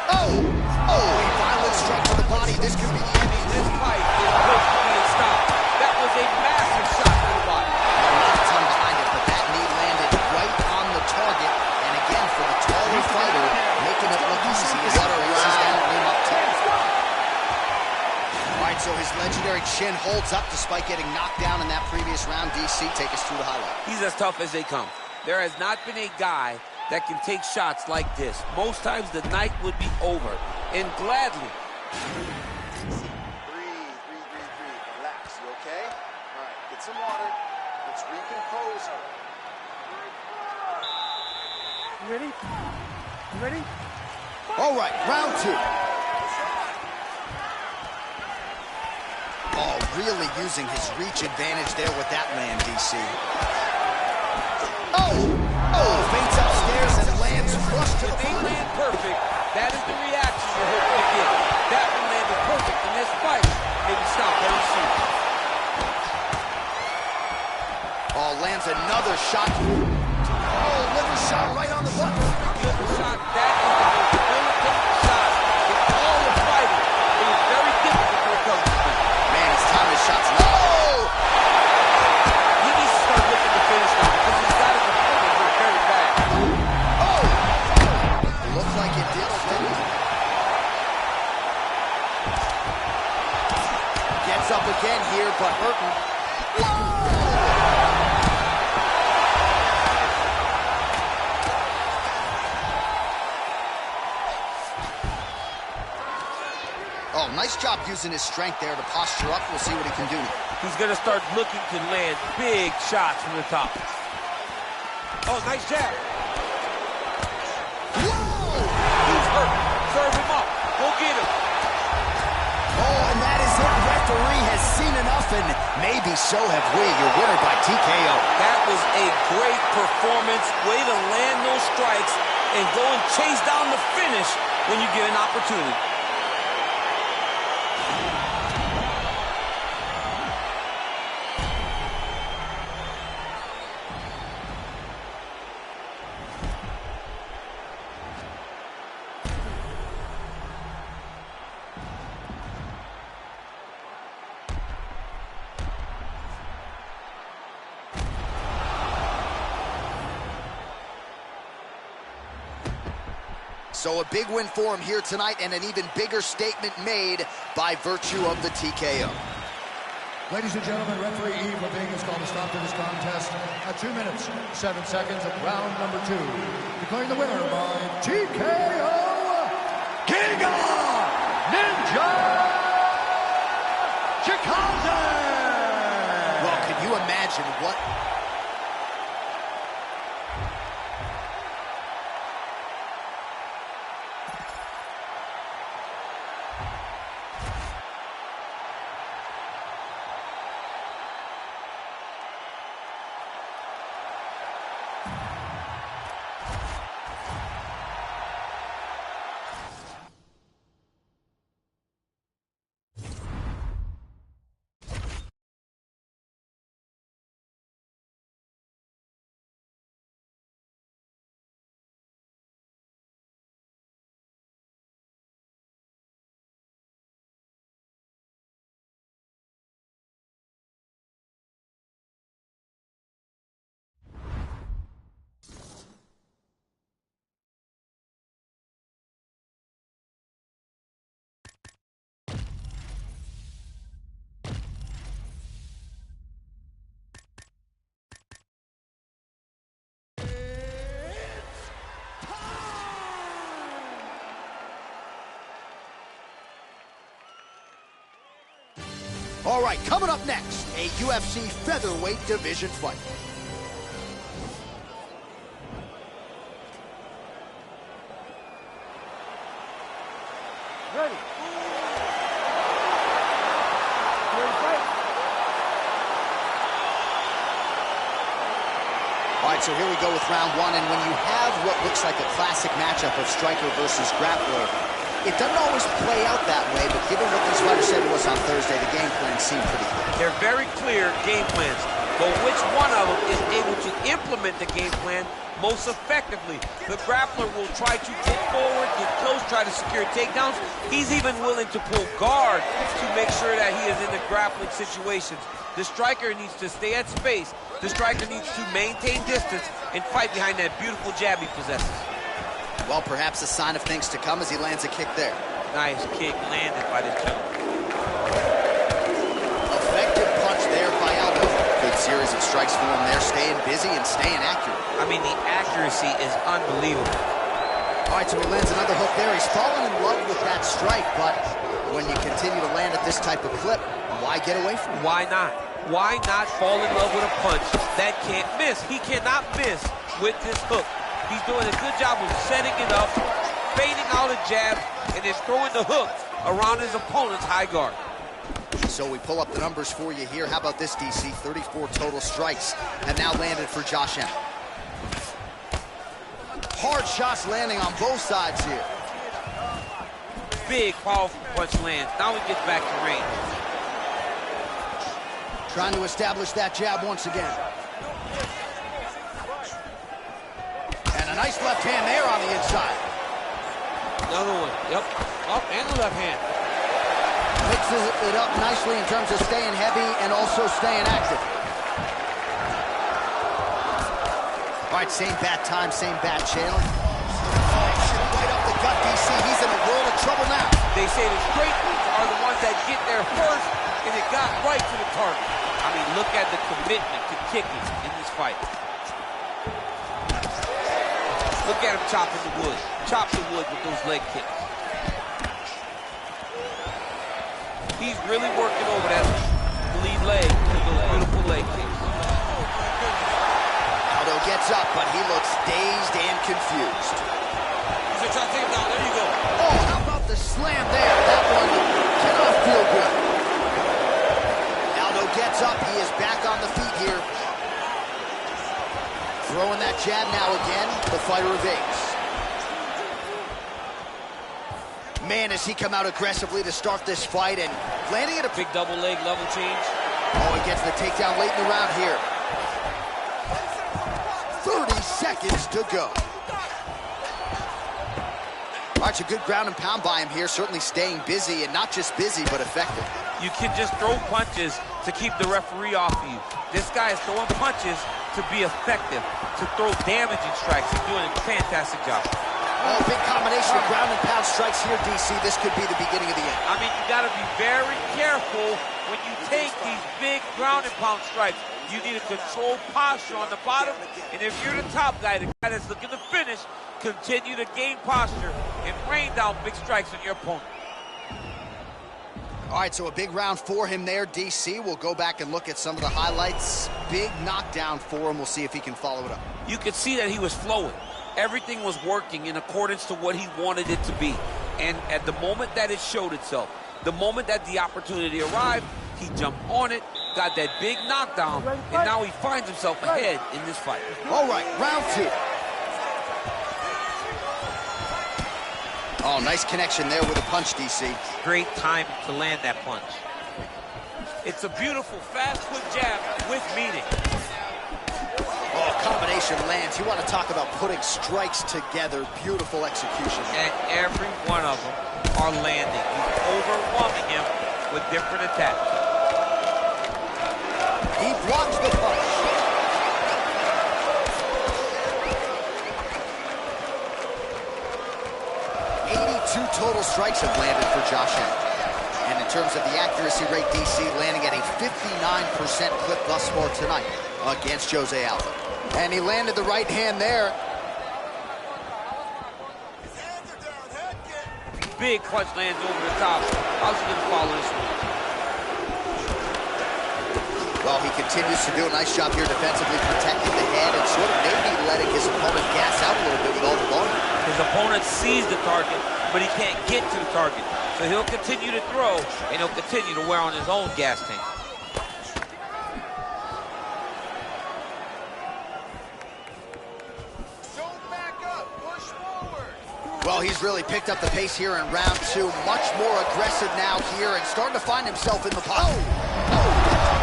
Oh, a violent strike to the body. This could be the end. This fight is close to being stopped. That was a massive shot to the body. A lot of time behind it, but that knee landed right on the target. And again, for the taller fighter, making it look easy as he races down and rim up top. All right, so his legendary chin holds up despite getting knocked down in that previous round. DC, take us through the highlight. He's as tough as they come. There has not been a guy that can take shots like this. Most times the night would be over, and gladly. Breathe. Relax, you okay? All right, get some water. Let's recompose. You ready? You ready? All right, round two. Oh, really using his reach advantage there with that land, DC. Oh, feints upstairs and lands flush to the If they body. land perfect, that is the reaction you're hoping to get. That one landed perfect in this fight. Maybe stop very soon. Oh, lands another shot. Oh, liver shot right on the button. Liver shot, that is the most debilitating shot in all of fighting. It is very difficult when it comes to this. Man, he's timing his shots. Oh! He needs to start looking to finish now because he's got his opponent hurt very bad. Oh! Looks like it did. Gets up again here, but hurting. job using his strength there to posture up. We'll see what he can do now. He's going to start looking to land big shots from the top. Oh, nice jab. Whoa! He's hurt. Serve him up. Go get him. Oh, and that is it. Referee has seen enough, and maybe so have we. Your winner by TKO. That was a great performance. Way to land those strikes and go and chase down the finish when you get an opportunity. So a big win for him here tonight, and an even bigger statement made by virtue of the TKO. Ladies and gentlemen, referee Yves Levine has called a stop to this contest at 2 minutes, 7 seconds of round number 2. Declaring the winner by TKO, Giga Ninja Chikadze! Well, can you imagine what... All right, coming up next, a UFC featherweight division fight. Ready. All right, so here we go with round 1, and when you have what looks like a classic matchup of striker versus grappler, it doesn't always play out that way, but given what these fighters said to us on Thursday, the game plan seemed pretty clear. They're very clear game plans, but which one of them is able to implement the game plan most effectively? The grappler will try to get forward, get close, try to secure takedowns. He's even willing to pull guard to make sure that he is in the grappling situations. The striker needs to stay at space. The striker needs to maintain distance and fight behind that beautiful jab he possesses. Well, perhaps a sign of things to come as he lands a kick there. Nice kick landed by this gentleman. Effective punch there by Aldo. Good series of strikes for him there, staying busy and staying accurate. I mean, the accuracy is unbelievable. All right, so he lands another hook there. He's fallen in love with that strike, but when you continue to land at this type of clip, why get away from it? Why not? Why not fall in love with a punch that can't miss? He cannot miss with this hook. He's doing a good job of setting it up, fading out a jab, and then throwing the hook around his opponent's high guard. So we pull up the numbers for you here. How about this, DC? 34 total strikes have now landed for Josh Emmett. Hard shots landing on both sides here. Big, powerful punch lands. Now he gets back to range. Trying to establish that jab once again. And a nice left hand there on the inside. Another one. Yep. Up and the left hand. Mixes it up nicely in terms of staying heavy and also staying active. All right, same bat time, same bat channel. Right up the gut, DC. He's in a world of trouble now. They say the straight ones are the ones that get there first, and it got right to the target. I mean, look at the commitment to kicking in this fight. Look at him chopping the wood. Chop the wood with those leg kicks. He's really working over that lead leg with those beautiful leg kicks. Aldo gets up, but he looks dazed and confused. He's trying to take him down. There you go. Oh, how about the slam there? That one cannot feel good. Aldo gets up. He is back on the feet here. Throwing that jab now again. The fighter evades. Man, has he come out aggressively to start this fight and landing at a Big double leg level change. Oh, he gets the takedown late in the round here. 30 seconds to go. All right, it's a good ground and pound by him here, certainly staying busy, and not just busy, but effective. You can just throw punches to keep the referee off of you. This guy is throwing punches to be effective, to throw damaging strikes. He's doing a fantastic job. Oh, big combination of ground and pound strikes here, DC. This could be the beginning of the end. I mean, you got to be very careful when you take these big ground and pound strikes. You need a controlled posture on the bottom, and if you're the top guy, the guy that's looking to finish, continue to gain posture and rain down big strikes on your opponent. All right, so a big round for him there, DC. We'll go back and look at some of the highlights. Big knockdown for him. We'll see if he can follow it up. You could see that he was flowing. Everything was working in accordance to what he wanted it to be. And at the moment that it showed itself, the moment that the opportunity arrived, he jumped on it, got that big knockdown, and now he finds himself ahead in this fight. All right, round two. Oh, nice connection there with a punch, DC. Great time to land that punch. It's a beautiful fast foot jab with meaning. Oh, combination lands. You want to talk about putting strikes together. Beautiful execution. And every one of them are landing. He's overwhelming him with different attacks. He blocks the punch. 82 total strikes have landed for Josh Emmett. And in terms of the accuracy rate, DC landing at a 59% clip thus far tonight against Jose Aldo. And he landed the right hand there. Big punch lands over the top. How's he gonna follow this one? Well, he continues to do a nice job here defensively, protecting the head and sort of maybe letting his opponent gas out a little bit with all the volume. His opponent sees the target, but he can't get to the target. So he'll continue to throw, and he'll continue to wear on his own gas tank. Well, he's really picked up the pace here in round two. Much more aggressive now here and starting to find himself in the pocket.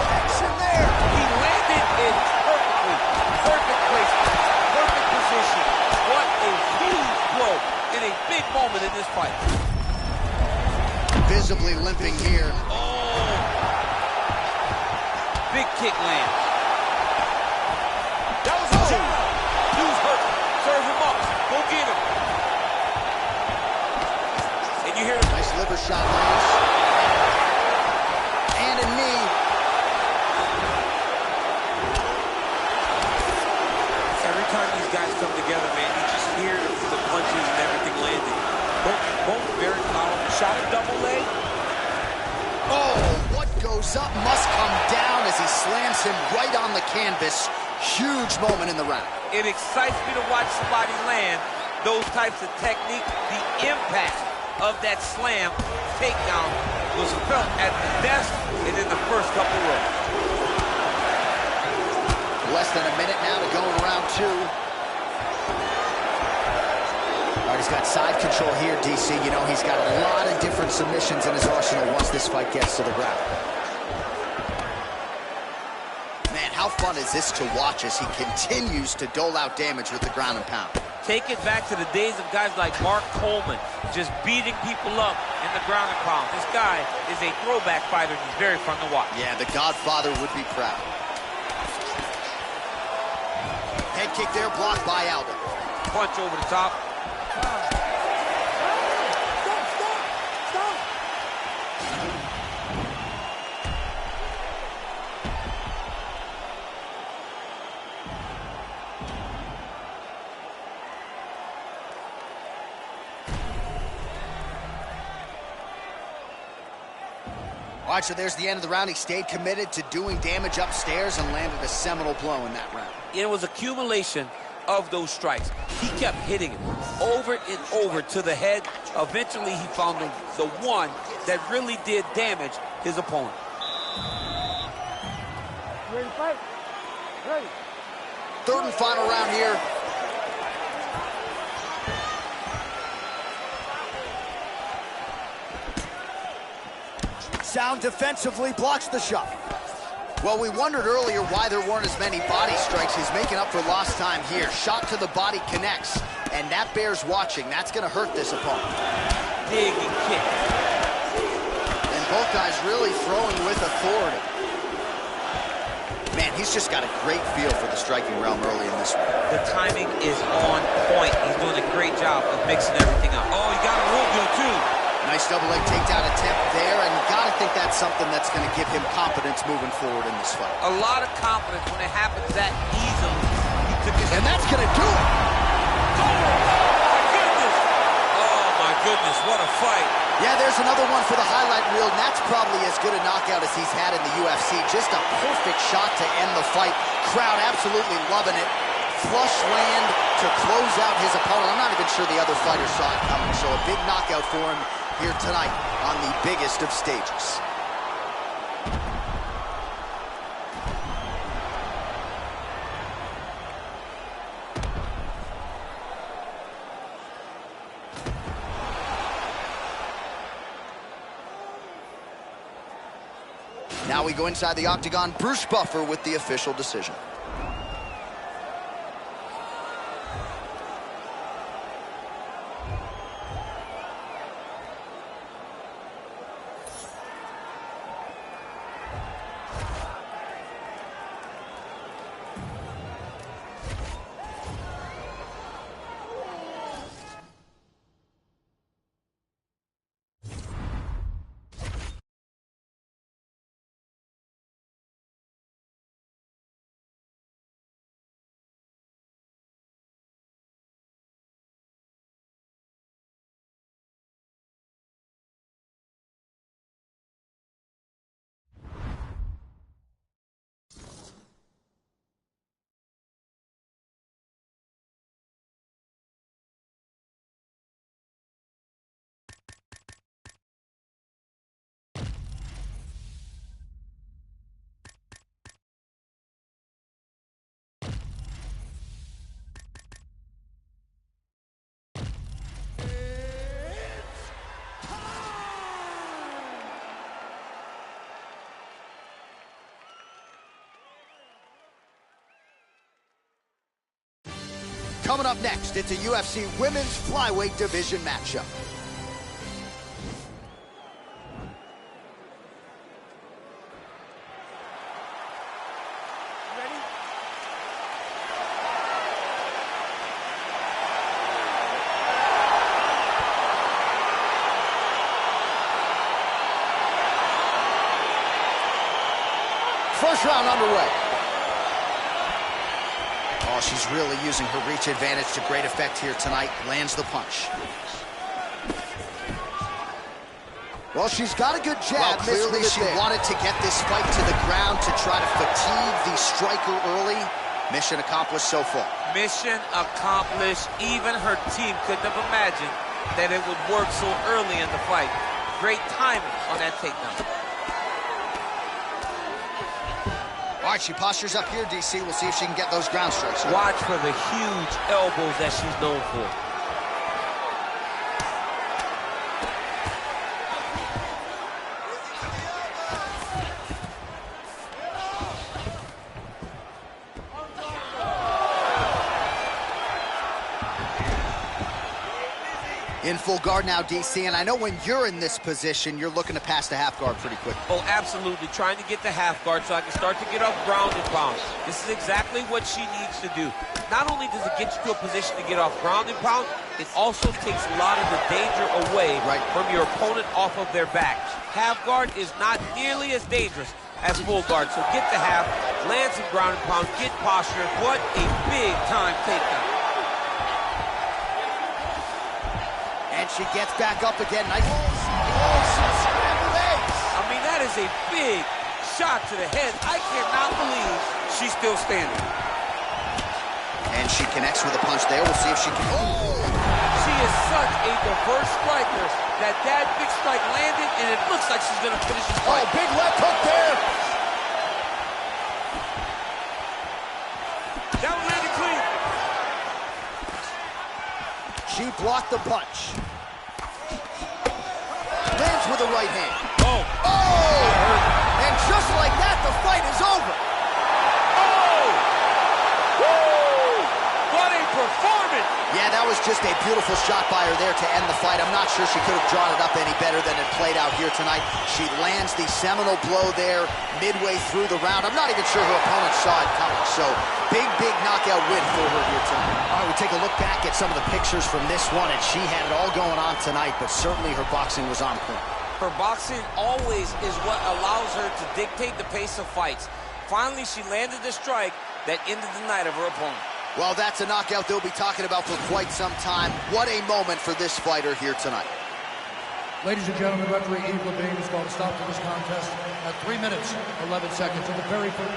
Action there. He landed it perfectly. Perfect placement. Perfect position. What a huge blow in a big moment in this fight. Visibly limping here. Oh. Big kick lands. That was a jab. Dude's hurt. Serve him up. Go get him. You hear nice liver shot lands. And a knee. Every time these guys come together, man, you just hear the punches and everything landing. Both very powerful. Shot a double leg. Oh, what goes up must come down as he slams him right on the canvas. Huge moment in the round. It excites me to watch somebody land those types of technique. The impact of that slam takedown was felt at the desk and in the first couple rows. Less than a minute now to go in round two. All right, he's got side control here, DC. You know, he's got a lot of different submissions in his arsenal once this fight gets to the ground. Man, how fun is this to watch as he continues to dole out damage with the ground and pound. Take it back to the days of guys like Mark Coleman, just beating people up in the ground and pound. This guy is a throwback fighter, and he's very fun to watch. Yeah, the Godfather would be proud. Head kick there, blocked by Aldo. Punch over the top. All right, so there's the end of the round. He stayed committed to doing damage upstairs and landed a seminal blow in that round. It was accumulation of those strikes. He kept hitting him over and over to the head. Eventually, he found the one that really did damage his opponent. Ready to fight? Ready. Third and final round here. Sound defensively blocks the shot. Well, we wondered earlier why there weren't as many body strikes. He's making up for lost time here. Shot to the body connects, and that bears watching. That's going to hurt this opponent. Dig and kick. And both guys really throwing with authority. Man, he's just got a great feel for the striking realm early in this one. The timing is on point. He's doing a great job of mixing everything up. Oh, he got a rope too. Nice double leg takedown attempt there, and you got to think that's something that's going to give him confidence moving forward in this fight. A lot of confidence when it happens that easily. He took his and that's going to do it. Oh, my goodness, what a fight. Yeah, there's another one for the highlight reel, and that's probably as good a knockout as he's had in the UFC. Just a perfect shot to end the fight. Crowd absolutely loving it. Flush land to close out his opponent. I'm not even sure the other fighter saw it coming, so a big knockout for him here tonight on the biggest of stages. Now we go inside the octagon. Bruce Buffer with the official decision. Coming up next, it's a UFC Women's Flyweight Division matchup. Ready? First round underway. Oh, she's really using her reach advantage to great effect here tonight. Lands the punch. Well, she's got a good jab. Well, clearly she wanted to get this fight to the ground to try to fatigue the striker early. Mission accomplished so far. Mission accomplished. Even her team couldn't have imagined that it would work so early in the fight. Great timing on that takedown. All right, she postures up here, DC. We'll see if she can get those ground strikes. Watch for the huge elbows that she's known for. In full guard now, DC, and I know when you're in this position, you're looking to pass the half guard pretty quick. Oh, absolutely. Trying to get the half guard so I can start to get off ground and pound. This is exactly what she needs to do. Not only does it get you to a position to get off ground and pound, it also takes a lot of the danger away from your opponent off of their back. Half guard is not nearly as dangerous as full guard, so get the half, land some ground and pound, get posture. What a big time takedown. And she gets back up again. Nice. Oh, some scrambled eggs. I mean, that is is a big shot to the head. I cannot believe she's still standing. And she connects with a punch there. We'll see if she can... Oh! She is such a diverse striker that big strike landed, and it looks like she's going to finish this fight. Oh, big left hook there. That one landed clean. She blocked the punch. Lands with the right hand. Oh. Oh! And just like that, the fight is over. Oh! Woo! What a performance! Yeah, that was just a beautiful shot by her there to end the fight. I'm not sure she could have drawn it up any better than it played out here tonight. She lands the seminal blow there midway through the round. I'm not even sure her opponent saw it coming. So, big knockout win for her here tonight. All right, we take a look back at some of the pictures from this one, and she had it all going on tonight, but certainly her boxing was on point. Her boxing always is what allows her to dictate the pace of fights. Finally, she landed the strike that ended the night of her opponent. Well, that's a knockout they'll be talking about for quite some time. What a moment for this fighter here tonight. Ladies and gentlemen, referee Eve Levine has called a stop to this contest at 3 minutes, 11 seconds of the very first.